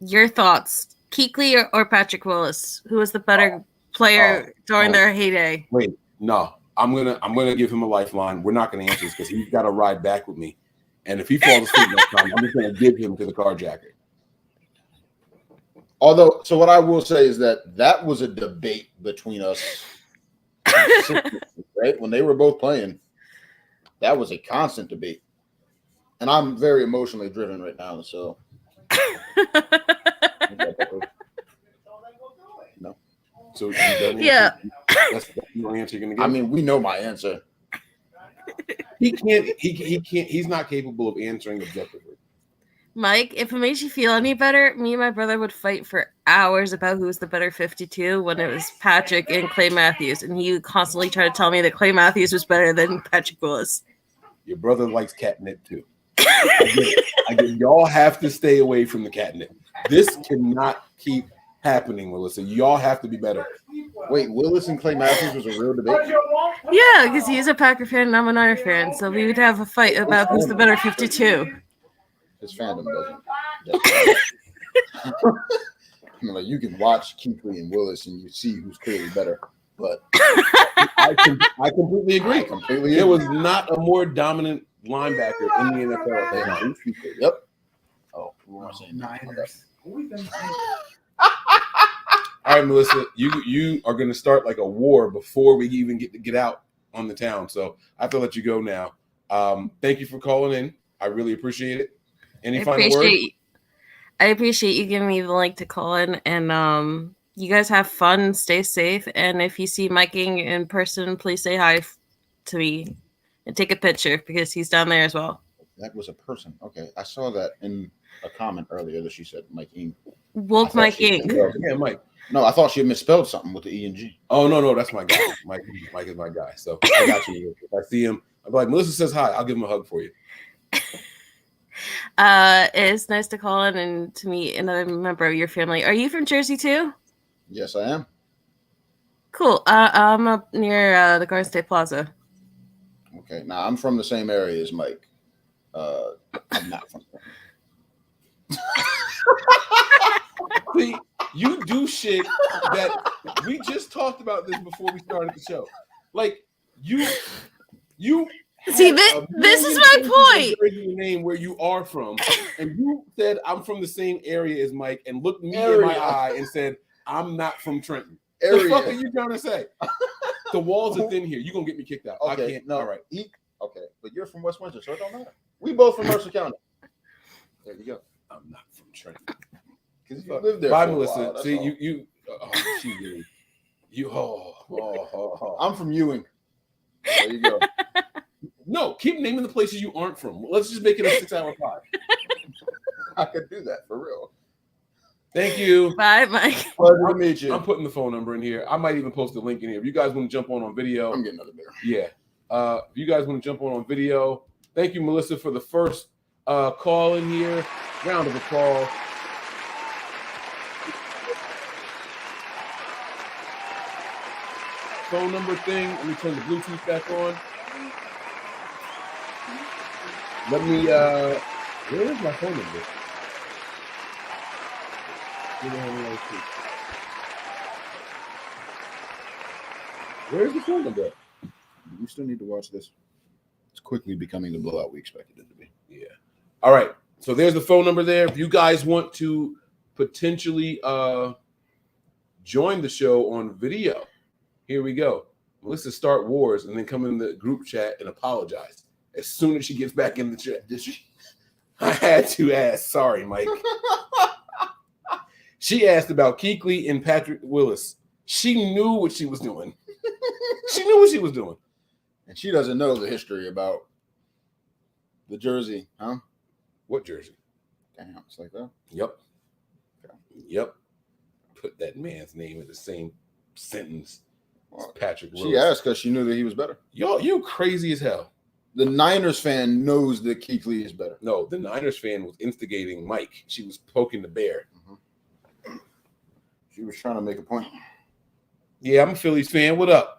[SPEAKER 8] Your thoughts, Kuechly or Patrick Willis? Who was the better player during their heyday?
[SPEAKER 7] Wait, no, I'm gonna give him a lifeline. We're not gonna answer this because he's got to ride back with me, and if he falls asleep next time, I'm just gonna give him to the carjacker.
[SPEAKER 6] Although, so what I will say is that was a debate between us, right? When they were both playing, that was a constant debate, and I'm very emotionally driven right now, so. No.
[SPEAKER 7] So
[SPEAKER 8] yeah,
[SPEAKER 7] that's your answer you're gonna give.
[SPEAKER 6] I mean, we know my answer.
[SPEAKER 7] He can't. He's not capable of answering objectively.
[SPEAKER 8] Mike, if it makes you feel any better, me and my brother would fight for hours about who was the better 52 when it was Patrick and Clay Matthews, and he would constantly try to tell me that Clay Matthews was better than Patrick Willis.
[SPEAKER 7] Your brother likes catnip too. I get y'all have to stay away from the catnip. This cannot keep happening, Melissa. Y'all have to be better.
[SPEAKER 6] Wait, Willis and Clay Matthews was a real debate?
[SPEAKER 8] Yeah, because he's a Packer fan and I'm a Niner fan, so we would have a fight about who's the better 52.
[SPEAKER 6] His fandom doesn't. I mean, like, you can watch Kuechly and Willis and you see who's clearly better, but
[SPEAKER 7] I completely agree. There was not a more dominant linebacker in the NFL at that time.
[SPEAKER 6] Yep. Oh, what am I saying?
[SPEAKER 9] Niners.
[SPEAKER 7] All right, Melissa, you are going to start like a war before we even get out on the town. So I have to let you go now. Thank you for calling in. I really appreciate it. Any final words?
[SPEAKER 8] I appreciate you giving me the link to call in, and you guys have fun, stay safe, and if you see Mike in person, please say hi to me and take a picture because he's down there as well.
[SPEAKER 6] That was a person. Okay, I saw that in a comment earlier that she said Mike Ing.
[SPEAKER 8] Wolf Mike Ing.
[SPEAKER 7] Yeah, Mike.
[SPEAKER 6] No, I thought she had misspelled something with the E and G.
[SPEAKER 7] Oh, no, that's my guy. Mike is my guy. So I got you. If I see him, I'm like, Melissa says hi. I'll give him a hug for you.
[SPEAKER 8] It's nice to call in and to meet another member of your family. Are you from Jersey too?
[SPEAKER 6] Yes, I am.
[SPEAKER 8] Cool. I'm up near the Garden State Plaza.
[SPEAKER 6] Okay, now I'm from the same area as Mike. I'm not from there.
[SPEAKER 7] See, you do shit that we just talked about this before we started the show. Like you
[SPEAKER 8] see this is my point.
[SPEAKER 7] Your name where you are from, and you said I'm from the same area as Mike, and looked me in my eye and said I'm not from Trenton. What the fuck are you trying to say? The walls are thin here. You're gonna get me kicked out.
[SPEAKER 6] Okay,
[SPEAKER 7] I can't.
[SPEAKER 6] no,
[SPEAKER 7] all right.
[SPEAKER 6] Okay, but you're from West Windsor, so it don't matter. We both from Mercer County. There you go.
[SPEAKER 7] I'm not from Trenton.
[SPEAKER 6] Because you lived there.
[SPEAKER 7] Bye,
[SPEAKER 6] for a
[SPEAKER 7] Melissa.
[SPEAKER 6] while,
[SPEAKER 7] See,
[SPEAKER 6] all.
[SPEAKER 7] she really.
[SPEAKER 6] I'm from Ewing. There you go.
[SPEAKER 7] No, keep naming the places you aren't from. Let's just make it a 6-hour pod.
[SPEAKER 6] I could do that for real.
[SPEAKER 7] Thank you.
[SPEAKER 8] Bye, Mike.
[SPEAKER 6] Pleasure to meet you.
[SPEAKER 7] I'm putting the phone number in here. I might even post a link in here. If you guys want to jump on video.
[SPEAKER 6] I'm getting another beer.
[SPEAKER 7] Yeah. If you guys want to jump on video. Thank you, Melissa, for the first call in here. Round of applause. phone number thing. Let me turn the Bluetooth back on. Let me, where is my phone number? Where's the phone number?
[SPEAKER 6] We still need to watch this. It's quickly becoming the blowout we expected it to be.
[SPEAKER 7] Yeah. All right. So there's the phone number there. If you guys want to potentially join the show on video, here we go. Melissa start wars and then come in the group chat and apologize as soon as she gets back in the chat. Did she? I had to ask. Sorry, Mike. She asked about Kuechly and Patrick Willis. She knew what she was doing. She knew what she was doing.
[SPEAKER 6] And she doesn't know the history about the jersey, huh?
[SPEAKER 7] What jersey?
[SPEAKER 6] Damn, it's like that.
[SPEAKER 7] Yep. Yep. Put that man's name in the same sentence as Patrick Willis.
[SPEAKER 6] She asked because she knew that he was better.
[SPEAKER 7] Yo, you crazy as hell.
[SPEAKER 6] The Niners fan knows that Kuechly is better.
[SPEAKER 7] No, the Niners fan was instigating Mike. She was poking the bear.
[SPEAKER 6] Mm-hmm. She was trying to make a point.
[SPEAKER 7] Yeah, I'm a Phillies fan. What up?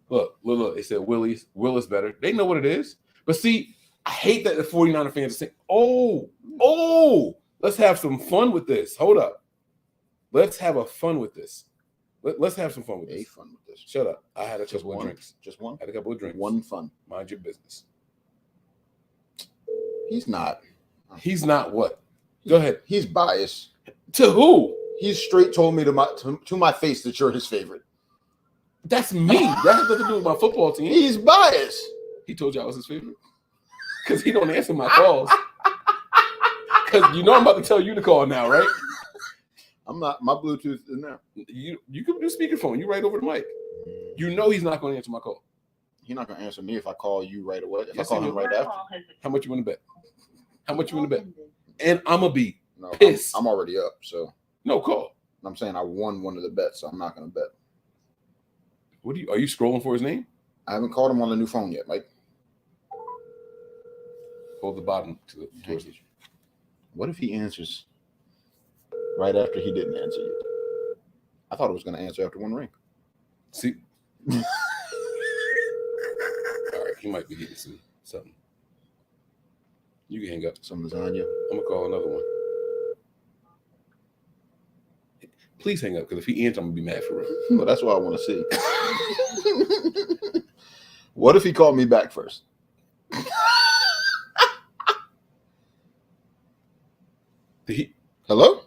[SPEAKER 7] Look. They said Willis better. They know what it is. But see, I hate that the 49er fans are saying, oh, let's have some fun with this. Hold up. Let's have a fun with this. Let's have some fun with this.
[SPEAKER 6] Fun with this.
[SPEAKER 7] Shut up. I had a couple of drinks.
[SPEAKER 6] Just one?
[SPEAKER 7] I had a couple of drinks.
[SPEAKER 6] One fun.
[SPEAKER 7] Mind your business.
[SPEAKER 6] He's not.
[SPEAKER 7] He's not what? Go ahead.
[SPEAKER 6] He's biased.
[SPEAKER 7] To who?
[SPEAKER 6] He's straight told me to my face that you're his favorite.
[SPEAKER 7] That's me. That has nothing to do with my football team.
[SPEAKER 6] He's biased.
[SPEAKER 7] He told you I was his favorite? Because he don't answer my calls. Because you know I'm about to tell you to call now, right?
[SPEAKER 6] I'm not. My Bluetooth is now.
[SPEAKER 7] You can do speakerphone. You right over the mic. You know he's not going to answer my call.
[SPEAKER 6] He's not going to answer me if I call you right away. If
[SPEAKER 7] Yes,
[SPEAKER 6] I call him right after.
[SPEAKER 7] How much you want to bet? How much you want to bet? And I'm going to be
[SPEAKER 6] No,
[SPEAKER 7] pissed.
[SPEAKER 6] I'm already up. So
[SPEAKER 7] No, call.
[SPEAKER 6] I'm saying I won one of the bets, so I'm not going to bet.
[SPEAKER 7] Are you scrolling for his name?
[SPEAKER 6] I haven't called him on the new phone yet, Mike.
[SPEAKER 7] Hold the bottom towards you.
[SPEAKER 6] What if he answers right after he didn't answer you? I thought it was going to answer after one ring.
[SPEAKER 7] See? All right, he might be getting something. You can hang up.
[SPEAKER 6] Some lasagna.
[SPEAKER 7] I'm going to call another one. Please hang up, because if he answers, I'm going to be mad for real.
[SPEAKER 6] Well, that's what I want to see. What if he called me back first? Hello?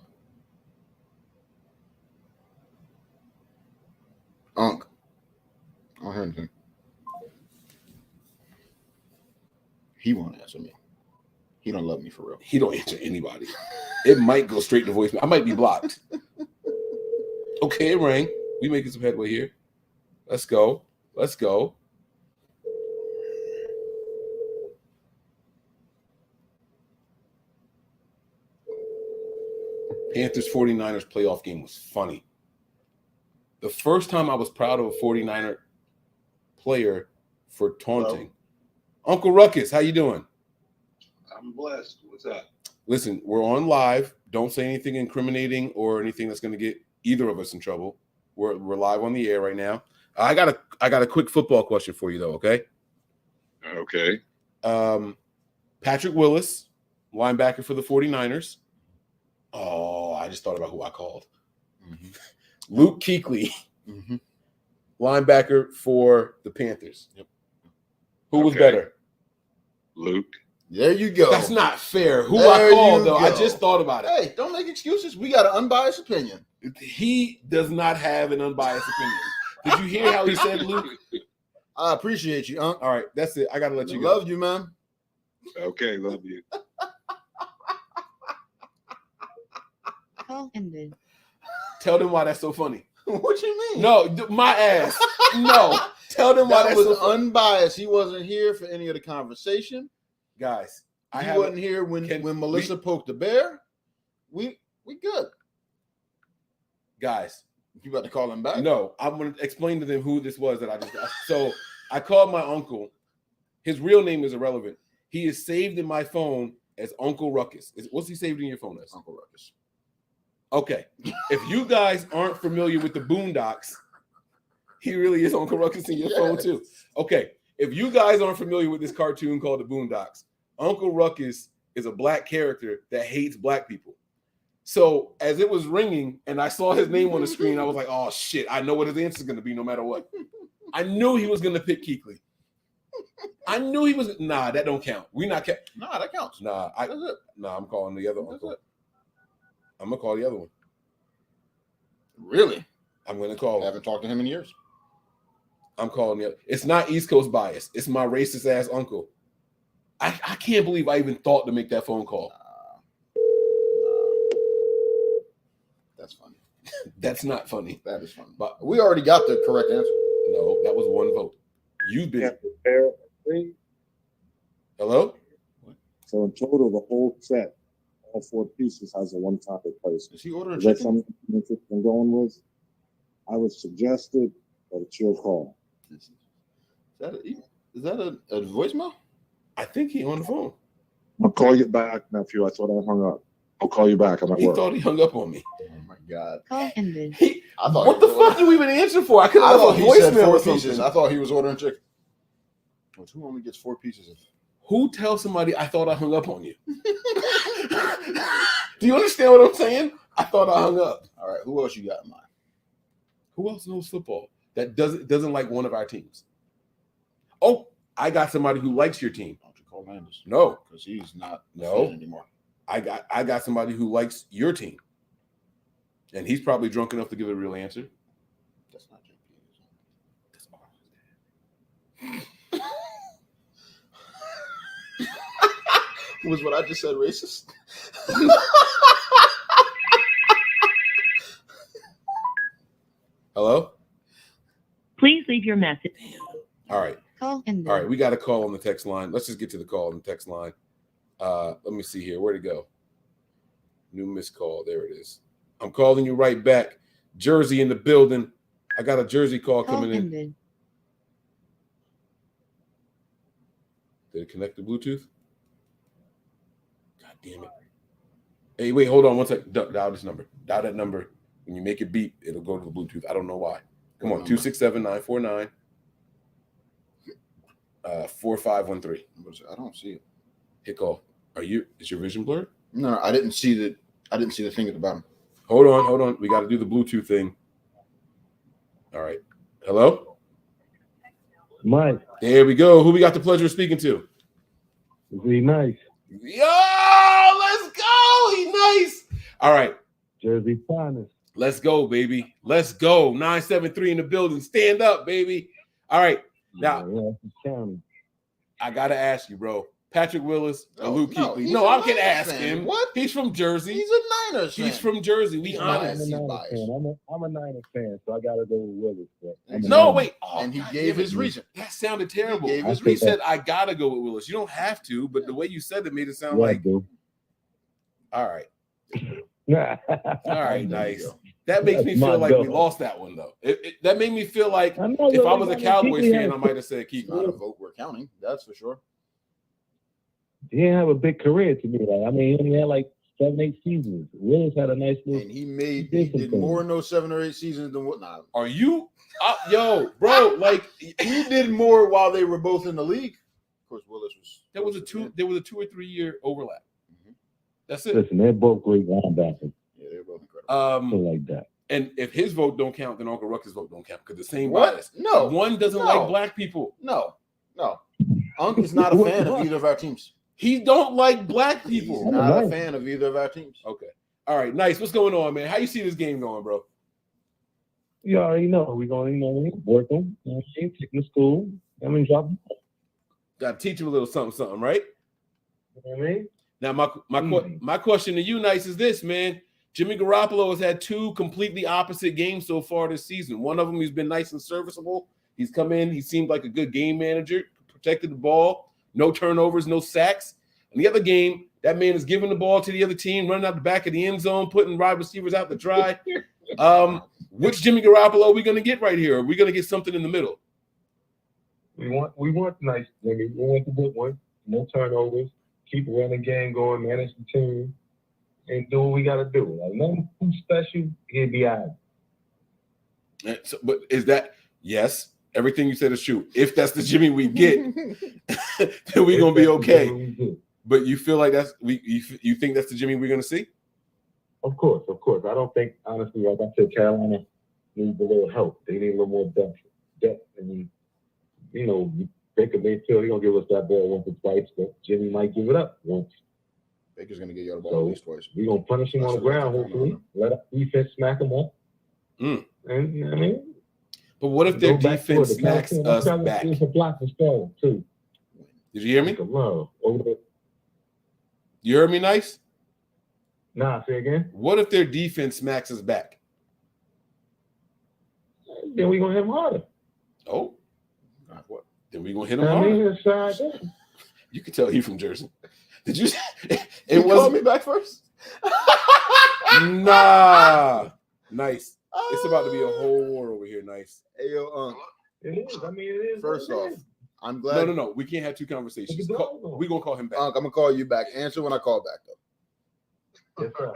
[SPEAKER 6] Unc. I don't hear anything. He won't answer me. He don't love me for real.
[SPEAKER 7] He don't answer anybody. It might go straight to voicemail. I might be blocked. Okay, it rang. We making some headway here. Let's go. Panthers 49ers playoff game was funny. The first time I was proud of a 49er player for taunting. Hello. Uncle Ruckus, how you doing?
[SPEAKER 9] I'm blessed. What's up?
[SPEAKER 7] Listen, we're on live. Don't say anything incriminating or anything that's going to get either of us in trouble. We're live on the air right now. I got a quick football question for you though, okay?
[SPEAKER 9] Okay.
[SPEAKER 7] Patrick Willis, linebacker for the 49ers. Oh, I just thought about who I called. Mm-hmm. Luke Kuechly, linebacker for the Panthers. Yep. Who was better?
[SPEAKER 9] Luke.
[SPEAKER 6] There you go.
[SPEAKER 7] That's not fair. Who I called, though. I just thought about it.
[SPEAKER 6] Hey, don't make excuses. We got an unbiased opinion.
[SPEAKER 7] He does not have an unbiased opinion. Did you hear how he said Luke?
[SPEAKER 6] I appreciate you, Unc.
[SPEAKER 7] All right, that's it. I got to let you go.
[SPEAKER 6] Love you, man.
[SPEAKER 9] Okay, love you.
[SPEAKER 10] Call ended.
[SPEAKER 7] Tell them why that's so funny.
[SPEAKER 6] What you mean?
[SPEAKER 7] No, my ass. No. Tell them why
[SPEAKER 6] that
[SPEAKER 7] that's
[SPEAKER 6] was
[SPEAKER 7] so funny.
[SPEAKER 6] Unbiased. He wasn't here for any of the conversation.
[SPEAKER 7] Guys,
[SPEAKER 6] he wasn't here when Melissa poked the bear. We good.
[SPEAKER 7] Guys.
[SPEAKER 6] You about to call him back?
[SPEAKER 7] No, I'm going to explain to them who this was that I just got. So I called my uncle. His real name is irrelevant. He is saved in my phone as Uncle Ruckus. What's he saved in your phone as?
[SPEAKER 6] Uncle Ruckus.
[SPEAKER 7] Okay. If you guys aren't familiar with the Boondocks, He really is Uncle Ruckus in your phone too. Okay, if you guys aren't familiar with this cartoon called The Boondocks, Uncle Ruckus is a black character that hates black people. So as it was ringing and I saw his name on the screen, I was like, oh shit, I know what his answer is going to be no matter what. I knew he was going to pick Kuechly. I knew he was. Nah, that don't count. We not count.
[SPEAKER 6] Nah, that counts.
[SPEAKER 7] Nah, I'm calling the other uncle. I'm going to call the other one.
[SPEAKER 6] Really?
[SPEAKER 7] I'm going to call
[SPEAKER 6] I haven't talked to him in years.
[SPEAKER 7] I'm calling the other. It's not East Coast bias. It's my racist ass uncle. I can't believe I even thought to make that phone call.
[SPEAKER 6] That's funny.
[SPEAKER 7] That's not funny.
[SPEAKER 6] That is funny. But we already got the correct answer.
[SPEAKER 7] No, that was one vote. You've been. Hello?
[SPEAKER 10] So in total, the whole set, all 4 pieces, has a one-time replacement.
[SPEAKER 6] Is he ordering
[SPEAKER 10] Is that
[SPEAKER 6] chicken?
[SPEAKER 10] something you're interested in going with? I would suggest it, but it's your call.
[SPEAKER 6] Is that a voicemail?
[SPEAKER 7] I think he on the phone.
[SPEAKER 10] I'll call you back, nephew. I thought I hung up. I'll call you back. I'm at
[SPEAKER 7] He
[SPEAKER 10] work.
[SPEAKER 7] thought he hung up on me.
[SPEAKER 6] Oh my god!
[SPEAKER 8] Call ended.
[SPEAKER 6] I thought.
[SPEAKER 7] What the fuck you even answer for? I could
[SPEAKER 6] I
[SPEAKER 7] have
[SPEAKER 6] thought
[SPEAKER 7] left a
[SPEAKER 6] he said
[SPEAKER 7] voicemail
[SPEAKER 6] 4
[SPEAKER 7] or
[SPEAKER 6] pieces.
[SPEAKER 7] something.
[SPEAKER 6] I thought he was ordering chicken. Who only gets 4 pieces of?
[SPEAKER 7] Who tells somebody I thought I hung up on you? Do you understand what I'm saying? I thought I hung up.
[SPEAKER 6] All right. Who else you got in mind?
[SPEAKER 7] Who else knows football that doesn't like one of our teams? Oh, I got somebody who likes your team.
[SPEAKER 6] Don't you call Landis?
[SPEAKER 7] No,
[SPEAKER 6] Because he's not
[SPEAKER 7] No.
[SPEAKER 6] fan anymore.
[SPEAKER 7] I got somebody who likes your team, and he's probably drunk enough to give a real answer.
[SPEAKER 6] That's not JP. Was what I just said racist?
[SPEAKER 7] Hello?
[SPEAKER 11] Please leave your message.
[SPEAKER 7] All right.
[SPEAKER 8] Call ended.
[SPEAKER 7] All right. We got a call on the text line. Let's just get to the call on the text line. Let me see here. Where'd it go? New missed call. There it is. I'm calling you right back. Jersey in the building. I got a Jersey call
[SPEAKER 8] Call
[SPEAKER 7] coming in.
[SPEAKER 8] ended.
[SPEAKER 7] Did it connect to Bluetooth? God damn it. Hey, wait, hold on one second. Dial this number. Dial that number. When you make it beep, it'll go to the Bluetooth. I don't know why. Come on, 267-949-4513.
[SPEAKER 6] I don't see it.
[SPEAKER 7] Hit call. Is your vision blurred?
[SPEAKER 6] No, I didn't see the thing at the bottom.
[SPEAKER 7] Hold on. We got to do the Bluetooth thing. All right. Hello?
[SPEAKER 10] Mike,
[SPEAKER 7] There we go. Who we got the pleasure of speaking to?
[SPEAKER 10] be nice.
[SPEAKER 7] Yo, let's go. He's nice. All right.
[SPEAKER 10] Jersey finest.
[SPEAKER 7] Let's go, baby. Let's go. 973 in the building. Stand up, baby. All right. Now,
[SPEAKER 10] County.
[SPEAKER 7] I got to ask you, bro. Patrick Willis or
[SPEAKER 6] No,
[SPEAKER 7] Luke
[SPEAKER 6] no,
[SPEAKER 7] Kuechly?
[SPEAKER 6] he's
[SPEAKER 7] No,
[SPEAKER 6] a
[SPEAKER 7] I can
[SPEAKER 6] Niners
[SPEAKER 7] ask
[SPEAKER 6] fan.
[SPEAKER 7] him.
[SPEAKER 6] What?
[SPEAKER 7] He's from Jersey.
[SPEAKER 6] He's a Niners fan.
[SPEAKER 7] He's from Jersey. We
[SPEAKER 6] He's
[SPEAKER 7] honest.
[SPEAKER 6] biased.
[SPEAKER 10] I'm a Niners
[SPEAKER 6] biased.
[SPEAKER 10] fan. I'm a Niners fan, so I got to go with Willis. But I'm a
[SPEAKER 7] No,
[SPEAKER 10] Niners.
[SPEAKER 7] wait. Oh,
[SPEAKER 6] And he
[SPEAKER 7] God
[SPEAKER 6] gave
[SPEAKER 7] damn it.
[SPEAKER 6] his reason.
[SPEAKER 7] That sounded terrible.
[SPEAKER 6] He gave his
[SPEAKER 7] He
[SPEAKER 10] reason.
[SPEAKER 7] said, I got to go with Willis. You don't have to, but the way you said it made it sound
[SPEAKER 10] Yeah,
[SPEAKER 7] like,
[SPEAKER 10] dude.
[SPEAKER 7] all right.
[SPEAKER 10] All
[SPEAKER 7] All right, nice. That makes me
[SPEAKER 10] That's
[SPEAKER 7] feel
[SPEAKER 10] my
[SPEAKER 7] like we
[SPEAKER 10] goal.
[SPEAKER 7] lost that one, though. That made me feel like
[SPEAKER 10] I know,
[SPEAKER 7] if
[SPEAKER 10] but
[SPEAKER 7] I
[SPEAKER 10] we
[SPEAKER 7] was a
[SPEAKER 10] got
[SPEAKER 7] Cowboys
[SPEAKER 10] Kuechly
[SPEAKER 7] fan,
[SPEAKER 10] has-
[SPEAKER 7] I might have said
[SPEAKER 6] It's
[SPEAKER 7] Kuechly.
[SPEAKER 6] not a vote we're counting. That's for sure.
[SPEAKER 10] He didn't have a big career to me. Like, I mean, he only had like 7-8 seasons. Willis had a nice little.
[SPEAKER 6] And he did more in those 7 or 8 seasons than what? Nah,
[SPEAKER 7] Are you, yo, bro? Like
[SPEAKER 6] he did more while they were both in the league. Of course, Willis was.
[SPEAKER 7] there was a 2 or 3 year overlap.
[SPEAKER 6] Mhm.
[SPEAKER 7] That's it.
[SPEAKER 10] Listen, they're both great linebackers.
[SPEAKER 6] Yeah, they were both incredible.
[SPEAKER 10] Something like that.
[SPEAKER 7] And if his vote don't count, then Uncle Ruckus' vote don't count because the same
[SPEAKER 6] What?
[SPEAKER 7] bias.
[SPEAKER 6] No.
[SPEAKER 7] One doesn't
[SPEAKER 6] No.
[SPEAKER 7] like black people.
[SPEAKER 6] No. Unc is not a fan of either of our teams.
[SPEAKER 7] He don't like black
[SPEAKER 6] He's
[SPEAKER 7] people.
[SPEAKER 6] not a fan of either of our teams.
[SPEAKER 7] Okay. All right. Nice. What's going on, man? How you see this game going, bro?
[SPEAKER 10] You already know. We're going to work them. Take them to school. I'm in drop them.
[SPEAKER 7] Got to teach him a little something, right?
[SPEAKER 10] You know what I mean?
[SPEAKER 7] Now, my question to you, Nice, is this, man. Jimmy Garoppolo has had 2 completely opposite games so far this season. One of them, he's been nice and serviceable. He's come in. He seemed like a good game manager, protected the ball, no turnovers, no sacks. And the other game, that man is giving the ball to the other team, running out the back of the end zone, putting wide receivers out to dry. Which Jimmy Garoppolo are we going to get right here? Are we going to get something in the middle?
[SPEAKER 10] We want nice, Jimmy. We want the good one. No turnovers. Keep the running game going. Manage the team. And do what we got to do. Like, nothing too special. He'll be out.
[SPEAKER 7] So, but is that Yes, everything you said is true. If that's the Jimmy we get, then we're gonna be okay. But you feel like you think that's the Jimmy we're gonna see?
[SPEAKER 10] Of course. I don't think, honestly, like I said, Carolina needs a little help. They need a little more depth, and Baker Mayfield, he's gonna give us that ball once or twice, but Jimmy might give it up once.
[SPEAKER 6] Baker's gonna get you the ball at least twice.
[SPEAKER 10] We're gonna punish him on the ground, hopefully. Let our defense smack him up. And I mean,
[SPEAKER 7] but what if their defense smacks us back?
[SPEAKER 10] It's a block for Stone too.
[SPEAKER 7] Did you hear me? You heard me nice?
[SPEAKER 10] Nah, say again.
[SPEAKER 7] What if their defense smacks us back?
[SPEAKER 10] Then we're gonna hit him harder.
[SPEAKER 7] Oh, what? Then we're gonna hit him harder. You can tell he from Jersey. Did you?
[SPEAKER 6] It called me back first.
[SPEAKER 7] Nah, nice. It's about to be a whole war over here. Nice.
[SPEAKER 6] Hey, yo,
[SPEAKER 10] it is. I mean, it is.
[SPEAKER 6] First off, I'm glad.
[SPEAKER 7] No. We can't have two conversations. We're gonna call him back.
[SPEAKER 6] I'm gonna call you back. Answer when I call back, though.
[SPEAKER 10] Yes, sir.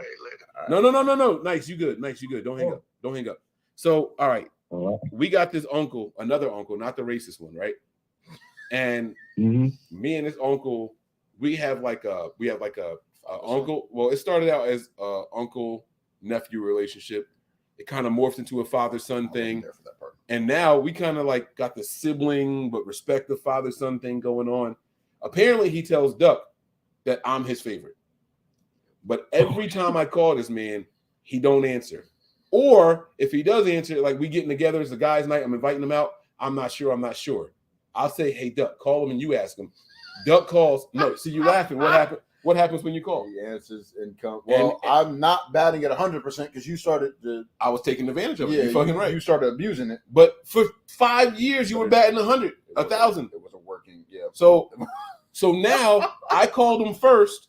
[SPEAKER 7] No. Nice. You good. Don't hang up. So, all right. We got this uncle, another uncle, not the racist one, right? And me and this uncle, we have like a uncle. Well, it started out as a uncle nephew relationship. It kind of morphed into a father-son thing. And now we kind of like got the sibling but respect the father-son thing going on. Apparently he tells Duck that I'm his favorite. But every time I call this man, he don't answer. Or if he does answer, like we getting together as a guy's night, I'm inviting him out. I'm not sure. I'll say, hey, Duck, call him and you ask him. Duck calls. No, see you laughing. What happened? What happens when you call?
[SPEAKER 6] He answers and comes. Well, I'm not batting at 100% because you started to.
[SPEAKER 7] I was taking advantage of it.
[SPEAKER 6] Yeah,
[SPEAKER 7] You're fucking right.
[SPEAKER 6] You started abusing it.
[SPEAKER 7] But for 5 years, you were batting 100, 1,000.
[SPEAKER 6] It wasn't working. Yeah.
[SPEAKER 7] So now I called him first.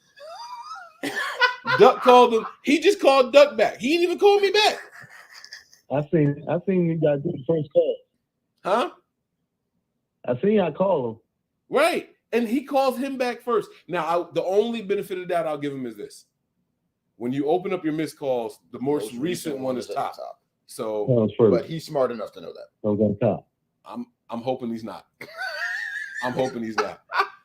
[SPEAKER 7] Duck called him. He just called Duck back. He didn't even call me back.
[SPEAKER 10] I seen you guys do the first call.
[SPEAKER 7] Huh?
[SPEAKER 10] I seen y'all call him.
[SPEAKER 7] Right. And he calls him back first. Now, the only benefit of that I'll give him is this. When you open up your missed calls, the most recent one is top. So,
[SPEAKER 6] but he's smart enough to know that.
[SPEAKER 10] So on top.
[SPEAKER 7] I'm hoping he's not. I'm hoping he's not.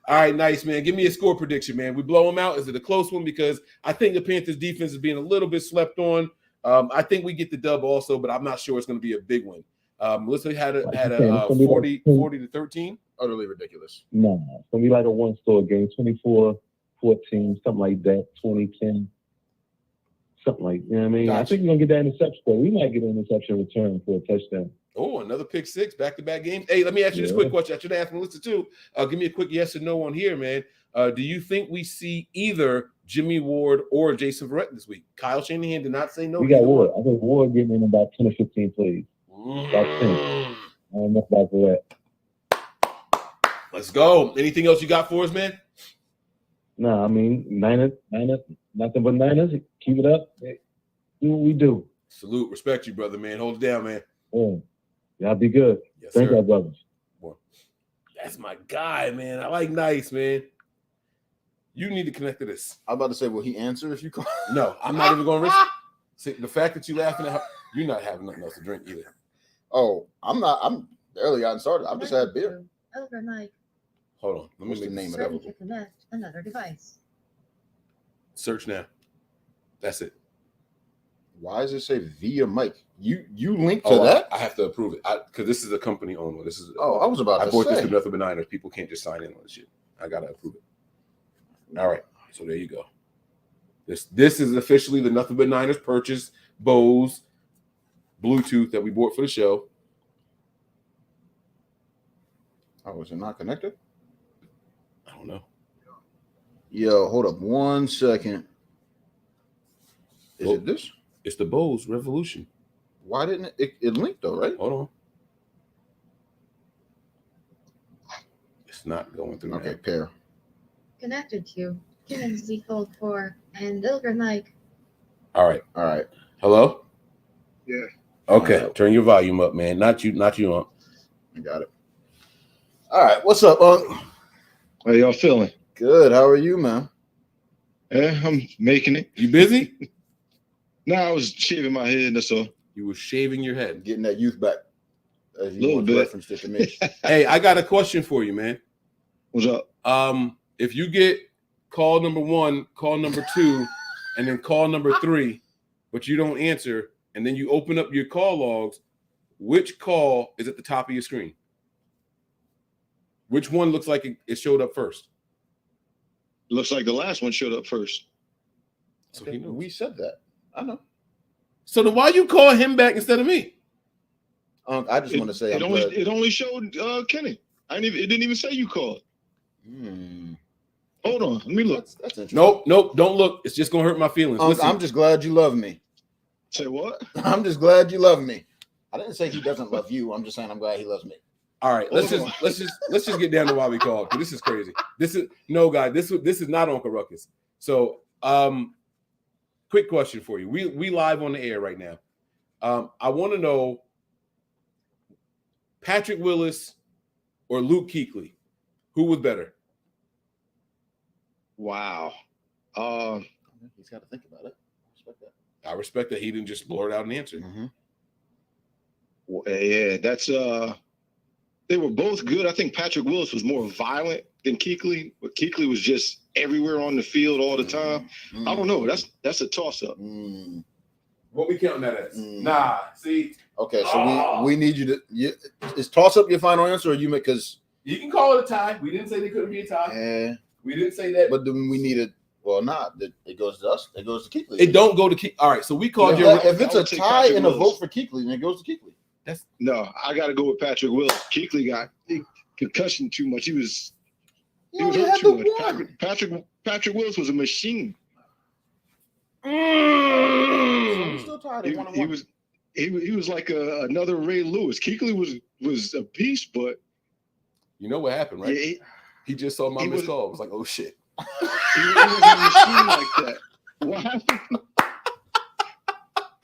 [SPEAKER 7] All right, nice, man. Give me a score prediction, man. We blow him out. Is it a close one? Because I think the Panthers defense is being a little bit slept on. I think we get the dub also, but I'm not sure it's going to be a big one. Melissa had a 40 to 13.
[SPEAKER 6] Utterly ridiculous.
[SPEAKER 10] No, it's going to be like a one-score game, 24-14, something like that, 20-10, something like that. You know what I mean? Gotcha. I think we're going to get that interception. We might get an interception return for a touchdown.
[SPEAKER 7] Oh, another pick six, back-to-back games. Hey, let me ask you this quick question. I should ask Melissa too. Give me a quick yes or no on here, man. Do you think we see either Jimmy Ward or Jason Verrett this week? Kyle Shanahan did not say no.
[SPEAKER 10] We got Ward. I think Ward getting in about 10 or 15 plays. About 10. I don't know about Verrett.
[SPEAKER 7] Let's go. Anything else you got for us, man?
[SPEAKER 10] No, I mean, Niners, nothing but Niners. Keep it up. Do what we do.
[SPEAKER 7] Salute. Respect you, brother, man. Hold it down, man.
[SPEAKER 10] Yeah. Y'all be good.
[SPEAKER 7] Yes,
[SPEAKER 10] Thank
[SPEAKER 7] sir.
[SPEAKER 10] y'all, brothers.
[SPEAKER 7] Boy, that's my guy, man. I like nice, man. You need to connect to this.
[SPEAKER 6] I'm about to say, will he answer if you call?
[SPEAKER 7] No, I'm not even going to risk it. See, the fact that you laughing at her, you're not having nothing else to drink either.
[SPEAKER 6] Oh, I'm not. I'm barely gotten started. I've just had beer.
[SPEAKER 12] Over mic.
[SPEAKER 7] Hold on. Let me
[SPEAKER 6] What's the name
[SPEAKER 12] Ready
[SPEAKER 6] of
[SPEAKER 12] to
[SPEAKER 6] it?
[SPEAKER 12] connect another device.
[SPEAKER 7] Search now. That's it.
[SPEAKER 6] Why does it say via mic? You link to that?
[SPEAKER 7] I have to approve it because this is a company owned one. This is.
[SPEAKER 6] I was about to say.
[SPEAKER 7] I bought this to Nothing But Niners. People can't just sign in on this shit. I gotta approve it. All right. So there you go. This is officially the Nothing But Niners purchase Bose Bluetooth that we bought for the show.
[SPEAKER 6] Oh, is it not connected?
[SPEAKER 7] I don't know.
[SPEAKER 6] Yo, hold up 1 second. Is it this?
[SPEAKER 7] It's the Bose Revolution.
[SPEAKER 6] Why didn't it linked though, right?
[SPEAKER 7] Hold on. It's not going through.
[SPEAKER 6] Okay, pair.
[SPEAKER 12] Connected to humans default 4 and Ilger mic.
[SPEAKER 7] All right. Hello?
[SPEAKER 9] Yeah.
[SPEAKER 7] Okay. Turn your volume up, man. Not you, Unc.
[SPEAKER 6] I got it. All right. What's up, Unc?
[SPEAKER 9] How y'all feeling?
[SPEAKER 6] Good. How are you, man?
[SPEAKER 9] Yeah, I'm making it.
[SPEAKER 7] You busy?
[SPEAKER 9] No, I was shaving my head, that's all.
[SPEAKER 7] You were shaving your head.
[SPEAKER 6] Getting that youth back. As you once referenced it to me.
[SPEAKER 7] Hey, I got a question for you, man.
[SPEAKER 9] What's up?
[SPEAKER 7] If you get call number 1, call number 2, and then call number 3, but you don't answer, and then you open up your call logs, which call is at the top of your screen? Which one looks like it showed up first?
[SPEAKER 9] Looks like the last one showed up first.
[SPEAKER 7] So
[SPEAKER 6] we said that. I know.
[SPEAKER 7] So then why you call him back instead of me?
[SPEAKER 6] I just want to say
[SPEAKER 9] it only showed Kenny. It didn't even say you called. Hold on, let me look.
[SPEAKER 6] That's interesting.
[SPEAKER 7] Nope, don't look. It's just gonna hurt my feelings.
[SPEAKER 6] I'm just glad you love me.
[SPEAKER 9] Say what?
[SPEAKER 6] I'm just glad you love me. I didn't say he doesn't love you. I'm just saying I'm glad he loves me.
[SPEAKER 7] All right, let's just get down to why we called. This is crazy. This is not Uncle Ruckus. So, quick question for you. We live on the air right now. I want to know Patrick Willis or Luke Kuechly, who was better?
[SPEAKER 9] Wow.
[SPEAKER 6] He's got to think about it. I respect that.
[SPEAKER 7] I respect that he didn't just blurt out an answer.
[SPEAKER 6] Mm-hmm.
[SPEAKER 9] Well, yeah, that's they were both good. I think Patrick Willis was more violent than Kuechly, but Kuechly was just everywhere on the field all the time. I don't know. That's a toss-up.
[SPEAKER 7] What we counting that as? Nah, see.
[SPEAKER 6] Okay, so we need you to. Is toss-up your final answer, or you make? Because
[SPEAKER 7] you can call it a tie. We didn't say they couldn't be a tie.
[SPEAKER 6] Yeah.
[SPEAKER 7] We didn't say that.
[SPEAKER 6] But then we needed. Well, it goes to us. It goes to Kuechly.
[SPEAKER 7] It don't go to Kuechly. All right, so we called you.
[SPEAKER 6] If it's a tie and a vote for Kuechly, then it goes to Kuechly.
[SPEAKER 9] No, I got to go with Patrick Willis. Kuechly got concussion too much. He was hurt too much. Patrick Willis was a machine.
[SPEAKER 6] Still tied at 1-1.
[SPEAKER 9] He was like another Ray Lewis. Kuechly was a beast, but
[SPEAKER 7] you know what happened, right?
[SPEAKER 9] Yeah,
[SPEAKER 7] he just saw my missed call. I was like, oh shit.
[SPEAKER 9] He was a machine like that. What happened?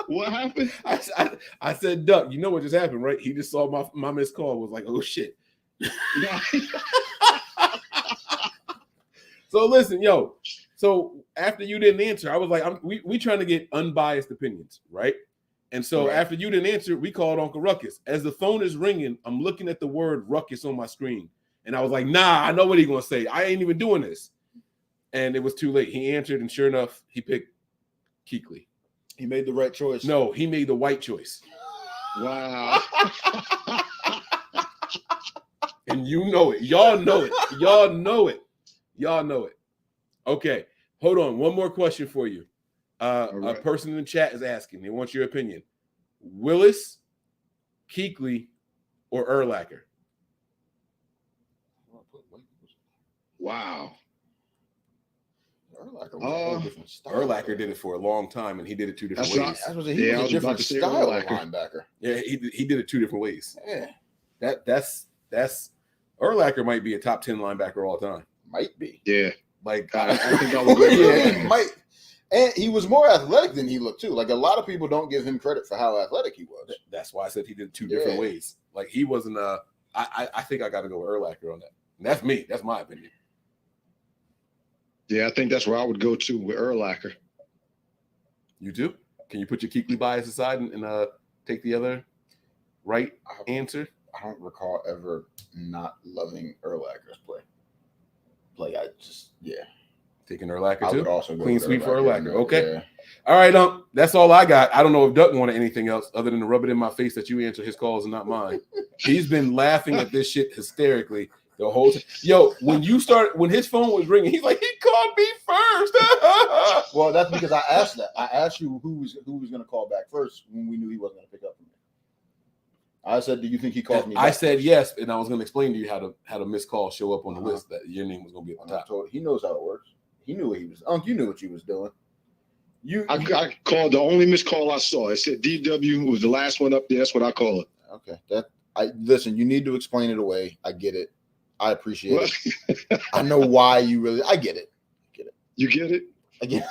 [SPEAKER 9] What happened?
[SPEAKER 7] I said, Duck, you know what just happened, right? He just saw my missed call. Was like, oh shit. So listen, yo. So after you didn't answer, I was like, we trying to get unbiased opinions, right? And so after you didn't answer, we called Uncle Ruckus. As the phone is ringing, I'm looking at the word Ruckus on my screen. And I was like, nah, I know what he's going to say. I ain't even doing this. And it was too late. He answered, and sure enough, he picked Kuechly.
[SPEAKER 6] He made the right choice.
[SPEAKER 7] No, he made the white choice.
[SPEAKER 9] Wow.
[SPEAKER 7] And you know it. Y'all know it. Y'all know it. Y'all know it. Okay. Hold on. One more question for you. A person in the chat is asking. They want your opinion. Willis, Kuechly, or Urlacher?
[SPEAKER 9] Wow.
[SPEAKER 7] Urlacher did it for a long time, and he did it two different ways.
[SPEAKER 6] He was a different style of linebacker.
[SPEAKER 7] Yeah, he did it two different ways.
[SPEAKER 6] Yeah.
[SPEAKER 7] That's Urlacher might be a top 10 linebacker all time.
[SPEAKER 6] Might be.
[SPEAKER 9] Yeah.
[SPEAKER 7] Like
[SPEAKER 9] I think I would agree.
[SPEAKER 6] Might. And he was more athletic than he looked too. Like a lot of people don't give him credit for how athletic he was.
[SPEAKER 7] That's why I said he did it two different ways. Like he wasn't I think I got to go with Urlacher on that. And that's me. That's my opinion.
[SPEAKER 9] Yeah, I think that's where I would go to with Urlacher.
[SPEAKER 7] You do? Can you put your Kuechly bias aside and take the other right answer?
[SPEAKER 6] I don't recall ever not loving Urlacher's play. I just
[SPEAKER 7] taking Urlacher too.
[SPEAKER 6] I would also go
[SPEAKER 7] clean sweep for Urlacher. Okay.
[SPEAKER 6] Yeah.
[SPEAKER 7] All right, that's all I got. I don't know if Duck wanted anything else other than to rub it in my face that you answer his calls and not mine. He's been laughing at this shit hysterically the whole time. Yo, when his phone was ringing, he's like, he called me first.
[SPEAKER 6] Well, that's because I asked that. I asked you who was going to call back first when we knew he wasn't going to pick up from me. I said, do you think he called me back?
[SPEAKER 7] I said yes, and I was going to explain to you how to missed call show up on the list that your name was going to be at the top.
[SPEAKER 6] He knows how it works. He knew what he was. You knew what you was doing.
[SPEAKER 9] I called the only missed call I saw. It said DW was the last one up there. That's what I call it.
[SPEAKER 6] Okay. Listen. You need to explain it away. I get it. I appreciate it. I know why you really. I get it.
[SPEAKER 9] You get it?
[SPEAKER 6] I get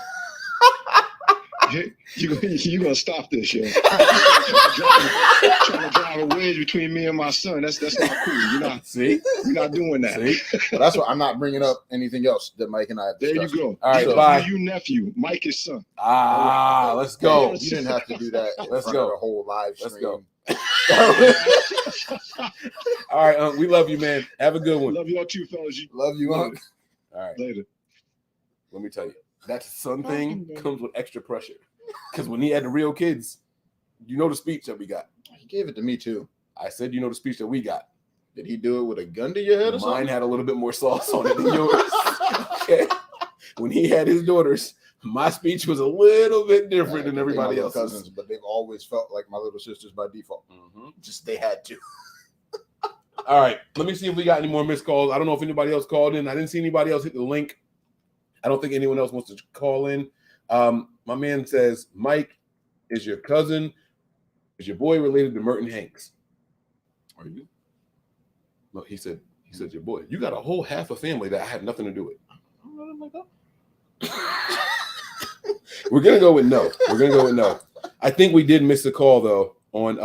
[SPEAKER 6] it.
[SPEAKER 9] You're gonna stop this, yo. Trying to drive a wedge between me and my son. That's not cool. You're not doing that.
[SPEAKER 6] Well, that's why I'm not bringing up anything else that Mike and I have discussed.
[SPEAKER 9] There you go.
[SPEAKER 7] All right, bye.
[SPEAKER 9] You nephew. Mike is son.
[SPEAKER 7] Let's go.
[SPEAKER 6] You didn't have to do that.
[SPEAKER 7] Let's go.
[SPEAKER 6] The whole live stream.
[SPEAKER 7] Let's go. All right, we love you, man. Have a good one.
[SPEAKER 9] Love y'all too, fellas.
[SPEAKER 6] Love you, Unc.
[SPEAKER 7] All right.
[SPEAKER 9] Later.
[SPEAKER 7] Let me tell you, that son thing comes with extra pressure. Because when he had the real kids, you know the speech that we got.
[SPEAKER 6] He gave it to me too.
[SPEAKER 7] I said, you know the speech that we got.
[SPEAKER 6] Did he do it with a gun to your head or something?
[SPEAKER 7] Mine had a little bit more sauce on it than yours. Okay. When he had his daughters, my speech was a little bit different than everybody else's.
[SPEAKER 6] Cousins, but they've always felt like my little sisters by default. Just they had to.
[SPEAKER 7] All right, let me see if we got any more missed calls. I don't know if anybody else called in. I didn't see anybody else hit the link. I don't think anyone else wants to call in. My man says, Mike, is your cousin, is your boy related to Merton Hanks? Are you? No, he said your boy. You got a whole half a family that I had nothing to do with. We're gonna go with no. I think we did miss a call though on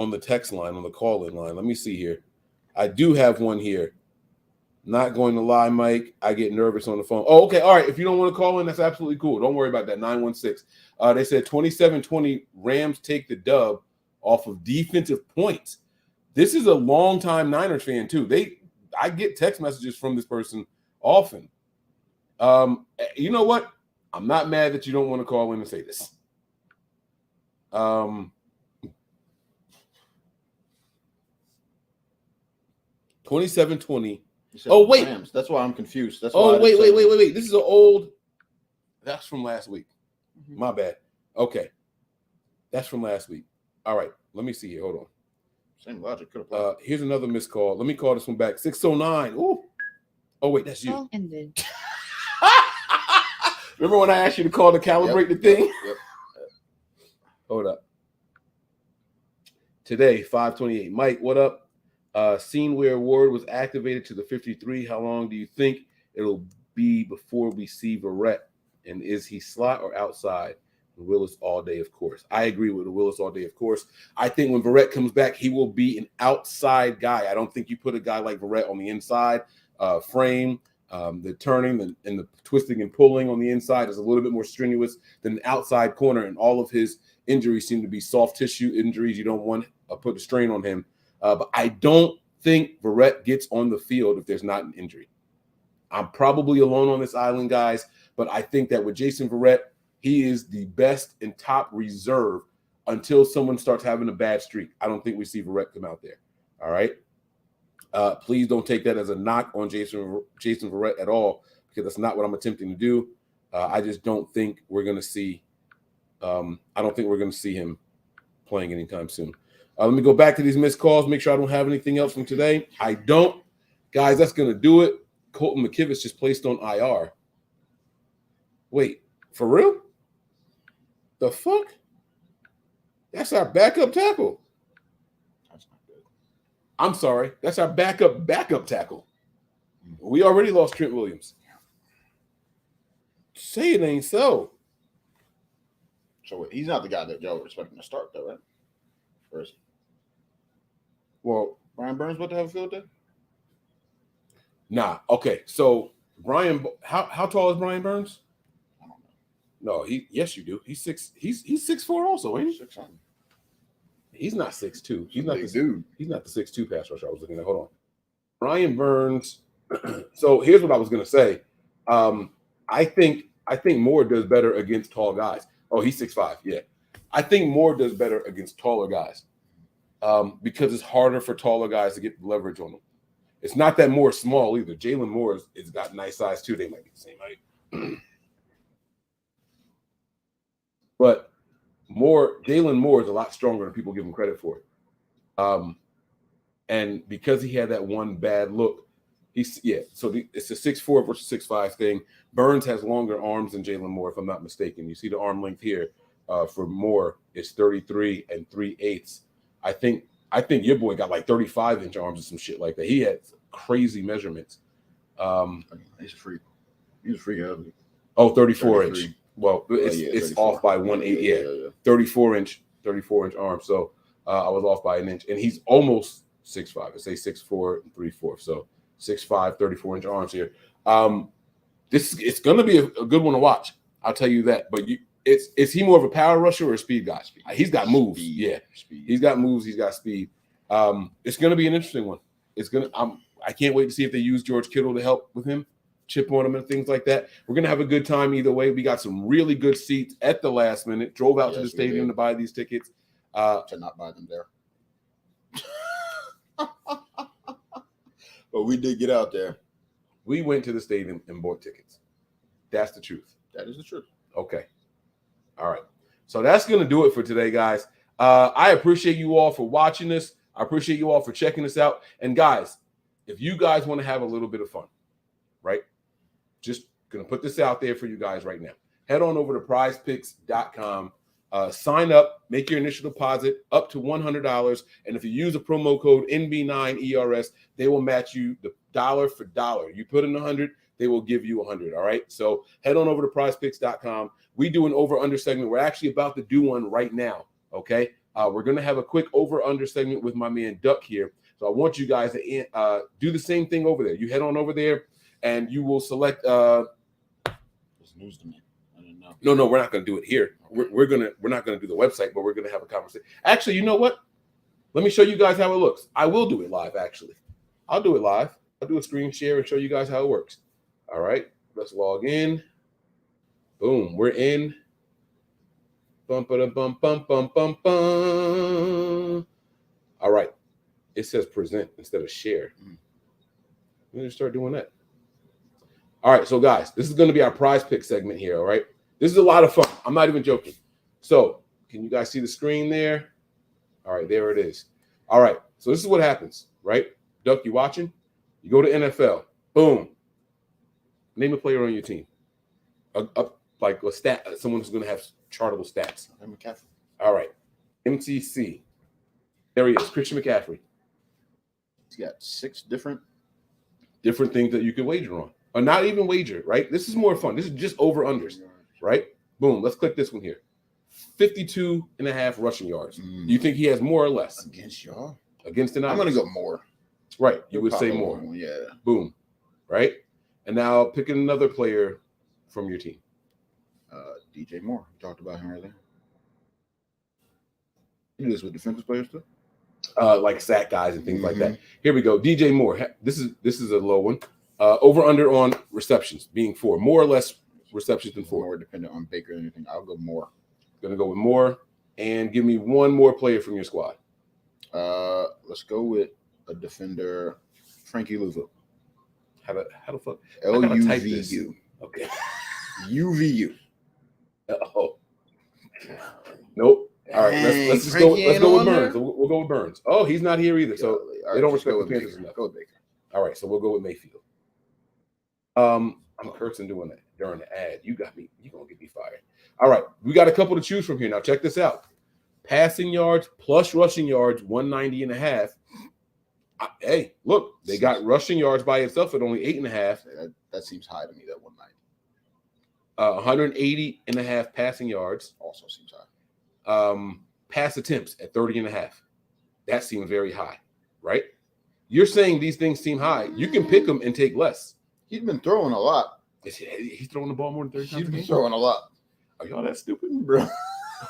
[SPEAKER 7] the text line, on the call-in line. Let me see here. I do have one here. Not going to lie, Mike. I get nervous on the phone. Oh, okay. All right. If you don't want to call in, that's absolutely cool. Don't worry about that. 916. They said 27-20 Rams take the dub off of defensive points. This is a longtime Niners fan too. I get text messages from this person often. You know what? I'm not mad that you don't want to call in and say this. 27-20. Oh, wait.
[SPEAKER 6] Rams. That's why I'm confused. That's
[SPEAKER 7] why.
[SPEAKER 6] Wait.
[SPEAKER 7] This is an old. That's from last week. My bad. Okay. That's from last week. All right. Let me see here. Hold on.
[SPEAKER 6] Same logic. Could apply.
[SPEAKER 7] Here's another missed call. Let me call this one back. 609. Ooh. Oh, wait. That's you.
[SPEAKER 12] Ended.
[SPEAKER 7] Remember when I asked you to call to calibrate the thing?
[SPEAKER 6] Yep.
[SPEAKER 7] Hold up. Today, 528. Mike, what up? Seen where Ward was activated to the 53. How long do you think it'll be before we see Verrett? And is he slot or outside? Willis all day, of course. I agree with the Willis all day, of course. I think when Verrett comes back, he will be an outside guy. I don't think you put a guy like Verrett on the inside frame. The turning and the twisting and pulling on the inside is a little bit more strenuous than the outside corner, and all of his injuries seem to be soft tissue injuries. You don't want to put a strain on him. But I don't think Verrett gets on the field if there's not an injury. I'm probably alone on this island, guys, but I think that with Jason Verrett, he is the best and top reserve until someone starts having a bad streak. I don't think we see Verrett come out there. All right? Please don't take that as a knock on Jason Verrett at all, because that's not what I'm attempting to do. I just don't think we're going to see I don't think we're going to see him playing anytime soon. Let me go back to these missed calls, make sure I don't have anything else from today. I don't. Guys, that's going to do it. Colton McKivitz just placed on IR. Wait, for real? The fuck? That's our backup tackle.
[SPEAKER 6] That's not good.
[SPEAKER 7] I'm sorry. That's our backup tackle. We already lost Trent Williams. Say it ain't so.
[SPEAKER 6] So wait, he's not the guy that y'all were expecting to start, though, right? Or is he?
[SPEAKER 7] Well,
[SPEAKER 6] Brian Burns about to have a field day?
[SPEAKER 7] Nah. Okay. So Brian, how tall is Brian Burns?
[SPEAKER 6] I don't know.
[SPEAKER 7] No, yes, you do. He's 6'4" also, ain't he?
[SPEAKER 6] 6'7".
[SPEAKER 7] He's not 6'2". He's not the
[SPEAKER 6] dude.
[SPEAKER 7] He's not the 6'2" pass rusher I was looking at. Hold on. Brian Burns. So here's what I was gonna say. I think Moore does better against tall guys. Oh, he's 6'5". Yeah. I think Moore does better against taller guys. Because it's harder for taller guys to get leverage on them. It's not that Moore's small either. Jalen Moore has got nice size too. They might be the same height. But Jalen Moore is a lot stronger than people give him credit for. And because he had that one bad look, it's a 6'4" versus 6'5" thing. Burns has longer arms than Jalen Moore, if I'm not mistaken. You see the arm length here for Moore is 33 3/8. I think your boy got like 35-inch arms or some shit like that. He had crazy measurements.
[SPEAKER 6] He's a freak. He's a freak ugly.
[SPEAKER 7] Oh, 34-inch. Well, it's off by 1/8. Yeah. 34-inch arm. So I was off by an inch, and he's almost 6'5". I say 6'4" 3/4. So 6'5", 34-inch arms here. It's going to be a good one to watch. I'll tell you that. But Is he more of a power rusher or a speed guy? He's got moves.
[SPEAKER 6] Speed.
[SPEAKER 7] Yeah,
[SPEAKER 6] Speed.
[SPEAKER 7] he's got moves. He's got speed. It's going to be an interesting one. I can't wait to see if they use George Kittle to help with him, chip on him and things like that. We're going to have a good time either way. We got some really good seats at the last minute. Drove out to the stadium to buy these tickets.
[SPEAKER 6] To not buy them there. But we did get out there.
[SPEAKER 7] We went to the stadium and bought tickets. That's the truth.
[SPEAKER 6] That is the truth.
[SPEAKER 7] Okay. All right. So that's going to do it for today, guys. I appreciate you all for watching this. I appreciate you all for checking us out. And guys, if you guys want to have a little bit of fun, right? Just going to put this out there for you guys right now. Head on over to prizepicks.com. Sign up, make your initial deposit up to $100. And if you use a promo code NB9ERS, they will match you the dollar for dollar. You put in 100, they will give you 100. All right. So head on over to prizepicks.com. We do an over-under segment. We're actually about to do one right now. Okay. We're going to have a quick over-under segment with my man Duck here. So I want you guys to do the same thing over there. You head on over there and you will select.
[SPEAKER 6] It's news to me. I didn't know.
[SPEAKER 7] No, we're not going to do it here. We're not going to do the website, but we're going to have a conversation. Actually, you know what? Let me show you guys how it looks. I will do it live, actually. I'll do it live. I'll do a screen share and show you guys how it works. All right. Let's log in. Boom. We're in. Bum, bum, bum, bum, bum, bum, bum. All right. It says present instead of share. Let me start doing that. All right. So, guys, this is going to be our prize pick segment here. All right. This is a lot of fun. I'm not even joking. So, can you guys see the screen there? All right. There it is. All right. So, this is what happens, right? Duck, you watching? You go to NFL. Boom. Name a player on your team. Like a stat, someone who's going to have chartable stats.
[SPEAKER 6] McCaffrey.
[SPEAKER 7] All right. MCC. There he is, Christian McCaffrey.
[SPEAKER 6] He's got 6 different
[SPEAKER 7] things that you could wager on. Or not even wager, right? This is more fun. This is just over-unders, right? Boom. Let's click this one here. 52.5 rushing yards. Do you think he has more or less?
[SPEAKER 6] Against y'all?
[SPEAKER 7] Against the Niners.
[SPEAKER 6] I'm going to go more.
[SPEAKER 7] Right. You would say more.
[SPEAKER 6] Yeah.
[SPEAKER 7] Boom. Right? And now pick another player from your team.
[SPEAKER 6] DJ Moore. We talked about him earlier. You do this with defensive players too?
[SPEAKER 7] Like sack guys and things like that. Here we go. DJ Moore. This is a low one. Over under on receptions being 4. More or less receptions than 4.
[SPEAKER 6] More dependent on Baker or anything. I'll go more.
[SPEAKER 7] Gonna go with more. And give me one more player from your squad.
[SPEAKER 6] Let's go with a defender, Frankie Louisville.
[SPEAKER 7] How the fuck?
[SPEAKER 6] LUVU.
[SPEAKER 7] Okay.
[SPEAKER 6] UVU.
[SPEAKER 7] Oh. Nope. All right. Let's just go. Let's go with Burns. We'll go with Burns. Oh, he's not here either. So they don't respect the Panthers enough.
[SPEAKER 6] Go with Baker.
[SPEAKER 7] All right. So we'll go with Mayfield. I'm cursing doing that during the ad. You got me. You're gonna get me fired. All right. We got a couple to choose from here. Now check this out. Passing yards plus rushing yards, 190.5. Hey, look, they got rushing yards by itself at only 8.5.
[SPEAKER 6] That seems high to me, that 190.
[SPEAKER 7] 180.5 passing yards.
[SPEAKER 6] Also seems high.
[SPEAKER 7] Pass attempts at 30.5. That seems very high, right? You're saying these things seem high. You can pick them and take less.
[SPEAKER 6] He's been throwing a lot.
[SPEAKER 7] He's throwing the ball more than 30 times.
[SPEAKER 6] He's been throwing a lot.
[SPEAKER 7] Are y'all that stupid, bro?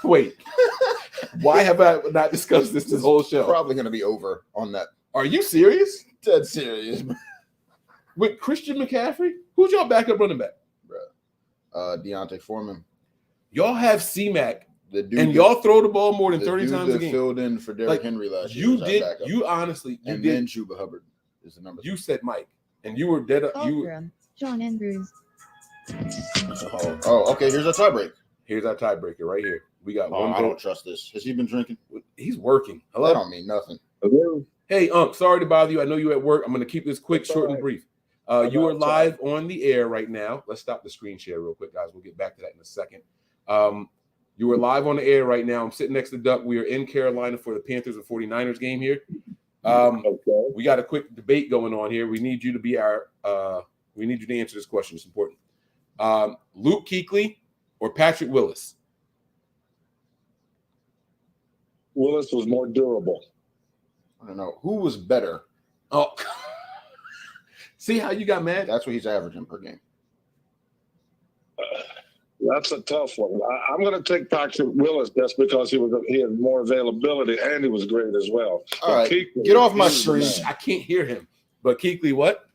[SPEAKER 7] Wait. Why have I not discussed this whole show?
[SPEAKER 6] Probably going to be over on that.
[SPEAKER 7] Are you serious?
[SPEAKER 6] Dead serious.
[SPEAKER 7] With Christian McCaffrey? Who's y'all backup running back?
[SPEAKER 6] Deontay Foreman.
[SPEAKER 7] Y'all have C-Mac, and y'all throw the ball more than 30 times a game.
[SPEAKER 6] Filled in for Derrick Henry last year.
[SPEAKER 7] You honestly,
[SPEAKER 6] you did. Then Chuba Hubbard is the number.
[SPEAKER 7] You said Mike, and you were dead.
[SPEAKER 12] John Andrews.
[SPEAKER 6] Okay. Here's our tiebreak.
[SPEAKER 7] Here's our tiebreaker right here. We got one.
[SPEAKER 6] I don't trust this. Has he been drinking?
[SPEAKER 7] He's working. Hello.
[SPEAKER 6] That don't mean nothing.
[SPEAKER 10] Hello.
[SPEAKER 7] Hey, sorry to bother you. I know you're at work. I'm going to keep this quick, short, and brief. You are live on the air right now. Let's stop the screen share real quick, guys. We'll get back to that in a second. You are live on the air right now. I'm sitting next to Duck. We are in Carolina for the Panthers and 49ers game here. We got a quick debate going on here. We need you to be we need you to answer this question. It's important. Luke Kuechly or Patrick Willis?
[SPEAKER 10] Willis was more durable.
[SPEAKER 6] I don't know. Who was better?
[SPEAKER 7] Oh, see how you got mad?
[SPEAKER 6] That's what he's averaging per game.
[SPEAKER 13] That's a tough one. I'm going to take Patrick Willis just because he had more availability and he was great as well.
[SPEAKER 6] All right,
[SPEAKER 13] Kuechly,
[SPEAKER 6] get off my
[SPEAKER 13] he was the
[SPEAKER 6] screen.
[SPEAKER 13] man.
[SPEAKER 7] I can't hear him. But Kuechly, what?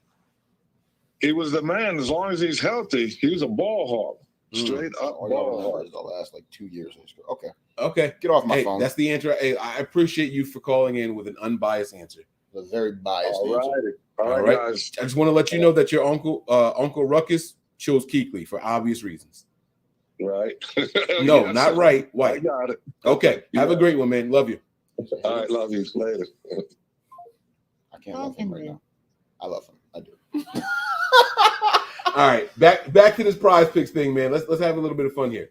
[SPEAKER 13] He was the man. As long as he's healthy, he was a ball hawk. Straight up ball hawk.
[SPEAKER 6] The last like 2 years. Okay.
[SPEAKER 7] Okay.
[SPEAKER 6] Get off my phone.
[SPEAKER 7] That's the answer. Hey, I appreciate you for calling in with an unbiased answer.
[SPEAKER 6] A very biased
[SPEAKER 13] All
[SPEAKER 6] answer.
[SPEAKER 13] right.
[SPEAKER 7] All right.
[SPEAKER 13] Guys.
[SPEAKER 7] I just want to let you know that your Uncle Ruckus chose Kuechly for obvious reasons.
[SPEAKER 13] Right.
[SPEAKER 7] No,
[SPEAKER 13] Yes,
[SPEAKER 7] not
[SPEAKER 13] sir.
[SPEAKER 7] right.
[SPEAKER 13] I
[SPEAKER 7] White.
[SPEAKER 13] got it.
[SPEAKER 7] Okay. Have a great one, man. Love you.
[SPEAKER 13] All right. Love you. Later.
[SPEAKER 6] I can't love him right now. I love him. I do.
[SPEAKER 7] All right. Back to this prize picks thing, man. Let's have a little bit of fun here.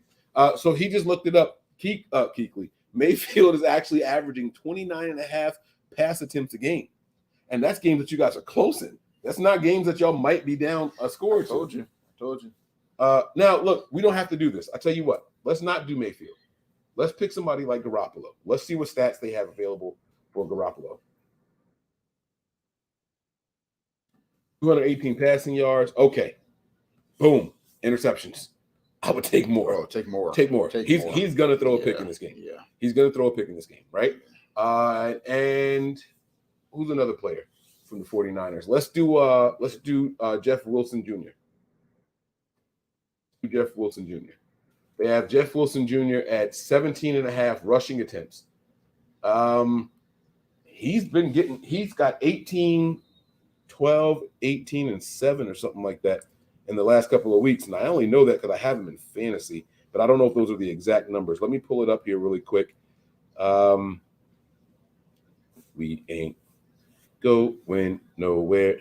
[SPEAKER 7] So he just looked it up. Kuechly. Mayfield is actually averaging 29.5 pass attempts a game. And that's games that you guys are close in. That's not games that y'all might be down a score.
[SPEAKER 6] I told you.
[SPEAKER 7] Now, look, we don't have to do this. I tell you what. Let's not do Mayfield. Let's pick somebody like Garoppolo. Let's see what stats they have available for Garoppolo. 218 passing yards. Okay. Boom. Interceptions. I would take more.
[SPEAKER 6] Oh, take more.
[SPEAKER 7] He's going to throw a pick in this game.
[SPEAKER 6] Yeah.
[SPEAKER 7] He's going to throw a pick in this game, right? And who's another player from the 49ers? Let's do Jeff Wilson Jr. Jeff Wilson Jr. They have Jeff Wilson Jr. at 17.5 rushing attempts. He's got 18, 12, 18, and 7 or something like that in the last couple of weeks. And I only know that because I have him in fantasy, but I don't know if those are the exact numbers. Let me pull it up here really quick. We ain't going nowhere.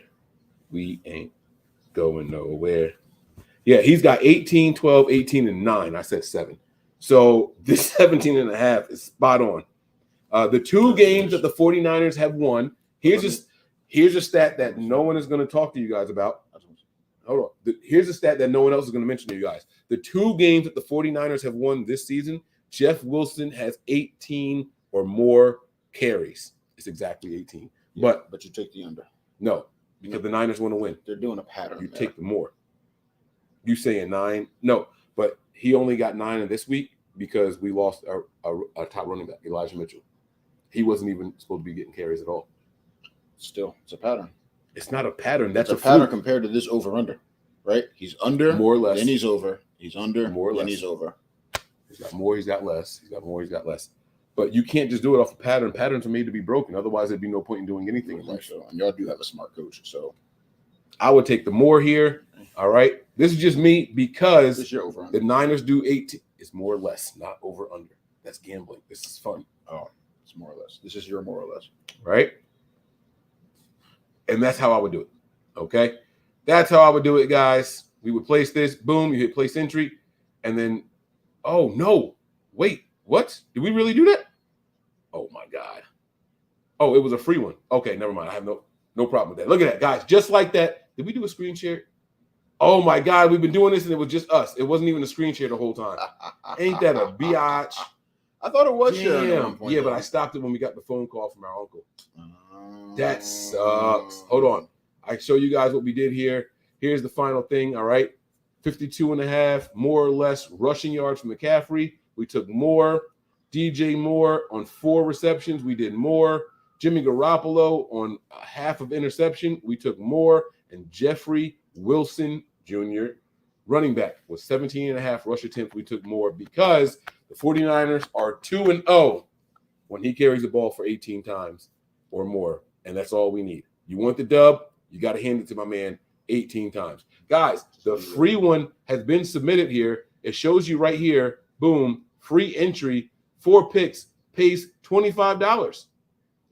[SPEAKER 7] We ain't going nowhere. Yeah, he's got 18, 12, 18, and 9. I said 7. So this 17.5 is spot on. The 2 games that the 49ers have won, here's a stat that no one is going to talk to you guys about. Hold on. Here's a stat that no one else is going to mention to you guys. The 2 games that the 49ers have won this season, Jeff Wilson has 18 or more carries. It's exactly 18.
[SPEAKER 6] Yeah,
[SPEAKER 7] but
[SPEAKER 6] you take the under.
[SPEAKER 7] No, because the Niners want to win.
[SPEAKER 6] They're doing a pattern.
[SPEAKER 7] You take the more. You saying 9? No, but he only got 9 in this week because we lost our top running back, Elijah Mitchell. He wasn't even supposed to be getting carries at all.
[SPEAKER 6] Still, it's a pattern.
[SPEAKER 7] It's not a pattern. That's
[SPEAKER 6] a pattern compared to this over-under, right? He's under,
[SPEAKER 7] more or less.
[SPEAKER 6] Then he's over. He's under,
[SPEAKER 7] more or less.
[SPEAKER 6] Then he's over.
[SPEAKER 7] He's got more, he's got less. He's got more, he's got less. But you can't just do it off a pattern. Patterns are made to be broken. Otherwise, there'd be no point in doing anything.
[SPEAKER 6] So, and y'all do have a smart coach. So
[SPEAKER 7] I would take the more here. All right. This is just me because the Niners do 18. It's more or less, not over under. That's gambling. This is fun.
[SPEAKER 6] Oh, it's more or less. This is your more or less.
[SPEAKER 7] Right? And that's how I would do it. Okay? That's how I would do it, guys. We would place this. Boom. You hit place entry. And then, oh, no. Wait. What? Did we really do that? Oh, my God. Oh, it was a free one. Okay, never mind. I have no problem with that. Look at that, guys. Just like that. Did we do a screen share? Oh, my God. We've been doing this, and it was just us. It wasn't even a screen share the whole time. Ain't that a biatch?
[SPEAKER 6] I thought it was sharing at one
[SPEAKER 7] Damn.
[SPEAKER 6] point.
[SPEAKER 7] Yeah, but I stopped it when we got the phone call from our uncle. That sucks. Hold on. I show you guys what we did here. Here's the final thing, all right? 52.5, more or less, rushing yards from McCaffrey. We took more. DJ Moore on 4 receptions. We did more. Jimmy Garoppolo on half of interception. We took more. And Jeffrey Wilson Jr., running back, was 17.5 rush attempts. We took more because the 49ers are 2-0 when he carries the ball for 18 times or more. And that's all we need. You want the dub, you got to hand it to my man 18 times. Guys, the free one has been submitted here. It shows you right here, boom, free entry, 4 picks, pays $25.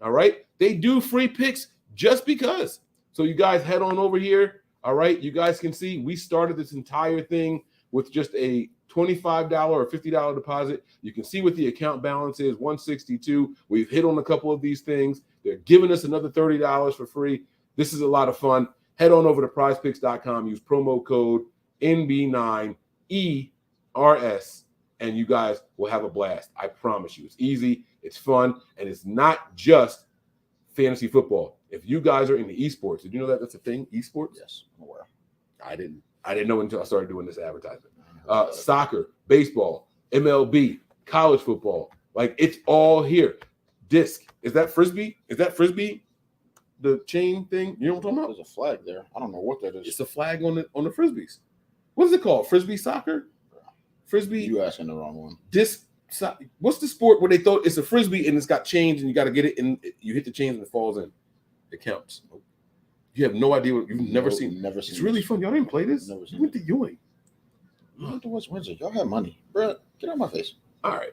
[SPEAKER 7] All right? They do free picks just because. So you guys head on over here. All right? You guys can see we started this entire thing with just a $25 or $50 deposit. You can see what the account balance is, $162. We've hit on a couple of these things. They're giving us another $30 for free. This is a lot of fun. Head on over to prizepicks.com. Use promo code NB9ERS, and you guys will have a blast. I promise you. It's easy, it's fun, and it's not just fantasy football. If you guys are into esports, did you know that that's a thing, esports?
[SPEAKER 6] Yes, I'm aware.
[SPEAKER 7] I didn't know until I started doing this advertisement. soccer, baseball, MLB, college football. Like, it's all here. Disc. Is that Frisbee? The chain thing? You know what I'm talking about?
[SPEAKER 6] There's a flag there. I don't know what that is.
[SPEAKER 7] It's a flag on the Frisbees. What is it called? Frisbee soccer? Frisbee?
[SPEAKER 6] You asking the wrong one.
[SPEAKER 7] Disc. What's the sport where they thought it's a Frisbee and it's got chains and you got to get it and you hit the chains and it falls in? It counts. You have no idea what you've never seen.
[SPEAKER 6] Never seen.
[SPEAKER 7] It's really fun. Y'all didn't play this?
[SPEAKER 6] Never seen.
[SPEAKER 7] You went to Ewing.
[SPEAKER 6] You went to West Windsor. Y'all have money. Bro, get out my face.
[SPEAKER 7] All right.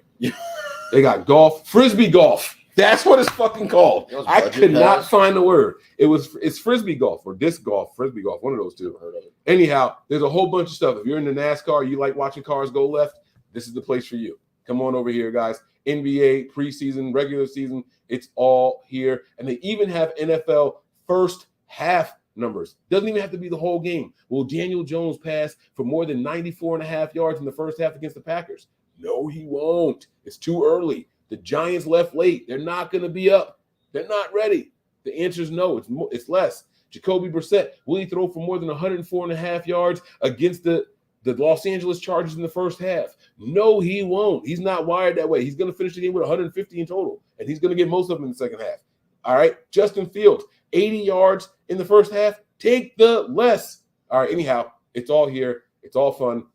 [SPEAKER 7] They got golf. Frisbee golf. That's what it's fucking called. I could not find the word. It's Frisbee golf or disc golf, Frisbee golf, one of those two.
[SPEAKER 6] Heard of it.
[SPEAKER 7] Anyhow, there's a whole bunch of stuff. If you're into NASCAR, you like watching cars go left, this is the place for you. Come on over here, guys. NBA, preseason, regular season, it's all here. And they even have NFL first half numbers. Doesn't even have to be the whole game. Will Daniel Jones pass for more than 94.5 yards in the first half against the Packers? No, he won't. It's too early. The Giants left late. They're not going to be up. They're not ready. The answer is no. It's less. Jacoby Brissett, will he throw for more than 104.5 yards against the Los Angeles Chargers in the first half? No, he won't. He's not wired that way. He's going to finish the game with 150 in total, and he's going to get most of them in the second half. All right, Justin Fields, 80 yards in the first half. Take the less. All right, anyhow, it's all here. It's all fun.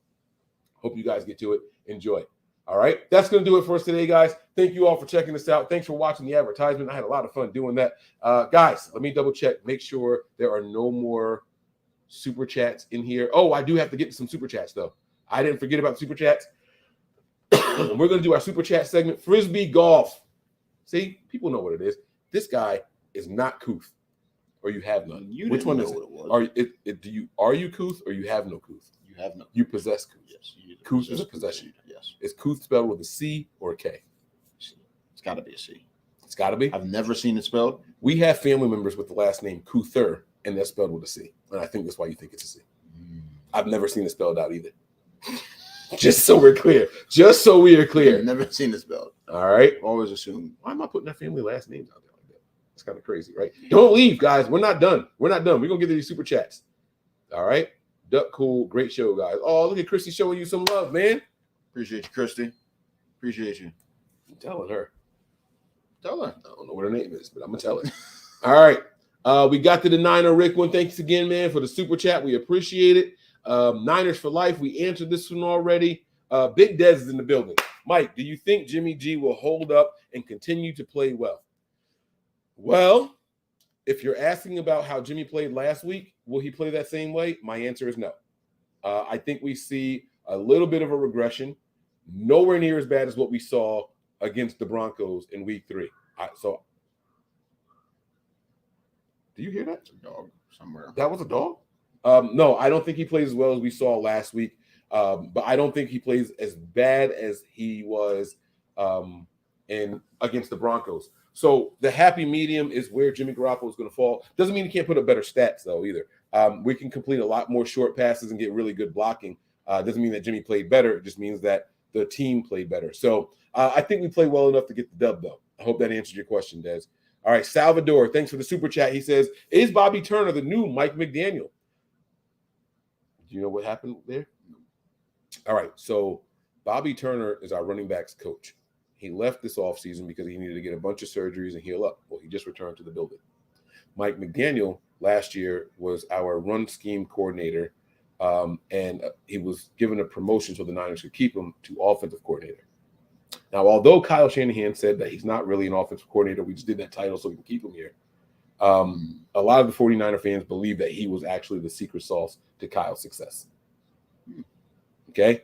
[SPEAKER 7] Hope you guys get to it. Enjoy. All right, that's going to do it for us today, guys. Thank you all for checking this out. Thanks for watching the advertisement. I had a lot of fun doing that. Guys, let me double check. Make sure there are no more super chats in here. Oh, I do have to get to some super chats, though. I didn't forget about super chats. We're going to do our super chat segment, Frisbee golf. See, people know what it is. This guy is not couth, or you have none. Which one is it? Are you couth or you have no couth?
[SPEAKER 6] You have no.
[SPEAKER 7] You possess couth.
[SPEAKER 6] Yes.
[SPEAKER 7] Couth is a possession.
[SPEAKER 6] Yes.
[SPEAKER 7] Is couth spelled with a C or a K?
[SPEAKER 6] It's got to be a C.
[SPEAKER 7] It's got to be.
[SPEAKER 6] I've never seen it spelled.
[SPEAKER 7] We have family members with the last name Couther, and that's spelled with a C. And I think that's why you think it's a C. I've never seen it spelled out either. Just so we're clear. Just so we are clear.
[SPEAKER 6] I've never seen it spelled.
[SPEAKER 7] All right.
[SPEAKER 6] Always assume.
[SPEAKER 7] Why am I putting that family last names out there like that? It's kind of crazy, right? Don't leave, guys. We're not done. We're not done. We're going to get to these super chats. All right. Duck Cool. Great show, guys. Oh, look at Christy showing you some love, man.
[SPEAKER 6] Appreciate you, Christy. Appreciate you.
[SPEAKER 7] I'm telling her.
[SPEAKER 6] Tell her.
[SPEAKER 7] I don't know what her name is, but I'm going to tell her. All right. We got to the Niner Rick one. Thanks again, man, for the super chat. We appreciate it. Niners for life. We answered this one already. Big Dez is in the building. Mike, do you think Jimmy G will hold up and continue to play well? Well, if you're asking about how Jimmy played last week, will he play that same way? My answer is no. I think we see a little bit of a regression, nowhere near as bad as what we saw against the Broncos in week 3. Do you hear that?
[SPEAKER 6] It's a dog somewhere.
[SPEAKER 7] That was a dog? No, I don't think he plays as well as we saw last week. But I don't think he plays as bad as he was against the Broncos. So the happy medium is where Jimmy Garoppolo is going to fall. Doesn't mean he can't put up better stats, though, either. We can complete a lot more short passes and get really good blocking. Doesn't mean that Jimmy played better. It just means that the team played better. So I think we play well enough to get the dub, though. I hope that answered your question, Des. All right, Salvador, thanks for the super chat. He says, is Bobby Turner the new Mike McDaniel? Do you know what happened there? All right, so Bobby Turner is our running backs coach. He left this offseason because he needed to get a bunch of surgeries and heal up. Well, he just returned to the building. Mike McDaniel last year was our run scheme coordinator, and he was given a promotion so the Niners could keep him to offensive coordinator. Now, although Kyle Shanahan said that he's not really an offensive coordinator, we just did that title so we can keep him here. A lot of the 49er fans believe that he was actually the secret sauce to Kyle's success. Okay.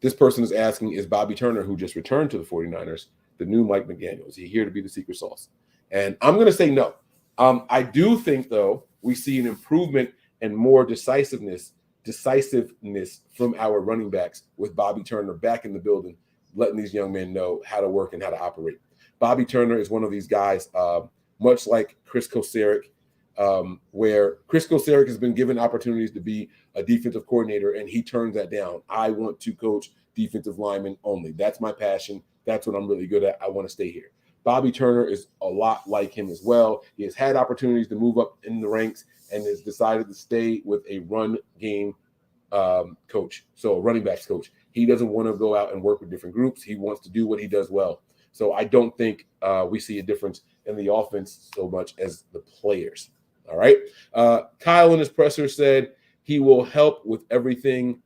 [SPEAKER 7] This person is asking, is Bobby Turner, who just returned to the 49ers, the new Mike McDaniel? Is he here to be the secret sauce? And I'm going to say no. I do think, though, we see an improvement and more decisiveness from our running backs with Bobby Turner back in the building, letting these young men know how to work and how to operate. Bobby Turner is one of these guys, much like Chris Kosaric, where Chris Kosaric has been given opportunities to be a defensive coordinator, and he turns that down. I want to coach defensive linemen only. That's my passion. That's what I'm really good at. I want to stay here. Bobby Turner is a lot like him as well. He has had opportunities to move up in the ranks and has decided to stay with a run game coach, so a running backs coach. He doesn't want to go out and work with different groups. He wants to do what he does well. So I don't think we see a difference in the offense so much as the players. All right. Kyle in his presser said he will help with everything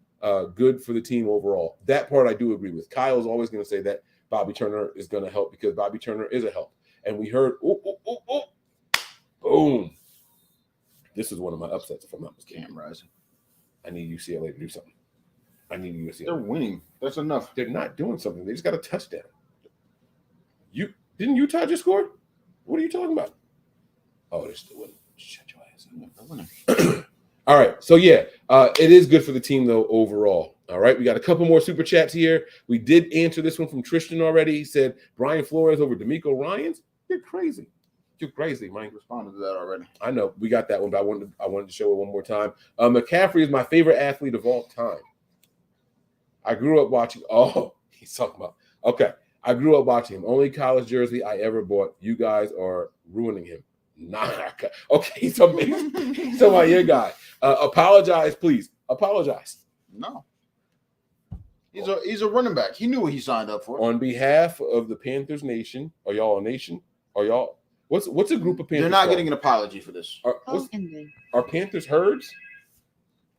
[SPEAKER 7] good for the team overall. That part I do agree with. Kyle is always going to say that Bobby Turner is going to help because Bobby Turner is a help. And we heard, boom. This is one of my upsets if I'm not mistaken.
[SPEAKER 6] Rising.
[SPEAKER 7] I need UCLA to do something. I need UCLA.
[SPEAKER 6] They're winning. That's enough.
[SPEAKER 7] They're not doing something. They just got a touchdown. Didn't Utah just score? What are you talking about? Oh, they're still winning. Shut your ass up. All right. So, yeah, it is good for the team, though, overall. All right. We got a couple more super chats here. We did answer this one from Tristan already. He said, Brian Flores over D'Amico Ryans. You're crazy. You're crazy, Mike.
[SPEAKER 6] Responded to that already.
[SPEAKER 7] I know. We got that one, but I wanted to show it one more time. McCaffrey is my favorite athlete of all time. I grew up watching. Oh, he's talking about. Okay. I grew up watching him. Only college jersey I ever bought. You guys are ruining him. Nah. Okay. He's talking about your guy. Apologize, please. Apologize.
[SPEAKER 6] No. He's a running back. He knew what he signed up for.
[SPEAKER 7] On behalf of the Panthers Nation, are y'all a nation? Are y'all what's a group of Panthers?
[SPEAKER 6] They're not getting an apology for this.
[SPEAKER 7] Are Panthers herds?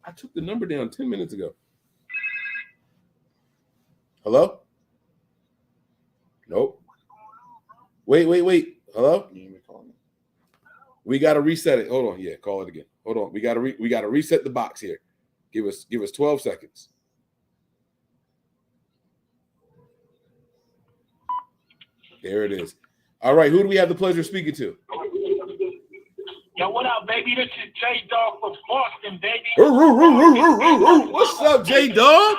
[SPEAKER 7] I took the number down 10 minutes ago. Hello? Nope. Wait. Hello? We got to reset it. Hold on. Yeah, call it again. Hold on. We got to reset the box here. Give us 12 seconds. There it is. All right, who do we have the pleasure of speaking to?
[SPEAKER 14] Yo, what up, baby? This is J Dog from Boston, baby.
[SPEAKER 7] What's up, J Dog?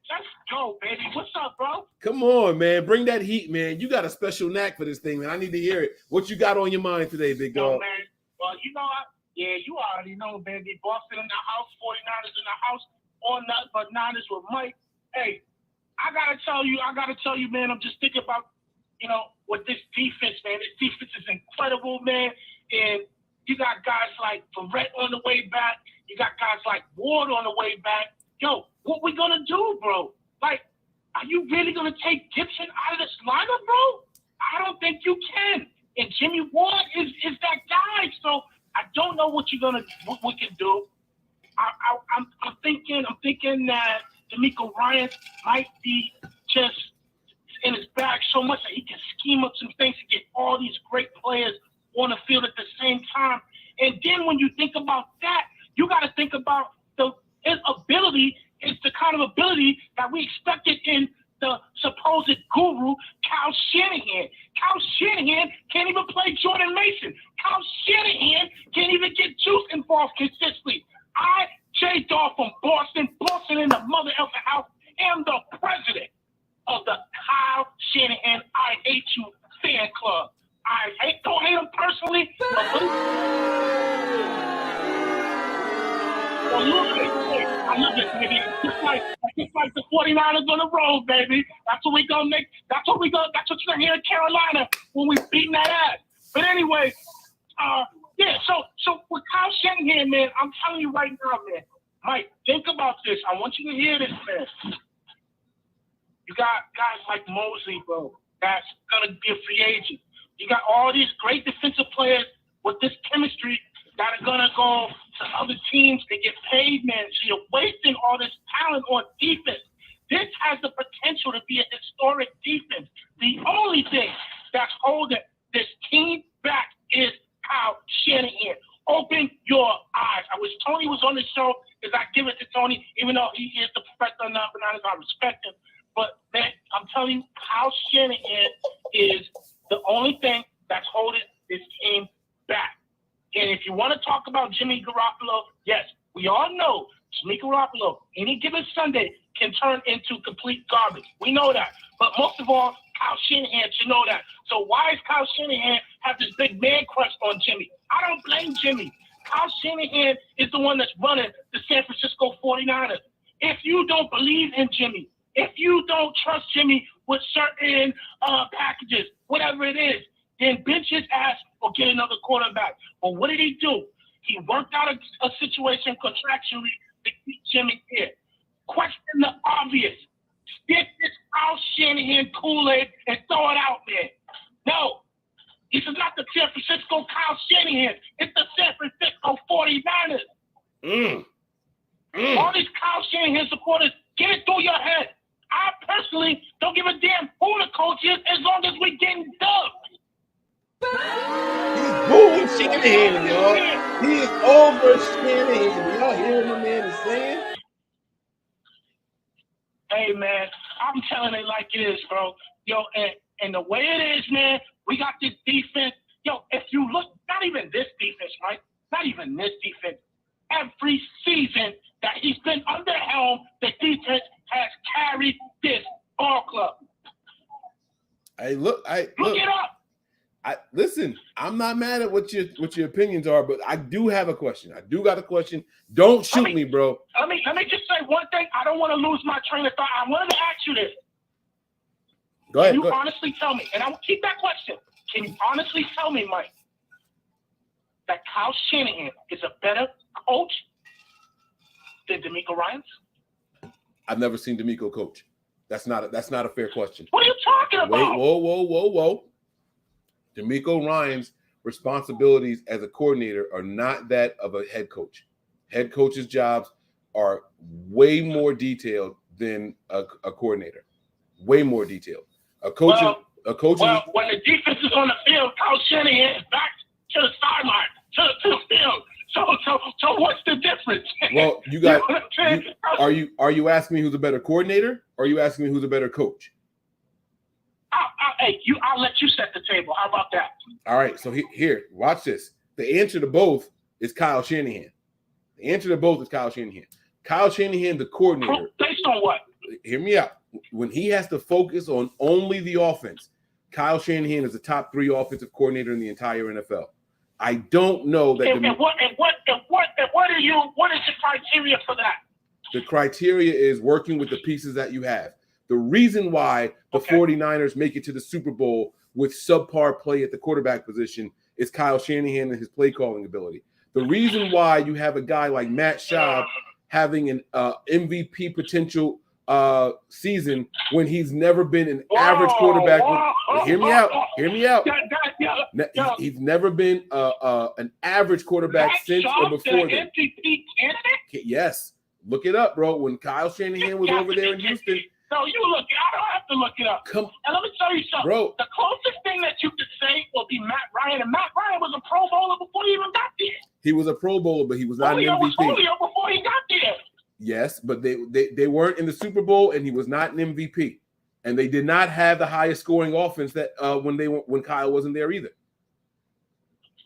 [SPEAKER 14] Let's go, baby. What's up, bro?
[SPEAKER 7] Come on, man. Bring that heat, man. You got a special knack for this thing, man. I need to hear it. What you got on your mind today, big dog?
[SPEAKER 14] Yo, man. Well, you already know, baby. Boston in the house, 49ers in the house, all nothing but Niners with Mike. Hey, I gotta tell you, man, I'm just thinking about, with this defense, man. This defense is incredible, man. And you got guys like Barrett on the way back. You got guys like Ward on the way back. Yo, what we gonna do, bro? Like, are you really gonna take Gibson out of this lineup, bro? I don't think you can. And Jimmy Ward is that guy. So I don't know what we can do. I'm thinking that D'Amico Ryans might be just in his bag so much that he can scheme up some things to get all these great players on the field at the same time. And then when you think about that, you got to think about his ability is the kind of ability that we expected in the supposed guru, Kyle Shanahan. Kyle Shanahan can't even play Jordan Mason. Kyle Shanahan can't even get Juice involved consistently. J Dog from Boston in the mother of the house, am the president of the Kyle Shanahan I Hate You fan club. Don't hate him personally. I love it, baby. Just like the 49ers on the road, baby. That's what you're gonna hear in Carolina when we beating that ass. But anyway, so with Kyle Shanahan, man, I'm telling you right now, man. Mike, think about this. I want you to hear this, man. You got guys like Mosley, bro, that's gonna be a free agent. You got all these great defensive players with this chemistry that are gonna go to other teams and get paid, man. So you're wasting all this talent on defense. This has the potential to be a historic defense. The only thing that's holding this team back is Kyle Shanahan. Open your eyes. I wish Tony was on the show because I give it to Tony, even though he is the professor of non-bananas. I respect him. But, man, I'm telling you, Kyle Shanahan is the only thing that's holding this team back. And if you want to talk about Jimmy Garoppolo, yes, we all know Jimmy Garoppolo, any given Sunday, can turn into complete garbage. We know that. But most of all, Kyle Shanahan should know that. So why is Kyle Shanahan have this big man crush on Jimmy? I don't blame Jimmy. Kyle Shanahan is the one that's running the San Francisco 49ers. If you don't believe in Jimmy, if you don't trust Jimmy with certain packages, whatever it is, then bench his ass or get another quarterback. But what did he do? He worked out a situation contractually to keep Jimmy here. Question the obvious. Stick this Kyle Shanahan Kool-Aid and throw it out there. No. This is not the San Francisco Kyle Shanahan. It's the San Francisco 49ers. All these Kyle Shanahan supporters, get it through your head. I personally don't give a damn who the coach is as long as we getting dubbed.
[SPEAKER 7] He's booing Shanahan, y'all. He is over Shanahan. Y'all hear what my man is saying?
[SPEAKER 14] Hey, man, I'm telling it like it is, bro. Yo, and the way it is, man, we got this defense. Yo, if you look, not even this defense, right? Not even this defense. Every season that he's been under helm, the defense has carried this ball club.
[SPEAKER 7] Look
[SPEAKER 14] it up.
[SPEAKER 7] Listen, I'm not mad at what your opinions are, but I do have a question. I do got a question. Don't shoot me, bro.
[SPEAKER 14] Let me just say one thing. I don't want to lose my train of thought. I wanted to ask you this.
[SPEAKER 7] Go ahead.
[SPEAKER 14] Can you honestly tell me, and I will keep that question. Can you honestly tell me, Mike, that Kyle Shanahan is a better coach than DeMeco Ryans?
[SPEAKER 7] I've never seen DeMeco coach. That's not a fair question.
[SPEAKER 14] What are you talking about?
[SPEAKER 7] Whoa. DeMeco Ryans' responsibilities as a coordinator are not that of a head coach. Head coaches' jobs are way more detailed than a coordinator. Way more detailed. A coach.
[SPEAKER 14] Well, when the defense is on the field, Kyle Shanahan is back to the sideline, to the field. So what's the difference?
[SPEAKER 7] Well, you got. Are you asking me who's a better coordinator, or are you asking me who's a better coach?
[SPEAKER 14] I'll let you set the table. How about that?
[SPEAKER 7] All right. So here, watch this. The answer to both is Kyle Shanahan. The answer to both is Kyle Shanahan. Kyle Shanahan, the coordinator.
[SPEAKER 14] Based on what?
[SPEAKER 7] Hear me out. When he has to focus on only the offense, Kyle Shanahan is the top 3 offensive coordinator in the entire NFL. I don't know that.
[SPEAKER 14] What is the criteria for that?
[SPEAKER 7] The criteria is working with the pieces that you have. The reason why the 49ers make it to the Super Bowl with subpar play at the quarterback position is Kyle Shanahan and his play calling ability. The reason why you have a guy like Matt Schaub having an MVP potential season when he's never been an average quarterback. Hear me out. He's never been an average quarterback since or before then.
[SPEAKER 14] MVP candidate?
[SPEAKER 7] Yes. Look it up, bro. When Kyle Shanahan was over there in Houston.
[SPEAKER 14] No, you look it. I don't have to look it up. And let me tell you something.
[SPEAKER 7] Bro.
[SPEAKER 14] The closest thing that you could say will be Matt Ryan. And Matt Ryan was a Pro Bowler before he even got there.
[SPEAKER 7] He was a Pro Bowler, but he was not an MVP.
[SPEAKER 14] Julio before he got there.
[SPEAKER 7] Yes, but they weren't in the Super Bowl, and he was not an MVP. And they did not have the highest scoring offense that when Kyle wasn't there either.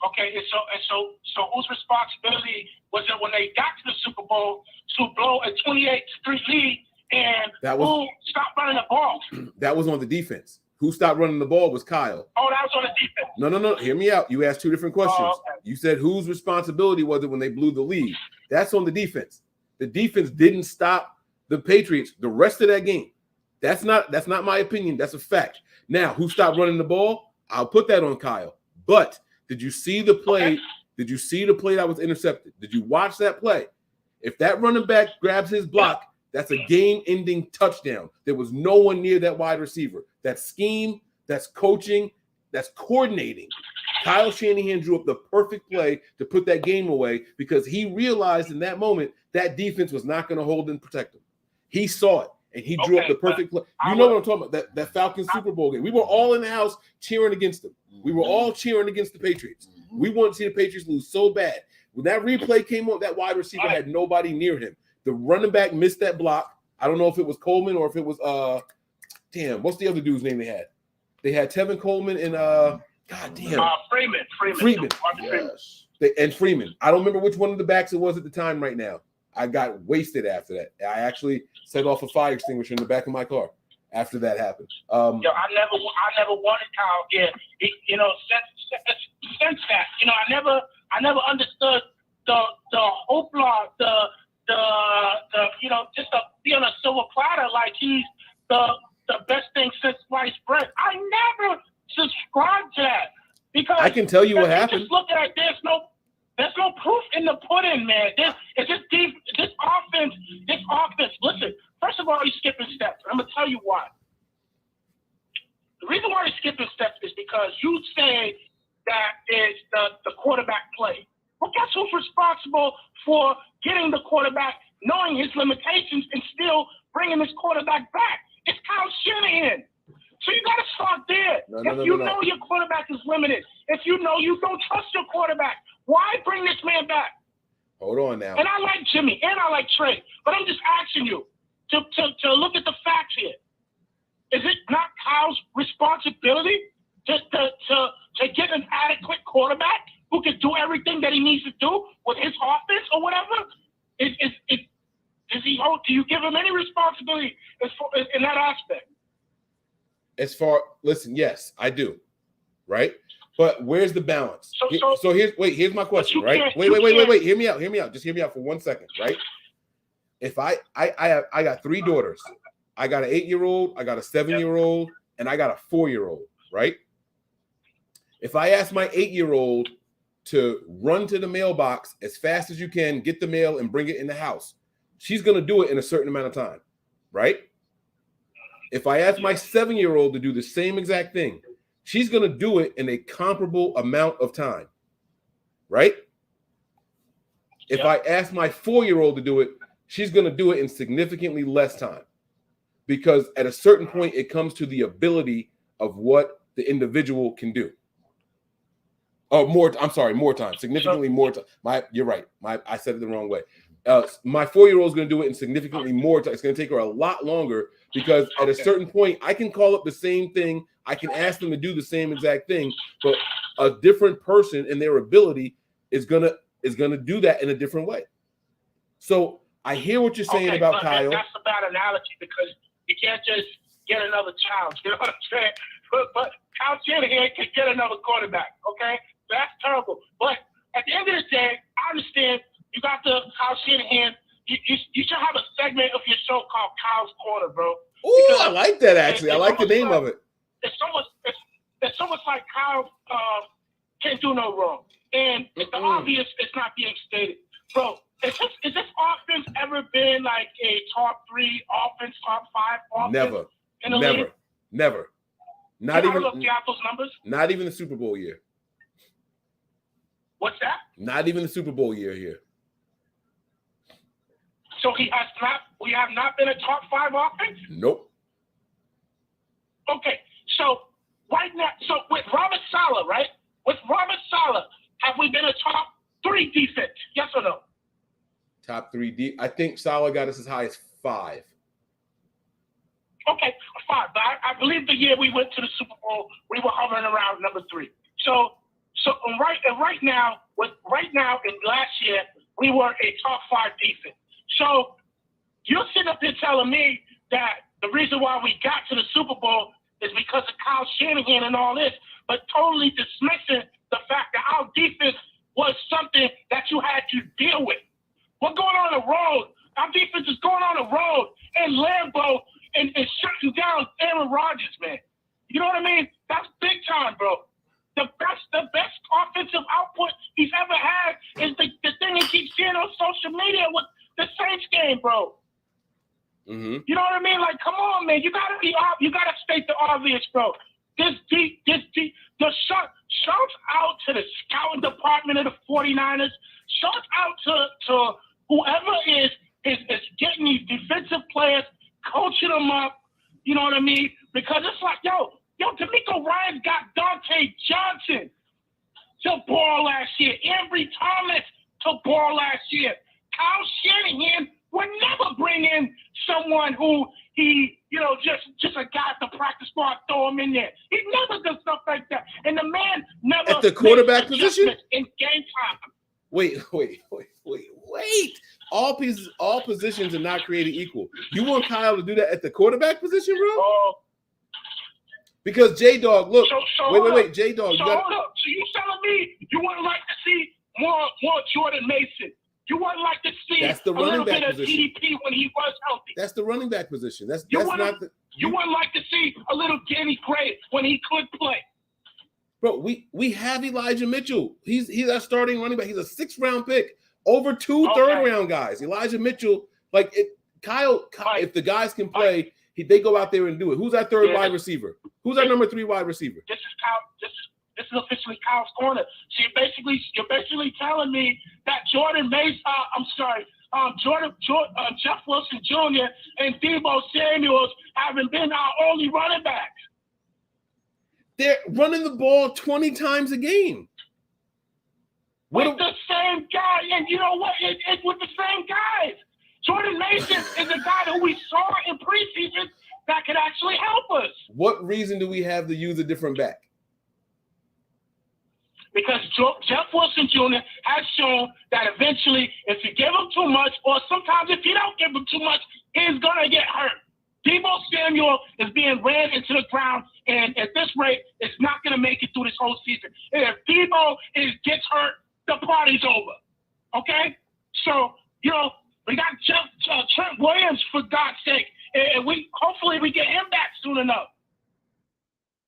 [SPEAKER 14] Okay, so whose responsibility was it when they got to the Super Bowl to blow a 28-3 lead and who stopped running the ball?
[SPEAKER 7] That was on the defense. Who stopped running the ball was Kyle.
[SPEAKER 14] Oh, that was on the defense.
[SPEAKER 7] No. Hear me out. You asked 2 different questions.
[SPEAKER 14] Oh, okay.
[SPEAKER 7] You said whose responsibility was it when they blew the lead? That's on the defense. The defense didn't stop the Patriots the rest of that game. That's not my opinion. That's a fact. Now, who stopped running the ball? I'll put that on Kyle. But did you see the play? Okay. Did you see the play that was intercepted? Did you watch that play? If that running back grabs his block, that's a game-ending touchdown. There was no one near that wide receiver. That's scheme, that's coaching, that's coordinating. Kyle Shanahan drew up the perfect play to put that game away because he realized in that moment that defense was not going to hold and protect him. He saw it, and he drew up the perfect play. You know what I'm talking about, that Falcons Super Bowl game. We were all in the house cheering against them. We were all cheering against the Patriots. We wanted to see the Patriots lose so bad. When that replay came on, that wide receiver had nobody near him. The running back missed that block. I don't know if it was Coleman or if it was what's the other dude's name they had? They had Tevin Coleman and Freeman. Yes. And Freeman. I don't remember which one of the backs it was at the time right now. I got wasted after that. I actually set off a fire extinguisher in the back of my car after that happened.
[SPEAKER 14] I never wanted Kyle again. Since that, I never understood the hoopla, just to be on a silver platter like he's the best thing since sliced bread. I never subscribed to that because
[SPEAKER 7] I can tell you what happened.
[SPEAKER 14] Just look at it. There's no proof in the pudding, man. This offense. Listen, first of all, he's skipping steps. I'm gonna tell you why. The reason why he's skipping steps is because you say that is the quarterback play. Well, guess who's responsible for getting the quarterback, knowing his limitations, and still bringing his quarterback back? It's Kyle Shanahan. So you got to start there. If you know your quarterback is limited, if you know you don't trust your quarterback, why bring this man back?
[SPEAKER 7] Hold on now.
[SPEAKER 14] And I like Jimmy, and I like Trey, but I'm just asking you to look at the facts here. Is it not Kyle's responsibility to get an adequate quarterback who can do everything that he needs to do with his offense or whatever? Do you give him any responsibility in that aspect?
[SPEAKER 7] Listen, yes, I do, right? But where's the balance? So here's my question, right? Wait. Hear me out. Just hear me out for 1 second, right? If I got 3 daughters, I got an 8-year-old, I got a 7-year-old, and I got a 4-year-old, right? If I ask my 8-year-old to run to the mailbox as fast as you can, get the mail, and bring it in the house, she's going to do it in a certain amount of time, right? If I ask my 7-year-old to do the same exact thing, she's going to do it in a comparable amount of time, right? If I ask my 4-year-old to do it, she's going to do it in significantly less time, because at a certain point, it comes to the ability of what the individual can do. Oh, more time, significantly more time. You're right. I said it the wrong way. My 4-year-old is going to do it in significantly more time. It's going to take her a lot longer, because at a certain point, I can call up the same thing. I can ask them to do the same exact thing, but a different person and their ability is going to do that in a different way. So I hear what you're saying about Kyle.
[SPEAKER 14] That's a bad analogy, because you can't just get another child. You know what I'm saying? But Kyle Shanahan can get another quarterback. Okay, that's terrible. But at the end of the day, I understand. You got the Kyle Shanahan. You should have a segment of your show called Kyle's Corner, bro.
[SPEAKER 7] Oh, I like that, actually. I like the name of it.
[SPEAKER 14] It's almost like Kyle can't do no wrong. And it's the obvious it's not being stated. Bro, is this offense ever been like a top 3 offense, top 5 offense?
[SPEAKER 7] Never.
[SPEAKER 14] In the league?
[SPEAKER 7] Never. Not even
[SPEAKER 14] those numbers?
[SPEAKER 7] Not even the Super Bowl year.
[SPEAKER 14] What's that?
[SPEAKER 7] Not even the Super Bowl year here.
[SPEAKER 14] So we have not been a top 5 offense?
[SPEAKER 7] Nope.
[SPEAKER 14] Okay, so right now, with Robert Saleh, right? With Robert Saleh, have we been a top 3 defense? Yes or no?
[SPEAKER 7] Top 3 deep. I think Saleh got us as high as 5.
[SPEAKER 14] Okay, 5. But I believe the year we went to the Super Bowl, we were hovering around number 3. So right now in last year, we were a top 5 defense. So you're sitting up here telling me that the reason why we got to the Super Bowl is because of Kyle Shanahan and all this, but totally dismissing the fact that our defense was something that you had to deal with. We're going on the road. Our defense is going on the road in Lambeau and shutting down Aaron Rodgers, man. You know what I mean? That's big time, bro. The best offensive output he's ever had is the thing he keeps seeing on social media with the Saints game, bro.
[SPEAKER 7] Mm-hmm.
[SPEAKER 14] You know what I mean? Like, come on, man. You gotta state the obvious, bro. Shouts out to the scouting department of the 49ers. Shouts out to whoever is getting these defensive players, coaching them up. You know what I mean? Because it's like, yo, D'Amico Ryan's got Dante Johnson to ball last year. Ambry Thomas to ball last year. Kyle Shanahan would never bring in someone who just a guy at the practice squad, throw him in there. He never does stuff like that. And the man never
[SPEAKER 7] at the quarterback position
[SPEAKER 14] in game time.
[SPEAKER 7] Wait. All positions are not created equal. You want Kyle to do that at the quarterback position, bro? Because J-Dog, look. Wait, J-Dog.
[SPEAKER 14] Hold up. So you telling me you wouldn't like to see more Jordan Mason? You wouldn't like to see
[SPEAKER 7] a little bit of
[SPEAKER 14] TDP when he was healthy?
[SPEAKER 7] That's the running back position.
[SPEAKER 14] You wouldn't like to see a little Danny Gray when he could play?
[SPEAKER 7] Bro, we have Elijah Mitchell. He's our starting running back. He's a 6th round pick. Over two third-round guys. Elijah Mitchell, Kyle, if the guys can play, they go out there and do it. Who's our third wide receiver? Who's our number 3 wide receiver?
[SPEAKER 14] This is Kyle. This is officially Kyle's corner. So you're basically telling me that Jeff Wilson Jr. and Deebo Samuels haven't been our only running backs.
[SPEAKER 7] They're running the ball 20 times a game.
[SPEAKER 14] With the same guy, and you know what? It's with the same guys. Jordan Mason is a guy that we saw in preseason that could actually help us.
[SPEAKER 7] What reason do we have to use a different back?
[SPEAKER 14] Because Jeff Wilson Jr. has shown that eventually, if you give him too much, or sometimes if you don't give him too much, he's going to get hurt. Deebo Samuel is being ran into the ground, and at this rate, it's not going to make it through this whole season. And if Deebo gets hurt, the party's over. Okay? So, we got Trent Williams, for God's sake, and hopefully we get him back soon enough.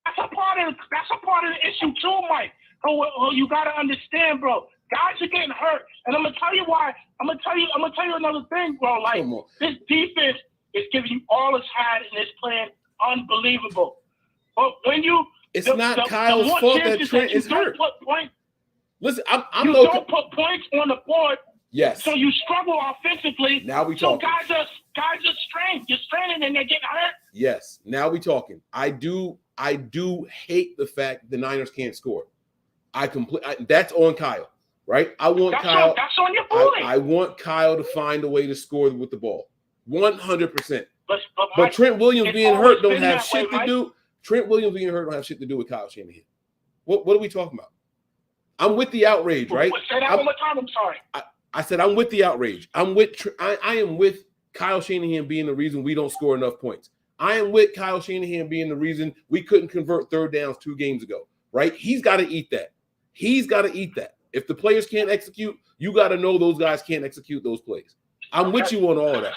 [SPEAKER 14] That's a part of the issue too, Mike. Oh, you gotta understand, bro. Guys are getting hurt, and I'm gonna tell you why. I'm gonna tell you another thing, bro. Like, this defense is giving you all it's had in this plan. Unbelievable. But when
[SPEAKER 7] it's not Kyle's fault that Trent is hurt. Listen, don't
[SPEAKER 14] put points on the board.
[SPEAKER 7] Yes.
[SPEAKER 14] So you struggle offensively.
[SPEAKER 7] Now we
[SPEAKER 14] talking.
[SPEAKER 7] talking.
[SPEAKER 14] So guys are strained. You're straining and they're getting hurt.
[SPEAKER 7] Yes. Now we talking. I do hate the fact the Niners can't score. That's on Kyle, right? That's on your boy. I want Kyle to find a way to score with the ball. 100%. But Trent Williams being hurt don't have shit to do. Trent Williams being hurt don't have shit to do with Kyle Shanahan. What are we talking about? I'm with the outrage, right?
[SPEAKER 14] Say that one more time. I'm sorry.
[SPEAKER 7] I said I'm with the outrage. I am with Kyle Shanahan being the reason we don't score enough points. I am with Kyle Shanahan being the reason we couldn't convert third downs 2 games ago, right? He's got to eat that. If the players can't execute, you got to know those guys can't execute those plays. I'm with you on all of that.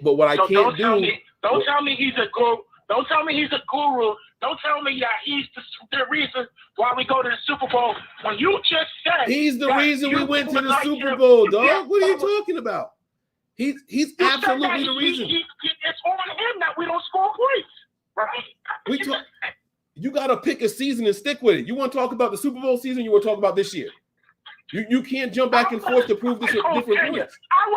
[SPEAKER 7] But what I can't do.
[SPEAKER 14] Don't tell me he's a guru. Don't tell me he's a guru. Don't tell me that he's the reason why we go to the Super Bowl. When you just said
[SPEAKER 7] he's the reason we went to the Super Bowl, dog. What are you talking about? He's absolutely the reason.
[SPEAKER 14] It's on him that we don't score points, right?
[SPEAKER 7] You got to pick a season and stick with it. You want to talk about the Super Bowl season? You want to talk about this year? You can't jump back and forth to prove this different points.
[SPEAKER 14] I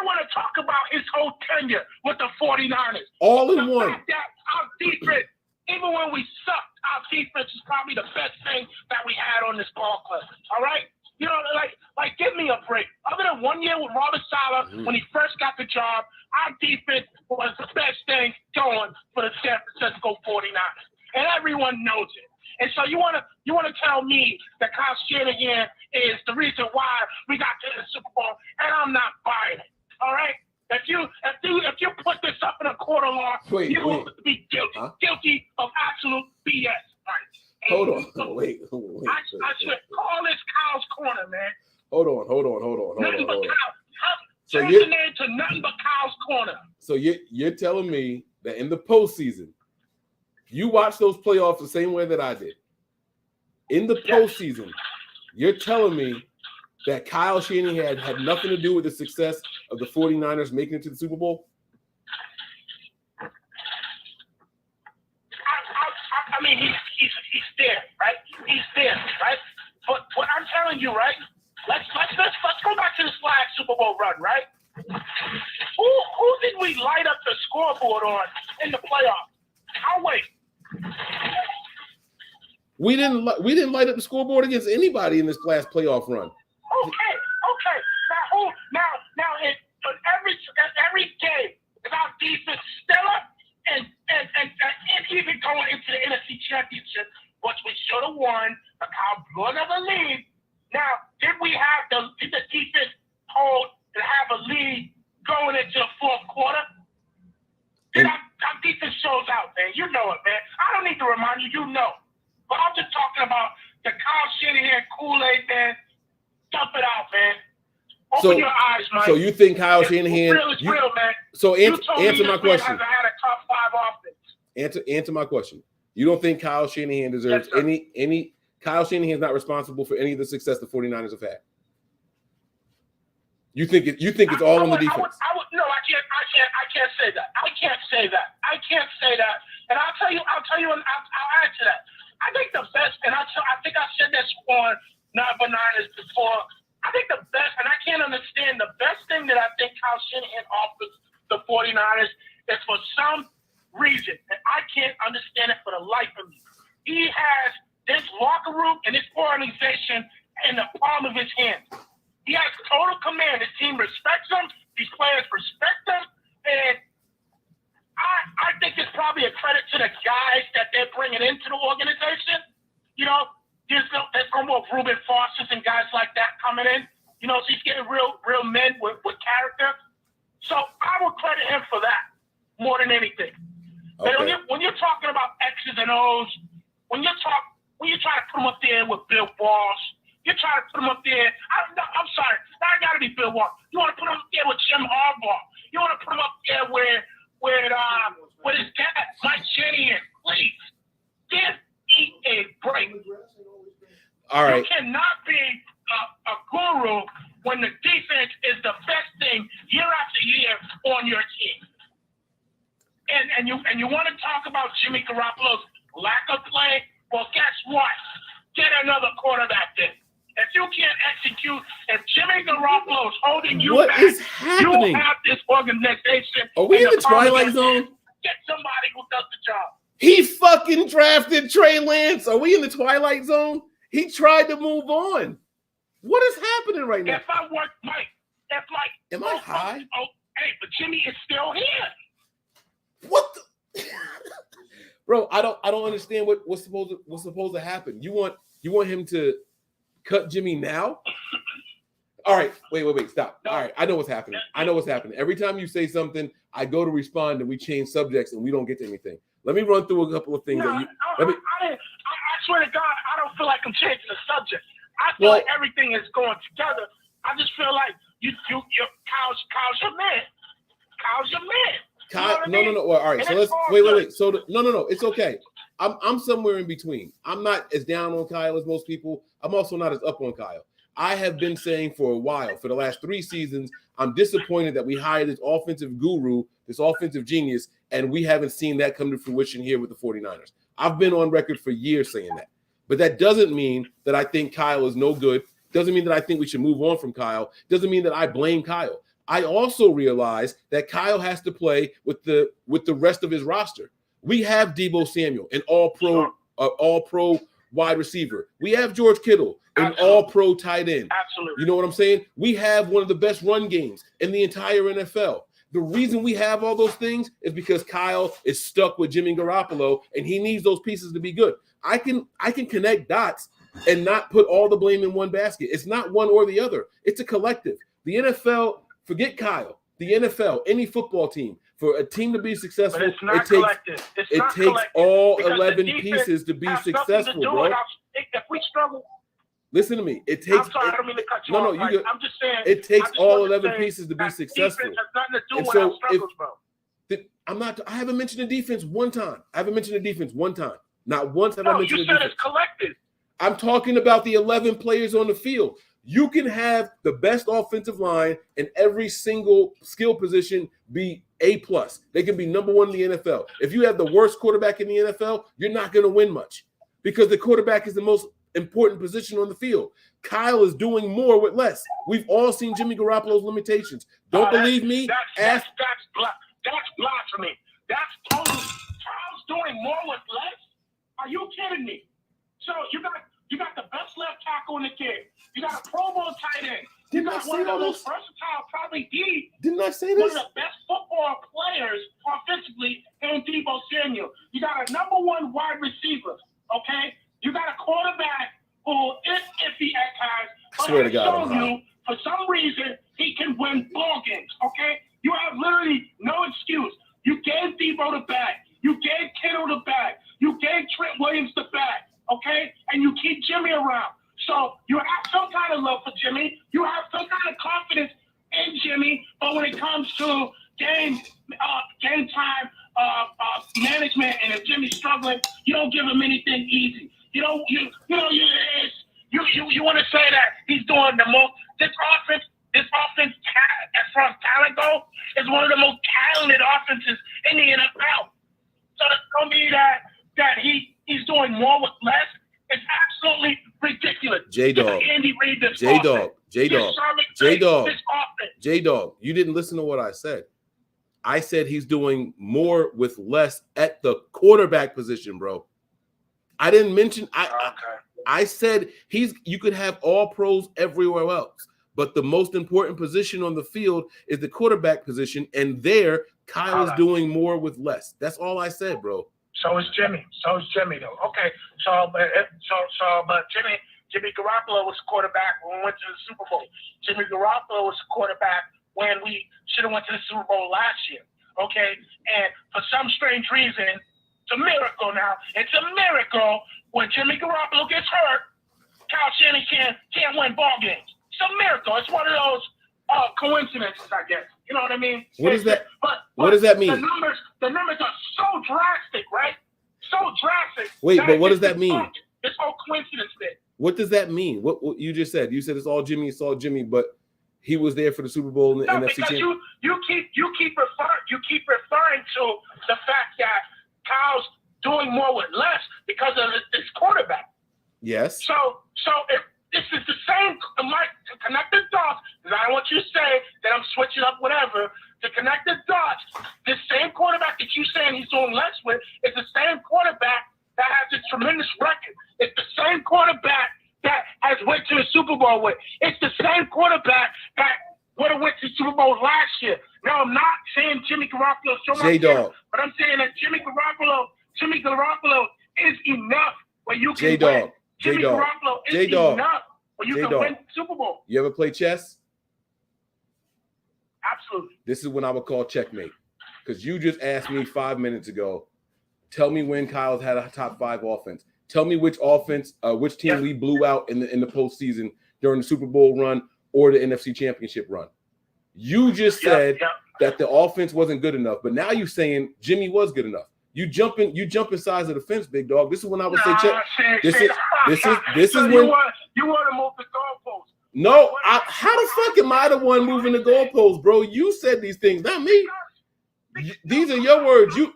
[SPEAKER 14] want to talk about his whole tenure with the 49ers.
[SPEAKER 7] All in one.
[SPEAKER 14] Fact that our defense, even when we sucked, our defense is probably the best thing that we had on this ball club. All right? Give me a break. Other than 1 year with Robert Saleh, when he first got the job, our defense was the best thing going for the San Francisco 49ers. And everyone knows it. And so you wanna tell me that Kyle Shanahan is the reason why we got to the Super Bowl, and I'm not buying it. All right? If you put this up in a court of law, you will be guilty of absolute BS. Right?
[SPEAKER 7] Hold on. Wait.
[SPEAKER 14] I should call this Kyle's corner, man.
[SPEAKER 7] Hold on.
[SPEAKER 14] Nothing but Kyle.
[SPEAKER 7] So
[SPEAKER 14] change the name to nothing but Kyle's corner.
[SPEAKER 7] So you're telling me that in the postseason, you watch those playoffs the same way that I did. In the postseason, you're telling me that Kyle Shanahan had nothing to do with the success of the 49ers making it to the Super Bowl?
[SPEAKER 14] I mean, he's there, right? He's there, right? But what I'm telling you, right? Let's go back to this last Super Bowl run, right? Who did we light up the scoreboard on in the playoffs? I'll wait.
[SPEAKER 7] We didn't light up the scoreboard against anybody in this last playoff run.
[SPEAKER 14] Okay. Now in every game, is our defense stellar and even going into the NFC Championship, which we should have won, but Kyle blew another lead. Now, did the defense hold and have a lead going into the fourth quarter? Our defense shows out, man. You know it, man. I don't need to remind you. You know. But I'm just talking about the Kyle Shanahan Kool-Aid, man. Dump it out, man. Open your eyes, Mike.
[SPEAKER 7] So you think Kyle Shanahan?
[SPEAKER 14] It's real, man.
[SPEAKER 7] So answer my question.
[SPEAKER 14] Hasn't had a top 5 offense.
[SPEAKER 7] Answer my question. You don't think Kyle Shanahan deserves any? Kyle Shanahan is not responsible for any of the success the 49ers have had. You think it's all on the defense?
[SPEAKER 14] No, I can't say that. I can't say that. And I'll tell you, and I'll add to that. I think the best, and I think I said this on Not But Niners before. I think the best, and I can't understand, the best thing that I think Kyle Shanahan offers the 49ers is for some reason, and I can't understand it for the life of me. He has this locker room and this organization in the palm of his hand. He has total command. His team respects him. These players respect him. And I think it's probably a credit to the guys that they're bringing into the organization. You know, there's no more Reuben Fosters and guys like that coming in. You know, so he's getting real men with character. So I would credit him for that more than anything. Okay. But when you're talking about X's and O's, when you try to put him up there with Bill Walsh, you're trying to put him up there. I'm sorry. Now I got to be Bill Walsh. You want to put him up there with Jim Harbaugh. You want to put him up there with his dad, Mike Shanahan. Please, give me a break.
[SPEAKER 7] All right.
[SPEAKER 14] You cannot be a guru when the defense is the best thing year after year on your team. And you want to talk about Jimmy Garoppolo's lack of play? Well, guess what? Get another quarterback then. If you can't execute, if Jimmy Garoppolo is holding you back,
[SPEAKER 7] what is happening?
[SPEAKER 14] You have this organization.
[SPEAKER 7] Are we in the Twilight Zone?
[SPEAKER 14] Get somebody who does the job.
[SPEAKER 7] He fucking drafted Trey Lance. Are we in the Twilight Zone? He tried to move on. What is happening right now?
[SPEAKER 14] If I work, Mike,
[SPEAKER 7] am I high?
[SPEAKER 14] Hey, but Jimmy is still here.
[SPEAKER 7] What the bro? I don't understand what's supposed to happen. You want him to cut Jimmy now? All right, wait, stop. All right, I know what's happening. Every time you say something, I go to respond and we change subjects and we don't get to anything. Let me run through a couple of things.
[SPEAKER 14] I swear to God, I don't feel like I'm changing the subject. I feel like everything is going together. I just feel like Kyle's your man. Kyle's your man.
[SPEAKER 7] Kyle, no. Well, all right, so let's wait. So no, it's okay. I'm somewhere in between. I'm not as down on Kyle as most people. I'm also not as up on Kyle. I have been saying for a while, for the last 3 seasons, I'm disappointed that we hired this offensive guru, this offensive genius, and we haven't seen that come to fruition here with the 49ers. I've been on record for years saying that. But that doesn't mean that I think Kyle is no good. Doesn't mean that I think we should move on from Kyle. Doesn't mean that I blame Kyle. I also realize that Kyle has to play with the rest of his roster. We have Deebo Samuel, an all-pro wide receiver. We have George Kittle, an all-pro tight end.
[SPEAKER 14] Absolutely.
[SPEAKER 7] You know what I'm saying? We have one of the best run games in the entire NFL. The reason we have all those things is because Kyle is stuck with Jimmy Garoppolo, and he needs those pieces to be good. I can connect dots and not put all the blame in one basket. It's not one or the other. It's a collective. The NFL, forget Kyle. The NFL, any football team, for a team to be successful, it takes all 11 pieces to be successful, bro.
[SPEAKER 14] If we struggle,
[SPEAKER 7] listen to me. It takes.
[SPEAKER 14] I'm sorry, I don't mean to cut you off.
[SPEAKER 7] No,
[SPEAKER 14] I'm just saying.
[SPEAKER 7] It takes all 11 pieces to be successful.
[SPEAKER 14] Defense has nothing to do with our struggles, bro.
[SPEAKER 7] I haven't mentioned the defense one time. Not once have I mentioned the defense.
[SPEAKER 14] You said it's collective.
[SPEAKER 7] I'm talking about the 11 players on the field. You can have the best offensive line and every single skill position be A+. They can be number 1 in the NFL. If you have the worst quarterback in the NFL, you're not going to win much because the quarterback is the most important position on the field. Kyle is doing more with less. We've all seen Jimmy Garoppolo's limitations. Don't believe me?
[SPEAKER 14] That's blasphemy. That's total. Kyle's doing more with less? Are you kidding me? So you got the best left tackle in the game. You got a Pro Bowl tight end. You got one of the most versatile, probably
[SPEAKER 7] Didn't I say
[SPEAKER 14] one
[SPEAKER 7] this?
[SPEAKER 14] of the best football players offensively in Deebo Samuel. You got a number 1 wide receiver, okay? You got a quarterback who is iffy at times, but
[SPEAKER 7] swear to God,
[SPEAKER 14] shown you for some reason he can win ball games, okay? You have literally no excuse. You gave Deebo the bag. You gave Kittle the bag. You gave Trent Williams the bag, okay? And you keep Jimmy around. So you have some kind of love for Jimmy. You have some kind of confidence in Jimmy. But when it comes to game time management, and if Jimmy's struggling, you don't give him anything easy. You want to say that he's doing the most. This offense
[SPEAKER 7] J-Dog.
[SPEAKER 14] Andy Reid this
[SPEAKER 7] J-Dog.
[SPEAKER 14] offense.
[SPEAKER 7] J-Dog.
[SPEAKER 14] This Charlotte
[SPEAKER 7] J-Dog.
[SPEAKER 14] this offense.
[SPEAKER 7] J-Dog. You didn't listen to what I said. I said he's doing more with less at the quarterback position, bro. I didn't mention I said you could have all pros everywhere else, but the most important position on the field is the quarterback position, and there Kyle is doing more with less. That's all I said, bro.
[SPEAKER 14] So is Jimmy. So is Jimmy, though. Okay. But Jimmy Garoppolo was quarterback when we went to the Super Bowl. Jimmy Garoppolo was quarterback when we should have went to the Super Bowl last year. Okay. And for some strange reason, it's a miracle now. It's a miracle when Jimmy Garoppolo gets hurt, Kyle Shanahan can't win ball games. It's a miracle. It's one of those coincidences, I guess. You know what I mean?
[SPEAKER 7] What does that?
[SPEAKER 14] What
[SPEAKER 7] does that mean?
[SPEAKER 14] The numbers are so drastic, right? So drastic.
[SPEAKER 7] Wait, but what does that mean?
[SPEAKER 14] This whole coincidence thing.
[SPEAKER 7] What does that mean? What you just said? You said it's all Jimmy. It's all Jimmy, but he was there for the Super Bowl and the NFC Championship.
[SPEAKER 14] You keep referring to the fact that Kyle's doing more with less because of this quarterback.
[SPEAKER 7] Yes.
[SPEAKER 14] So if this is the same, to connect the dots, because I don't want you to say that I'm switching up whatever, to connect the dots, this same quarterback that you're saying he's doing less with is the same quarterback that has a tremendous record. It's the same quarterback that has went to the Super Bowl with. It's the same quarterback that would have went to the Super Bowl last year. Now, I'm not saying Jimmy Garoppolo so much, but I'm saying that Jimmy Garoppolo is enough where you can win. Jimmy Garoppolo is enough where you can win the Super Bowl.
[SPEAKER 7] You ever play chess?
[SPEAKER 14] Absolutely.
[SPEAKER 7] This is when I would call checkmate, because you just asked me 5 minutes ago, tell me when Kyle's had a top 5 offense. Tell me which offense, which team we blew out in the postseason during the Super Bowl run or the NFC Championship run. You just said that the offense wasn't good enough, but now you're saying Jimmy was good enough. You jumping sides of the fence, big dog. This is when I would say check. This is when
[SPEAKER 14] you want to move the goalposts.
[SPEAKER 7] No, how the fuck am I the one moving the goalposts, bro? You said these things, not me. These are your words. You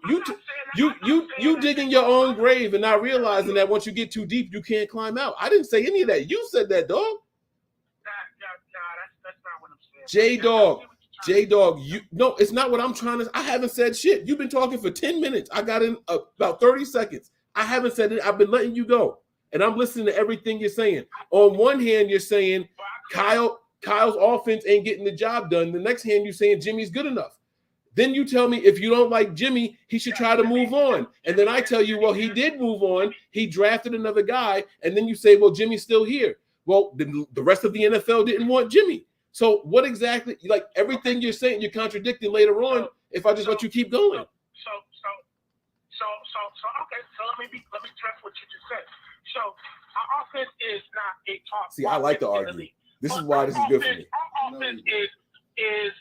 [SPEAKER 7] digging your own grave and not realizing that once you get too deep, you can't climb out. I didn't say any of that. You said that, dog.
[SPEAKER 14] That's not what I'm saying.
[SPEAKER 7] J-Dog, no, it's not what I'm trying to. I haven't said shit. You've been talking for 10 minutes. I got in about 30 seconds. I haven't said it. I've been letting you go, and I'm listening to everything you're saying. On one hand, you're saying Kyle's offense ain't getting the job done. The next hand, you're saying Jimmy's good enough. Then you tell me if you don't like Jimmy, he should try to move on. And then I tell you, well, he did move on. He drafted another guy. And then you say, well, Jimmy's still here. Well, the rest of the NFL didn't want Jimmy. So what exactly, like everything you're saying, you're contradicting later on if I just let you keep going.
[SPEAKER 14] Okay. So let me address what you just said. So our offense is not a top.
[SPEAKER 7] See, I like to argue. This is why this is good for me.
[SPEAKER 14] Our offense is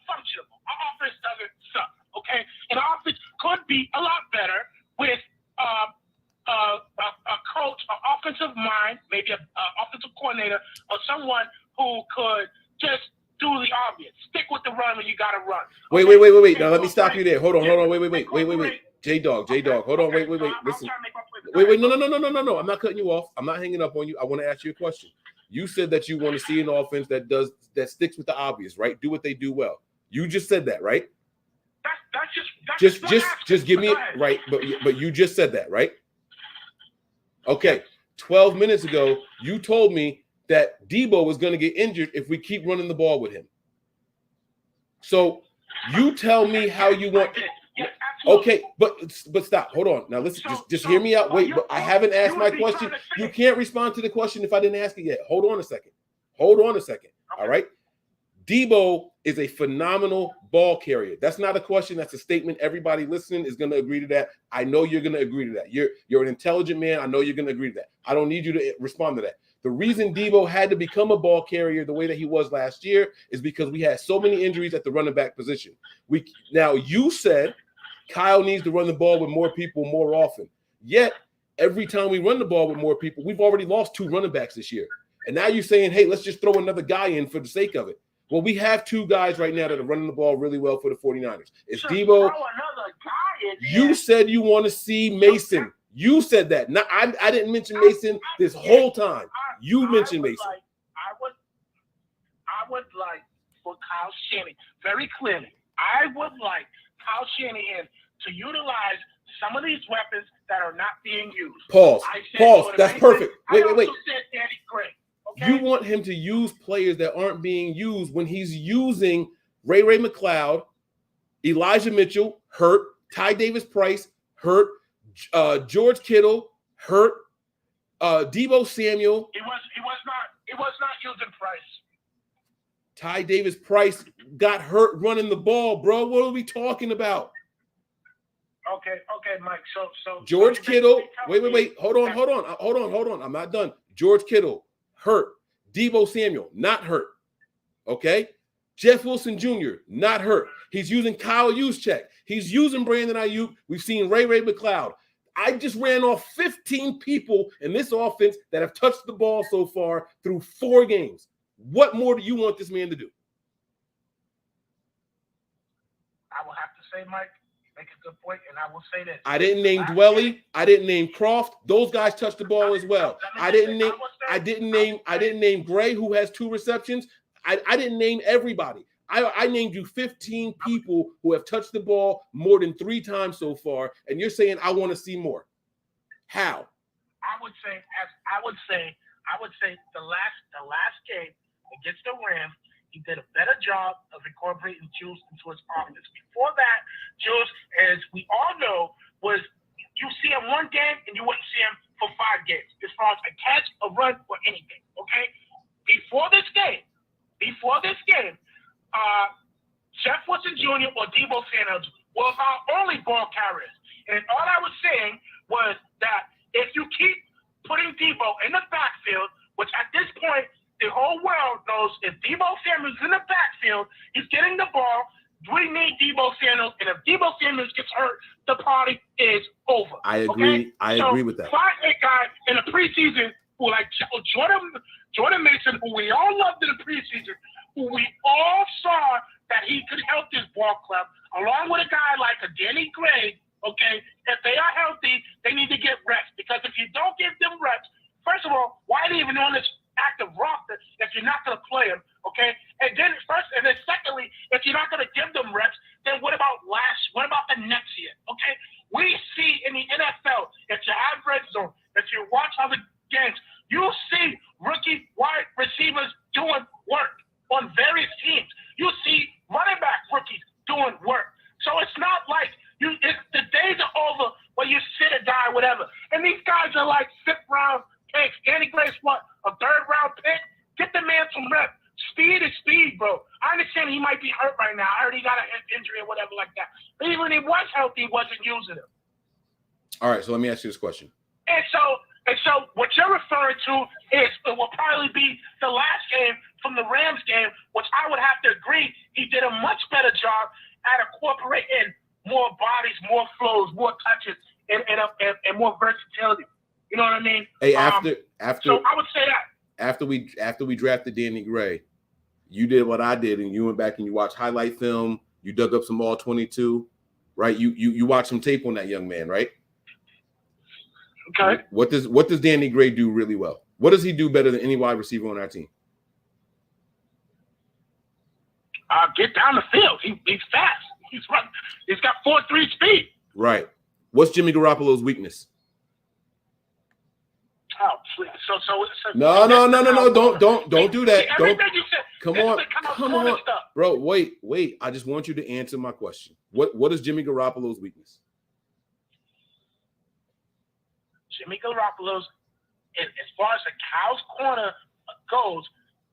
[SPEAKER 14] functional. Our offense doesn't suck, okay? And our offense could be a lot better with a coach, an offensive mind, maybe an offensive coordinator, or someone who could just do the obvious. Stick with the run when you got to run.
[SPEAKER 7] Okay? Wait. Now let me stop you there. Hold on. Wait. J-Dog. Hold on. Wait. Listen. Wait. No. I'm not cutting you off. I'm not hanging up on you. I want to ask you a question. You said that you want to see an offense that sticks with the obvious, right? Do what they do well. You just said that, right? Just give me right, but you just said that, right? Okay. 12 minutes ago, you told me that Debo was going to get injured if we keep running the ball with him. So you tell me how you want. Okay, but stop. Hold on. Now listen, just hear me out. Wait, but I haven't asked my question. You can't respond to the question if I didn't ask it yet. Hold on a second. All right. Debo is a phenomenal ball carrier. That's not a question. That's a statement. Everybody listening is going to agree to that. I know you're going to agree to that. You're an intelligent man. I know you're going to agree to that. I don't need you to respond to that. The reason Debo had to become a ball carrier the way that he was last year is because we had so many injuries at the running back position. Now you said Kyle needs to run the ball with more people more often. Yet, every time we run the ball with more people, we've already lost 2 running backs this year. And now you're saying, hey, let's just throw another guy in for the sake of it. Well, we have 2 guys right now that are running the ball really well for the 49ers. It's Debo. You said you want to see Mason. You said that. I didn't mention Mason this whole time. You mentioned Mason.
[SPEAKER 14] I would like for Kyle Shanahan, very clearly, I would like Kyle Shanahan to utilize some of these weapons that are not being used.
[SPEAKER 7] Pause. That's perfect. Wait.
[SPEAKER 14] I also said Danny Gray. Okay?
[SPEAKER 7] You want him to use players that aren't being used when he's using Ray McLeod, Elijah Mitchell, hurt, Ty Davis-Price, hurt, George Kittle, hurt, Deebo Samuel.
[SPEAKER 14] He was not using Price.
[SPEAKER 7] Ty Davis-Price got hurt running the ball, bro. What are we talking about?
[SPEAKER 14] Okay, Mike. So
[SPEAKER 7] George Kittle. Wait. Hold on. I'm not done. George Kittle, hurt. Deebo Samuel, not hurt. Okay? Jeff Wilson Jr., not hurt. He's using Kyle Juszczyk. He's using Brandon Ayuk. We've seen Ray McLeod. I just ran off 15 people in this offense that have touched the ball so far through 4 games. What more do you want this man to do?
[SPEAKER 14] I will have to say, Mike, make a good point, and I will say this.
[SPEAKER 7] I didn't name Dwelly. I didn't name Croft. Those guys touched the ball as well. I didn't name Gray, who has 2 receptions. I didn't name everybody. I named you 15 people who have touched the ball more than 3 times so far, and you're saying I want to see more. How?
[SPEAKER 14] I would say the last game against the Rams, he did a better job of incorporating Juice into his offense. Before that, Juice, as we all know, was you see him one game and you wouldn't see him for 5 games as far as a catch, a run, or anything. Okay. Before this game, Jeff Wilson Jr. or Deebo Samuel was our only ball carriers, and all I was saying was that if you keep putting Deebo in the backfield, which at this point the whole world knows if Deebo Samuel's in the backfield, he's getting the ball. We need Deebo Samuel, and if Deebo Samuel gets hurt, the party is over.
[SPEAKER 7] I agree.
[SPEAKER 14] Okay?
[SPEAKER 7] I agree with that.
[SPEAKER 14] Find a guy in the preseason who, like Jordan Mason, who we all loved in the preseason, who we all saw that he could help this ball club, along with a guy like a Danny Gray. Okay, if they are healthy, they need to get reps, because if you don't give them reps, first of all, why are they even on this active roster if you're not going to play them? Okay, and then secondly, if you're not going to give them reps, then what about the next year? Okay, we see in the NFL, if you have red zone, if you watch other games, you'll see rookie wide receivers doing work on various teams. You see running back rookies doing work. So it's not like the days are over where you sit a guy, whatever. And these guys are like 5th round picks. Danny Gray's what, a 3rd round pick? Get the man some reps. Speed is speed, bro. I understand he might be hurt right now. I already got an injury or whatever like that. But even when he was healthy, he wasn't using him.
[SPEAKER 7] All right, so let me ask you this question.
[SPEAKER 14] And so what you're referring to is it will probably be the last game from the Rams game, which I would have to agree he did a much better job at incorporating more bodies, more flows, more touches, and more versatility. You know what I mean?
[SPEAKER 7] Hey,
[SPEAKER 14] so I would say that
[SPEAKER 7] after we drafted Danny Gray, you did what I did, and you went back and you watched highlight film. You dug up some all 22, right? You watched some tape on that young man, right?
[SPEAKER 14] Okay.
[SPEAKER 7] What does Danny Gray do really well? What does he do better than any wide receiver on our team?
[SPEAKER 14] Get down the field. He's fast. He's run. He's got 4.3 speed.
[SPEAKER 7] Right. What's Jimmy Garoppolo's weakness?
[SPEAKER 14] Oh, please. So
[SPEAKER 7] No. Don't do that. Don't.
[SPEAKER 14] You said,
[SPEAKER 7] Come on, bro. Wait. I just want you to answer my question. What is Jimmy Garoppolo's weakness?
[SPEAKER 14] Jimmy Garoppolo's, as far as the Cow's corner goes,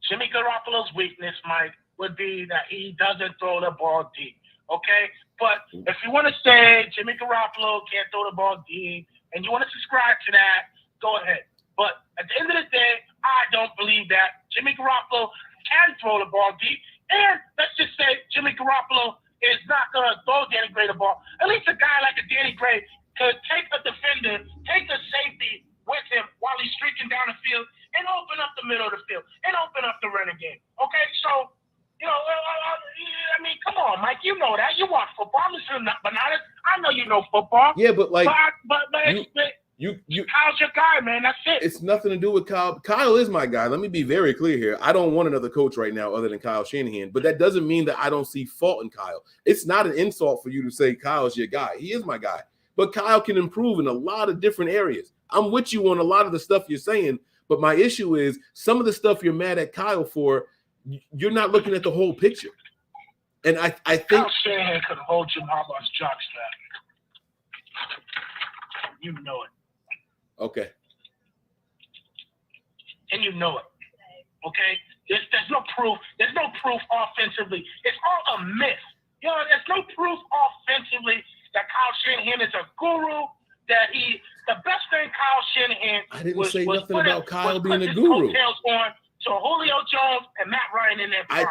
[SPEAKER 14] Jimmy Garoppolo's weakness, Mike, would be that he doesn't throw the ball deep. Okay? But if you want to say Jimmy Garoppolo can't throw the ball deep and you want to subscribe to that, go ahead. But at the end of the day, I don't believe that Jimmy Garoppolo can throw the ball deep. And let's just say Jimmy Garoppolo is not going to throw Danny Gray the ball. At least a guy like a Danny Gray could take a defender, take a safety with him while he's streaking down the field and open up the middle of the field and open up the running game. Okay? So, I mean, come on, Mike. You know that. You watch football. I'm listening to bananas. I know you know football.
[SPEAKER 7] Yeah, but like,
[SPEAKER 14] Kyle's your guy, man. That's it.
[SPEAKER 7] It's nothing to do with Kyle. Kyle is my guy. Let me be very clear here. I don't want another coach right now other than Kyle Shanahan, but that doesn't mean that I don't see fault in Kyle. It's not an insult for you to say Kyle's your guy. He is my guy, but Kyle can improve in a lot of different areas. I'm with you on a lot of the stuff you're saying, but my issue is some of the stuff you're mad at Kyle for, you're not looking at the whole picture. And I think
[SPEAKER 14] Kyle Shanahan could hold Jim Harbaugh's jockstrap. You know it.
[SPEAKER 7] Okay.
[SPEAKER 14] And you know it. Okay? There's no proof. There's no proof offensively. It's all a myth. You know, there's no proof offensively that Kyle Shanahan is a guru, that the best thing Kyle Shanahan
[SPEAKER 7] I didn't say nothing about Kyle being a guru.
[SPEAKER 14] On to Julio Jones and Matt Ryan in their prime.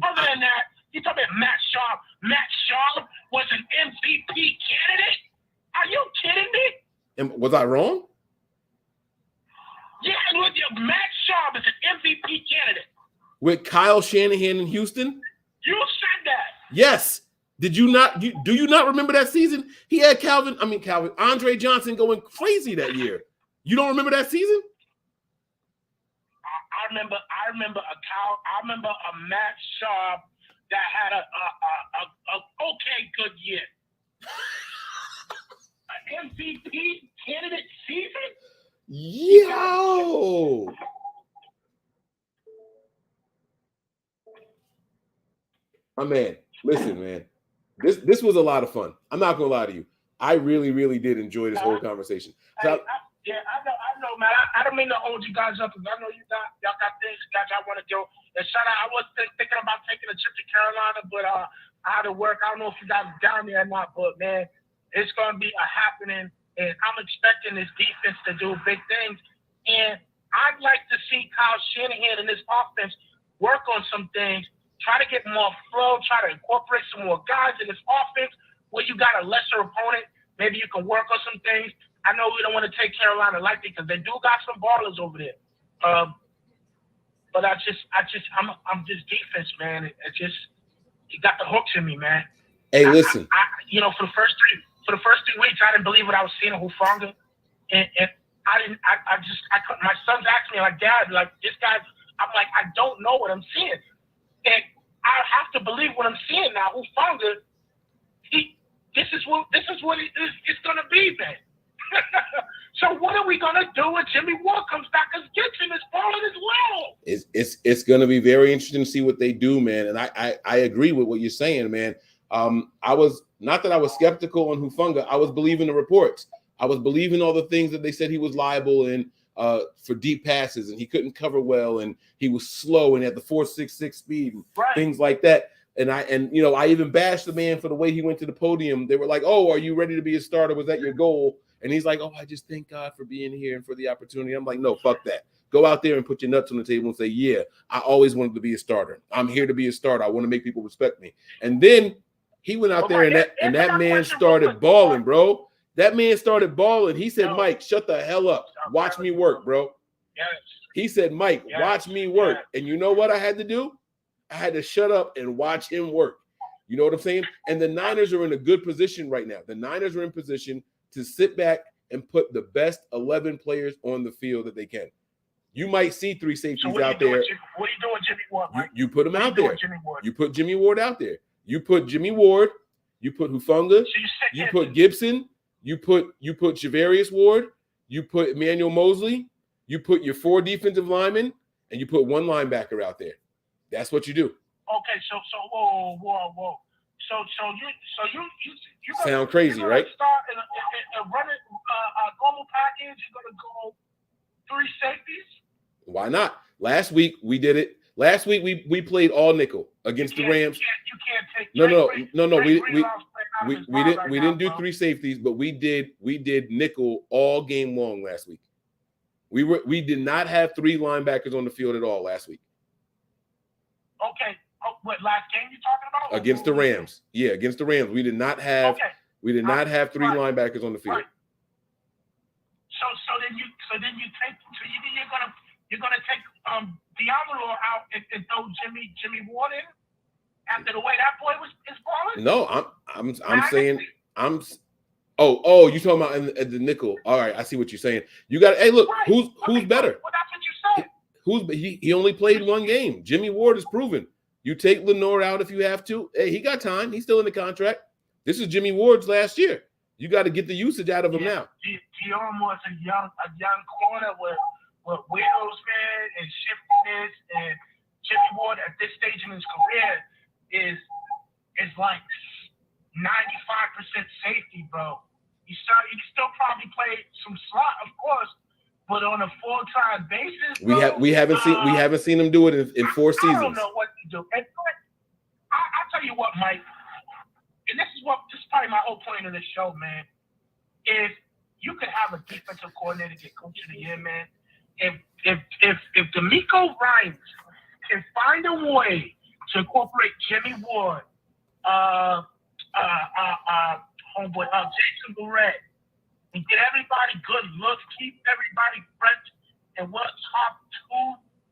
[SPEAKER 14] Other than that, you talking about Matt Schaub. Matt Schaub was an MVP candidate? Are you kidding me?
[SPEAKER 7] Was I wrong?
[SPEAKER 14] Yeah, Matt Schaub is an MVP candidate.
[SPEAKER 7] With Kyle Shanahan in Houston?
[SPEAKER 14] You said that.
[SPEAKER 7] Yes. Did you not? Do you not remember that season? He had Andre Johnson going crazy that year. You don't remember that season?
[SPEAKER 14] I remember a Matt Schaub that had a okay good year. An MVP candidate season?
[SPEAKER 7] Yo! My man, listen, man. This was a lot of fun. I'm not gonna lie to you. I really, really did enjoy this whole conversation.
[SPEAKER 14] I know, man. I don't mean to hold you guys up because I know y'all got things that y'all want to do. And shout out, I was thinking about taking a trip to Carolina, but I had to work. I don't know if you guys are down there or not, but man, it's gonna be a happening. And I'm expecting this defense to do big things. And I'd like to see Kyle Shanahan and this offense work on some things, try to get more flow, try to incorporate some more guys in this offense where you got a lesser opponent. Maybe you can work on some things. I know we don't want to take Carolina lightly because they do got some ballers over there. But I'm just defense, man. It got the hooks in me, man.
[SPEAKER 7] Hey, listen.
[SPEAKER 14] For the first 3 weeks, I didn't believe what I was seeing in Hufanga, and I couldn't. My sons asked me like, Dad, like this guy. I'm like, I don't know what I'm seeing, and I have to believe what I'm seeing now. Hufanga, this is what it's gonna be, man. So what are we gonna do when Jimmy Ward comes back? Because Gibson is balling as well.
[SPEAKER 7] It's gonna be very interesting to see what they do, man. And I agree with what you're saying, man. I was not that I was skeptical on Hufanga. I was believing the reports. I was believing all the things that they said he was liable in for deep passes, and he couldn't cover well, and he was slow and had the 4.66 speed and things like that. And I even bashed the man for the way he went to the podium. They were like, "Oh, are you ready to be a starter? Was that your goal?" And he's like, "Oh, I just thank God for being here and for the opportunity." I'm like, "No, fuck that. Go out there and put your nuts on the table and say, yeah, I always wanted to be a starter. I'm here to be a starter. I want to make people respect me." And then he went out there and that man started balling, bro. That man started balling. He said, "Mike, shut the hell up. Watch me work, bro."
[SPEAKER 14] Yes.
[SPEAKER 7] He said, "Mike, watch me work." And you know what I had to do? I had to shut up and watch him work. You know what I'm saying? And the Niners are in a good position right now. The Niners are in position to sit back and put the best 11 players on the field that they can. You might see 3 safeties out there.
[SPEAKER 14] What are you doing, Jimmy Ward?
[SPEAKER 7] You put him out there. You put Jimmy Ward out there. You put Jimmy Ward. You put Hufanga. You put Gibson. You put Javarius Ward. You put Emmanuel Mosley. You put your 4 defensive linemen, and you put 1 linebacker out there. That's what you do.
[SPEAKER 14] Okay, so whoa. So you
[SPEAKER 7] sound crazy, right?
[SPEAKER 14] Start and run it normal package. You're gonna go 3 safeties.
[SPEAKER 7] Why not? Last week we did it. Last week we played all nickel against the Rams.
[SPEAKER 14] You can't take
[SPEAKER 7] No. We didn't do 3 safeties, but we did nickel all game long last week. We did not have 3 linebackers on the field at all last week.
[SPEAKER 14] Okay. What last game you talking about?
[SPEAKER 7] Against the Rams. Yeah, against the Rams. We did not have 3 linebackers on the field.
[SPEAKER 14] Right. So then you're gonna take Diablo out and throw Jimmy Ward in after the way that boy is balling?
[SPEAKER 7] No, I'm saying Oh, you talking about in the nickel? All right, I see what you're saying. You got. Hey, look,
[SPEAKER 14] Right.
[SPEAKER 7] who's better?
[SPEAKER 14] Well, that's what you said.
[SPEAKER 7] He only played one game. Jimmy Ward is proven. You take Lenore out if you have to. Hey, he got time. He's still in the contract. This is Jimmy Ward's last year. You got to get the usage out of him now.
[SPEAKER 14] Guillaume was a young corner with widows, man, and shiftiness, and Jimmy Ward at this stage in his career is like 95% safety, bro. He still probably play some slot, of course, but on a full-time basis, bro,
[SPEAKER 7] we haven't seen him do it in 4 seasons.
[SPEAKER 14] I don't know what to do. And I'll tell you what, Mike, and this is probably my whole point of this show, man, is you could have a defensive coordinator get coach of the year, man. If D'Amico Ryans can find a way to incorporate Jimmy Ward, homeboy, Jason Barrett, and get everybody good looks, keep everybody fresh, and what top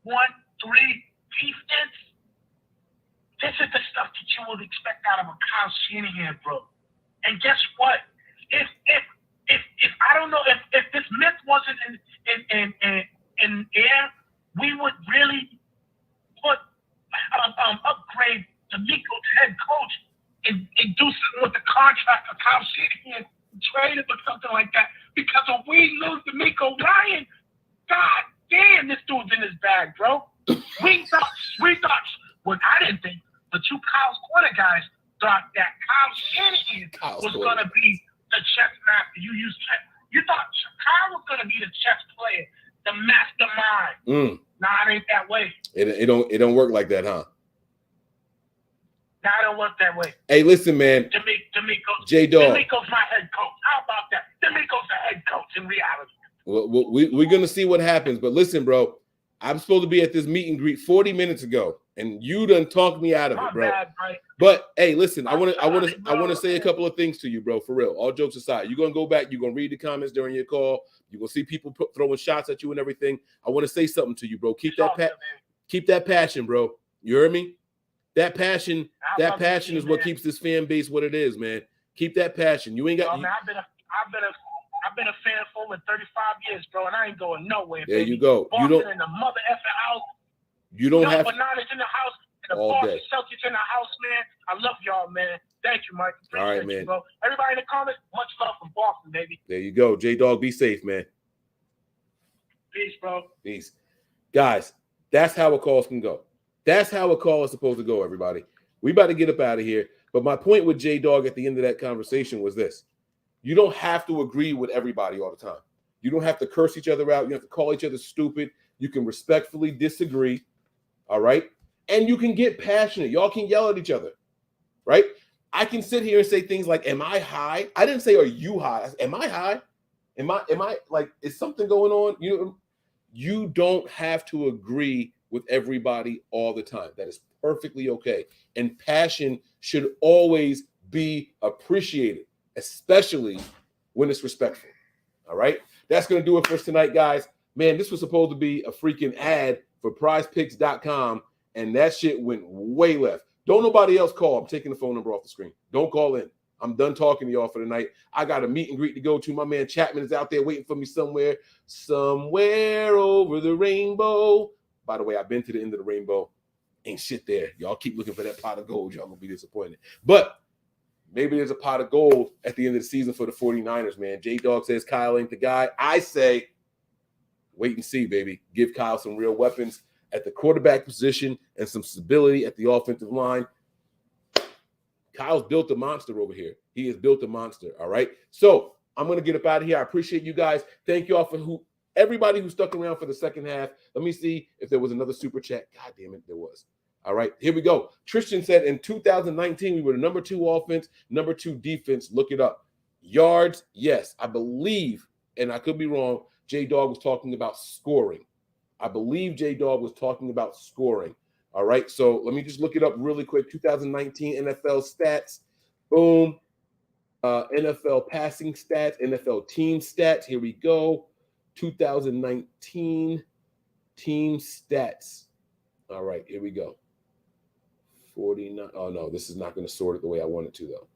[SPEAKER 14] 2, 1, 3 defense. This is the stuff that you would expect out of a Kyle Shanahan, bro. And guess what? If I don't know if this myth wasn't in air, we would really upgrade D'Amico to head coach and do something with the contract of Kyle Shanahan, trade him or something like that. Because if we lose D'Amico Ryan, god damn, this dude's in his bag, bro. We thought, well, I didn't think, but you Kyle's corner guys thought that Kyle Shanahan was going to be the chess master. You thought Kyle was going to be the chess player, the mastermind. Nah, it ain't that way.
[SPEAKER 7] It don't work like that, huh?
[SPEAKER 14] Nah, it don't work that way.
[SPEAKER 7] Hey, listen, man. J-Dog.
[SPEAKER 14] D'Amico's my head coach. How about that? D'Amico's the head coach in reality.
[SPEAKER 7] Well, we're going to see what happens. But listen, bro, I'm supposed to be at this meet and greet 40 minutes ago, and you done talked me out of it, bro.
[SPEAKER 14] Bad, right?
[SPEAKER 7] But hey, listen, I want to say a couple of things to you, bro. For real, all jokes aside, you're gonna go back, you're gonna read the comments during your call, you're gonna see people throwing shots at you and everything. I want to say something to you, bro. Keep that passion, bro. You heard me? That passion is what keeps this fan base what it is, man. Keep that passion. You ain't got.
[SPEAKER 14] I've been a fan for over 35 years, bro, and I ain't going nowhere.
[SPEAKER 7] There
[SPEAKER 14] baby.
[SPEAKER 7] you go.
[SPEAKER 14] Boston in the mother effing house.
[SPEAKER 7] You don't have
[SPEAKER 14] bananas in the house. And the
[SPEAKER 7] all
[SPEAKER 14] Boston
[SPEAKER 7] day.
[SPEAKER 14] Celtics in the house, man. I love y'all, man. Thank you, Mike. Appreciate
[SPEAKER 7] all right, man.
[SPEAKER 14] You, bro. Everybody in the comments, much love from Boston, baby.
[SPEAKER 7] There you go. J-Dog, be safe, man.
[SPEAKER 14] Peace, bro.
[SPEAKER 7] Peace. Guys, that's how a call can go. That's how a call is supposed to go, everybody. We about to get up out of here. But my point with J-Dog at the end of that conversation was this. You don't have to agree with everybody all the time. You don't have to curse each other out. You have to call each other stupid. You can respectfully disagree, all right? And you can get passionate. Y'all can yell at each other, right? I can sit here and say things like, am I high? I didn't say, are you high? I said, am I high? Am I like, is something going on? You don't have to agree with everybody all the time. That is perfectly okay. And passion should always be appreciated, especially when it's respectful. All right. That's going to do it for us tonight, guys. Man, this was supposed to be a freaking ad for prizepicks.com, and that shit went way left. Don't nobody else call. I'm taking the phone number off the screen. Don't call in. I'm done talking to y'all for the night. I got a meet and greet to go to. My man Chapman is out there waiting for me somewhere over the rainbow. By the way, I've been to the end of the rainbow. Ain't shit there. Y'all keep looking for that pot of gold. Y'all gonna be disappointed. But maybe there's a pot of gold at the end of the season for the 49ers, man. J-Dog says Kyle ain't the guy. I say wait and see, baby. Give Kyle some real weapons at the quarterback position and some stability at the offensive line. Kyle's built a monster over here. He has built a monster, all right? So I'm going to get up out of here. I appreciate you guys. Thank you all for everybody who stuck around for the second half. Let me see if there was another super chat. God damn it, there was. All right, here we go. Tristan said in 2019, we were the number 2 offense, number 2 defense. Look it up. Yards, yes. I believe, and I could be wrong, J-Dog was talking about scoring. I believe J-Dog was talking about scoring. All right, so let me just look it up really quick. 2019 NFL stats. Boom. NFL passing stats, NFL team stats. Here we go. 2019 team stats. All right, here we go. 49. Oh, no, this is not going to sort it the way I want it to, though.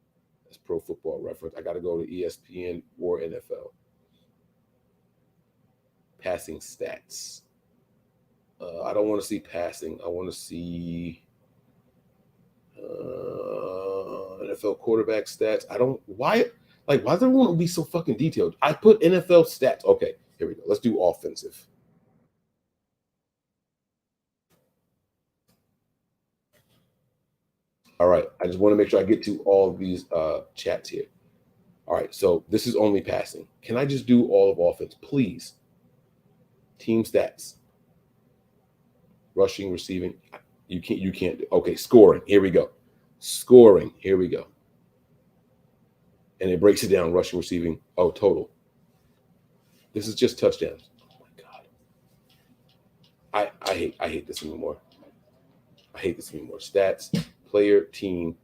[SPEAKER 7] That's Pro Football Reference. I got to go to ESPN or NFL. Passing stats. I don't want to see passing. I want to see NFL quarterback stats. Why does everyone be so fucking detailed? I put NFL stats. Okay, here we go. Let's do offensive. All right, I just want to make sure I get to all of these chats here. All right, so this is only passing. Can I just do all of offense, please? Team stats. Rushing, receiving. You can't do. Okay, scoring. Here we go. Scoring. Here we go. And it breaks it down. Rushing, receiving. Oh, total. This is just touchdowns. Oh my God. I hate this anymore. I hate this anymore. Stats, player, team,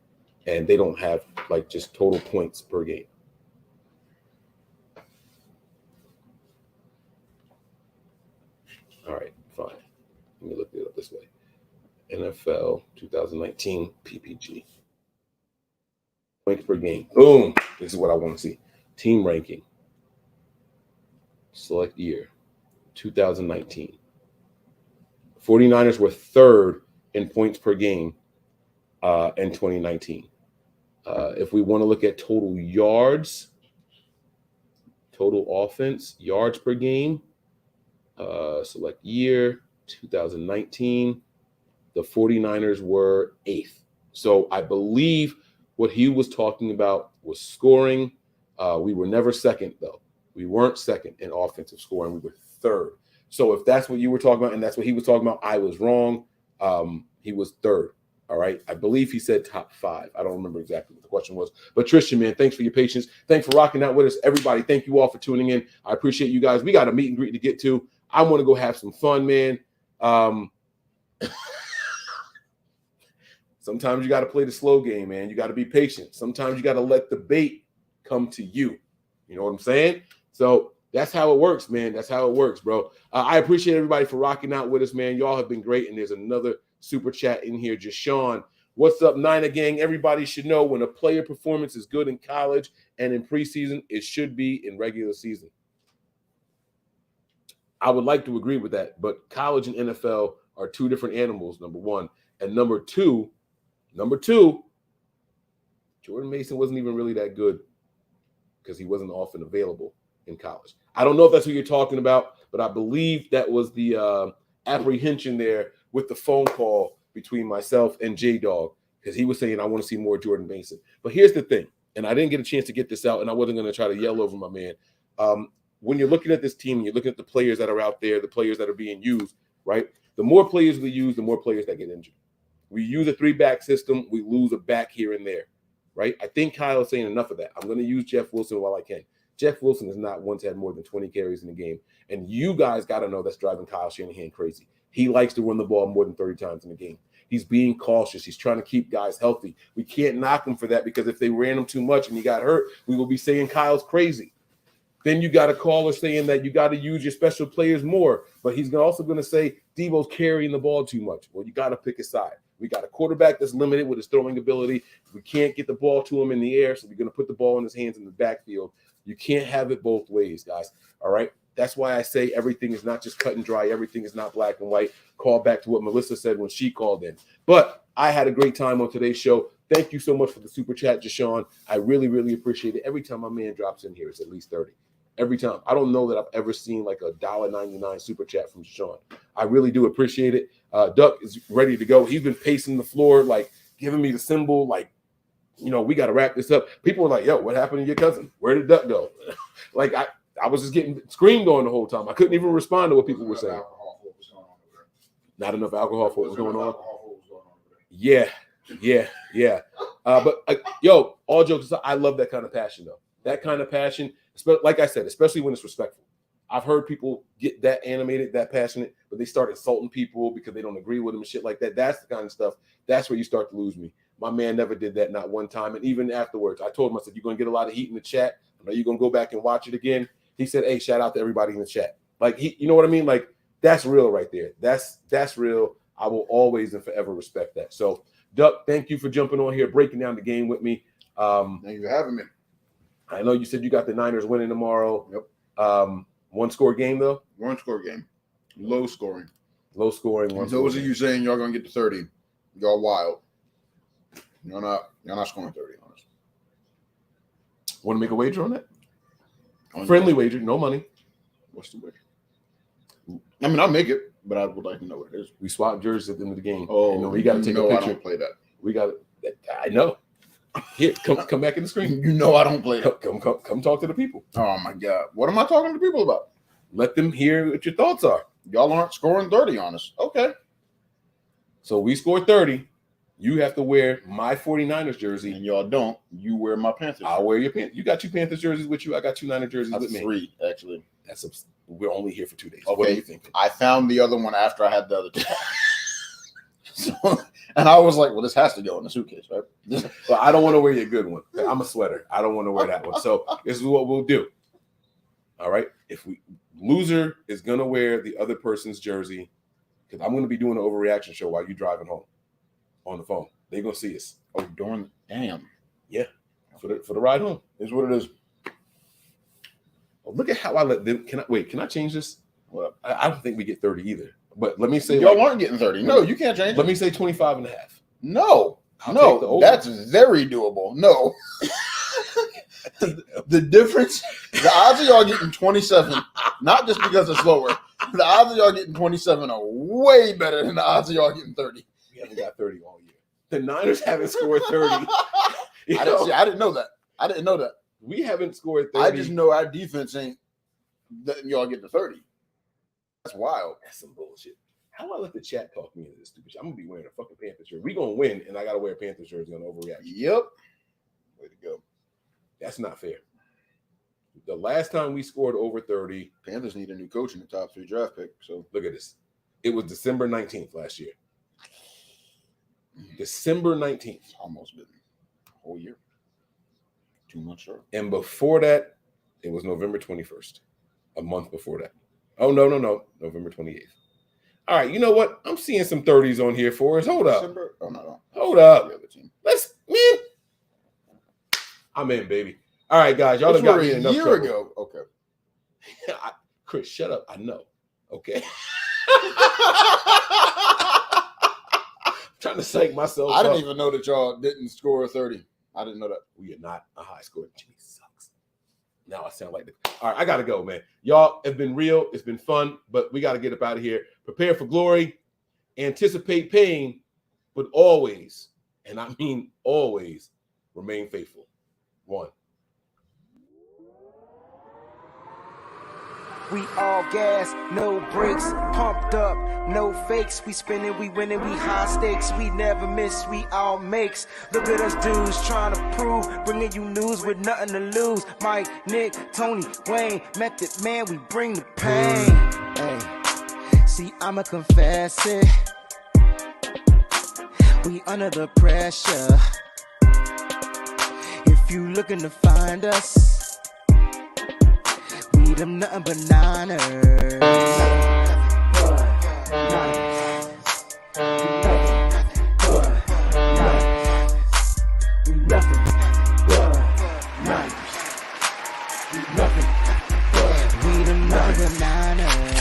[SPEAKER 7] and they don't have like just total points per game. All right, fine. Let me look it up this way. NFL 2019 PPG. Points per game. Boom. This is what I want to see. Team ranking. Select year. 2019. 49ers were third in points per game in 2019. If we want to look at total yards, total offense, yards per game, select year, 2019, the 49ers were 8th. So I believe what he was talking about was scoring. We were never second, though. We weren't second in offensive scoring. We were third. So if that's what you were talking about and that's what he was talking about, I was wrong. He was third. All right. I believe he said top 5. I don't remember exactly what the question was. But Tristan, man, thanks for your patience. Thanks for rocking out with us. Everybody, thank you all for tuning in. I appreciate you guys. We got a meet and greet to get to. I want to go have some fun, man. Sometimes you got to play the slow game, man. You got to be patient. Sometimes you got to let the bait come to you. You know what I'm saying? So that's how it works, man. That's how it works, bro. I appreciate everybody for rocking out with us, man. Y'all have been great. And there's another super chat in here. Jashawn, what's up, Niner gang? Everybody should know when a player performance is good in college and in preseason, it should be in regular season. I would like to agree with that, but college and NFL are two different animals, number one. And number two, Jordan Mason wasn't even really that good because he wasn't often available in college. I don't know if that's what you're talking about, but I believe that was the apprehension there with the phone call between myself and J-Dog, because he was saying, I want to see more Jordan Mason. But here's the thing, and I didn't get a chance to get this out, and I wasn't going to try to yell over my man. When you're looking at this team, you're looking at the players that are out there, the players that are being used, right? The more players we use, the more players that get injured. We use a 3-back system, we lose a back here and there, right? I think Kyle is saying enough of that. I'm going to use Jeff Wilson while I can. Jeff Wilson has not once had more than 20 carries in the game. And you guys got to know that's driving Kyle Shanahan crazy. He likes to run the ball more than 30 times in the game. He's being cautious. He's trying to keep guys healthy. We can't knock him for that, because if they ran him too much and he got hurt, we will be saying Kyle's crazy. Then you got a caller saying that you got to use your special players more. But he's also going to say Deebo's carrying the ball too much. Well, you got to pick a side. We got a quarterback that's limited with his throwing ability. We can't get the ball to him in the air, so we're going to put the ball in his hands in the backfield. You can't have it both ways, guys. All right? That's why I say everything is not just cut and dry. Everything is not black and white. Call back to what Melissa said when she called in. But I had a great time on today's show. Thank you so much for the super chat, Jashawn. I really, really appreciate it. Every time my man drops in here, it's at least 30. Every time. I don't know that I've ever seen like a $1.99 super chat from Jashawn. I really do appreciate it. Duck is ready to go. He's been pacing the floor, like giving me the symbol, like, you know, we got to wrap this up. People were like, yo, what happened to your cousin? Where did Duck go? Like, I was just getting screamed on the whole time. I couldn't even respond to what people were saying. Not enough alcohol for what was going on. Yeah. But yo, all jokes aside, I love that kind of passion, though. That kind of passion, like I said, especially when it's respectful. I've heard people get that animated, that passionate, but they start insulting people because they don't agree with them and shit like that. That's the kind of stuff. That's where you start to lose me. My man never did that, not one time. And even afterwards, I told him, I said, you're going to get a lot of heat in the chat. Are you going to go back and watch it again? He said, hey, shout out to everybody in the chat. Like, you know what I mean? Like, that's real right there. That's real. I will always and forever respect that. So, Duck, thank you for jumping on here, breaking down the game with me.
[SPEAKER 6] Now you having me.
[SPEAKER 7] I know you said you got the Niners winning tomorrow.
[SPEAKER 6] Yep.
[SPEAKER 7] One score game though.
[SPEAKER 6] One score game. Low scoring.
[SPEAKER 7] Low scoring.
[SPEAKER 6] Those of you saying y'all gonna get to 30, y'all wild. You're not scoring 30 on us.
[SPEAKER 7] Want to make a wager on that? Friendly wager, no money.
[SPEAKER 6] What's the wager? I mean, I'll make it, but I would like to know what it is.
[SPEAKER 7] We swap jerseys at the end of the game.
[SPEAKER 6] Oh,
[SPEAKER 7] we got to take a picture.
[SPEAKER 6] I don't play that.
[SPEAKER 7] We got it. I know. Here, come back in the screen.
[SPEAKER 6] You know I don't play that.
[SPEAKER 7] Come talk to the people.
[SPEAKER 6] Oh my God, what am I talking to people about?
[SPEAKER 7] Let them hear what your thoughts are.
[SPEAKER 6] Y'all aren't scoring 30 on us. Okay.
[SPEAKER 7] So we scored 30. You have to wear my 49ers jersey.
[SPEAKER 6] And y'all don't. You wear my Panthers.
[SPEAKER 7] I'll wear your Panthers. You got 2 Panthers jerseys with you. I got 2 Niners jerseys with me.
[SPEAKER 6] 3, actually.
[SPEAKER 7] We're only here for 2 days.
[SPEAKER 6] Okay.
[SPEAKER 7] What do you think?
[SPEAKER 6] I found the other one after I had the other 2. And I was like, well, this has to go in the suitcase, right?
[SPEAKER 7] Well, I don't want to wear your good one. I'm a sweater. I don't want to wear that one. So this is what we'll do. All right. If loser is going to wear the other person's jersey, because I'm going to be doing an overreaction show while you're driving home on the phone. They're going to see us.
[SPEAKER 6] Oh, damn.
[SPEAKER 7] Yeah. For the ride home.
[SPEAKER 6] Is what it is.
[SPEAKER 7] Oh, look at how I let them. Can I change this? Well, I don't think we get 30 either. But let me say
[SPEAKER 6] y'all aren't getting 30. No, you can't change it.
[SPEAKER 7] Let me say 25.5.
[SPEAKER 6] No. That's very doable. No. The difference, the odds of y'all getting 27, not just because it's lower, the odds of y'all getting 27 are way better than the odds of y'all getting 30.
[SPEAKER 7] We haven't got 30 all year. The Niners haven't scored 30.
[SPEAKER 6] I didn't know that.
[SPEAKER 7] We haven't scored 30.
[SPEAKER 6] I just know our defense ain't letting y'all get to 30. That's wild.
[SPEAKER 7] That's some bullshit. How do I let the chat talk me into this stupid shit? I'm going to be wearing a fucking Panthers jersey. We're going to win, and I got to wear a Panthers jersey on overreaction.
[SPEAKER 6] Yep. Way to go.
[SPEAKER 7] That's not fair. The last time we scored over 30.
[SPEAKER 6] Panthers need a new coach in the top 3 draft pick. So
[SPEAKER 7] look at this. It was December 19th last year. December 19th.
[SPEAKER 6] It's almost been a whole year. 2 months short.
[SPEAKER 7] And before that, it was November 21st. A month before that. Oh, no. November 28th. All right, you know what? I'm seeing some 30s on here for us. Hold up.
[SPEAKER 6] December? Oh, no.
[SPEAKER 7] Hold up. Man. I'm in, baby. All right, guys. Y'all done got me in enough trouble.
[SPEAKER 6] A year ago. Okay.
[SPEAKER 7] Chris, shut up. I know. Okay. Trying to psych myself
[SPEAKER 6] I didn't even know that y'all didn't score 30. I didn't know that.
[SPEAKER 7] We are not a high scoring team. Sucks. Now I sound like this. All right, I got to go, man. Y'all have been real. It's been fun, but we got to get up out of here. Prepare for glory. Anticipate pain, but always, and I mean always, remain faithful. 1.
[SPEAKER 15] We all gas, no brakes, pumped up, no fakes. We spinning, we winning, we high stakes. We never miss, we all makes. Look at us dudes trying to prove, bringing you news with nothing to lose. Mike, Nick, Tony, Wayne, Method Man, we bring the pain. Hey, see, I'ma confess it. We under the pressure. If you looking to find us, we them nothing but niners. We them nothing but niners.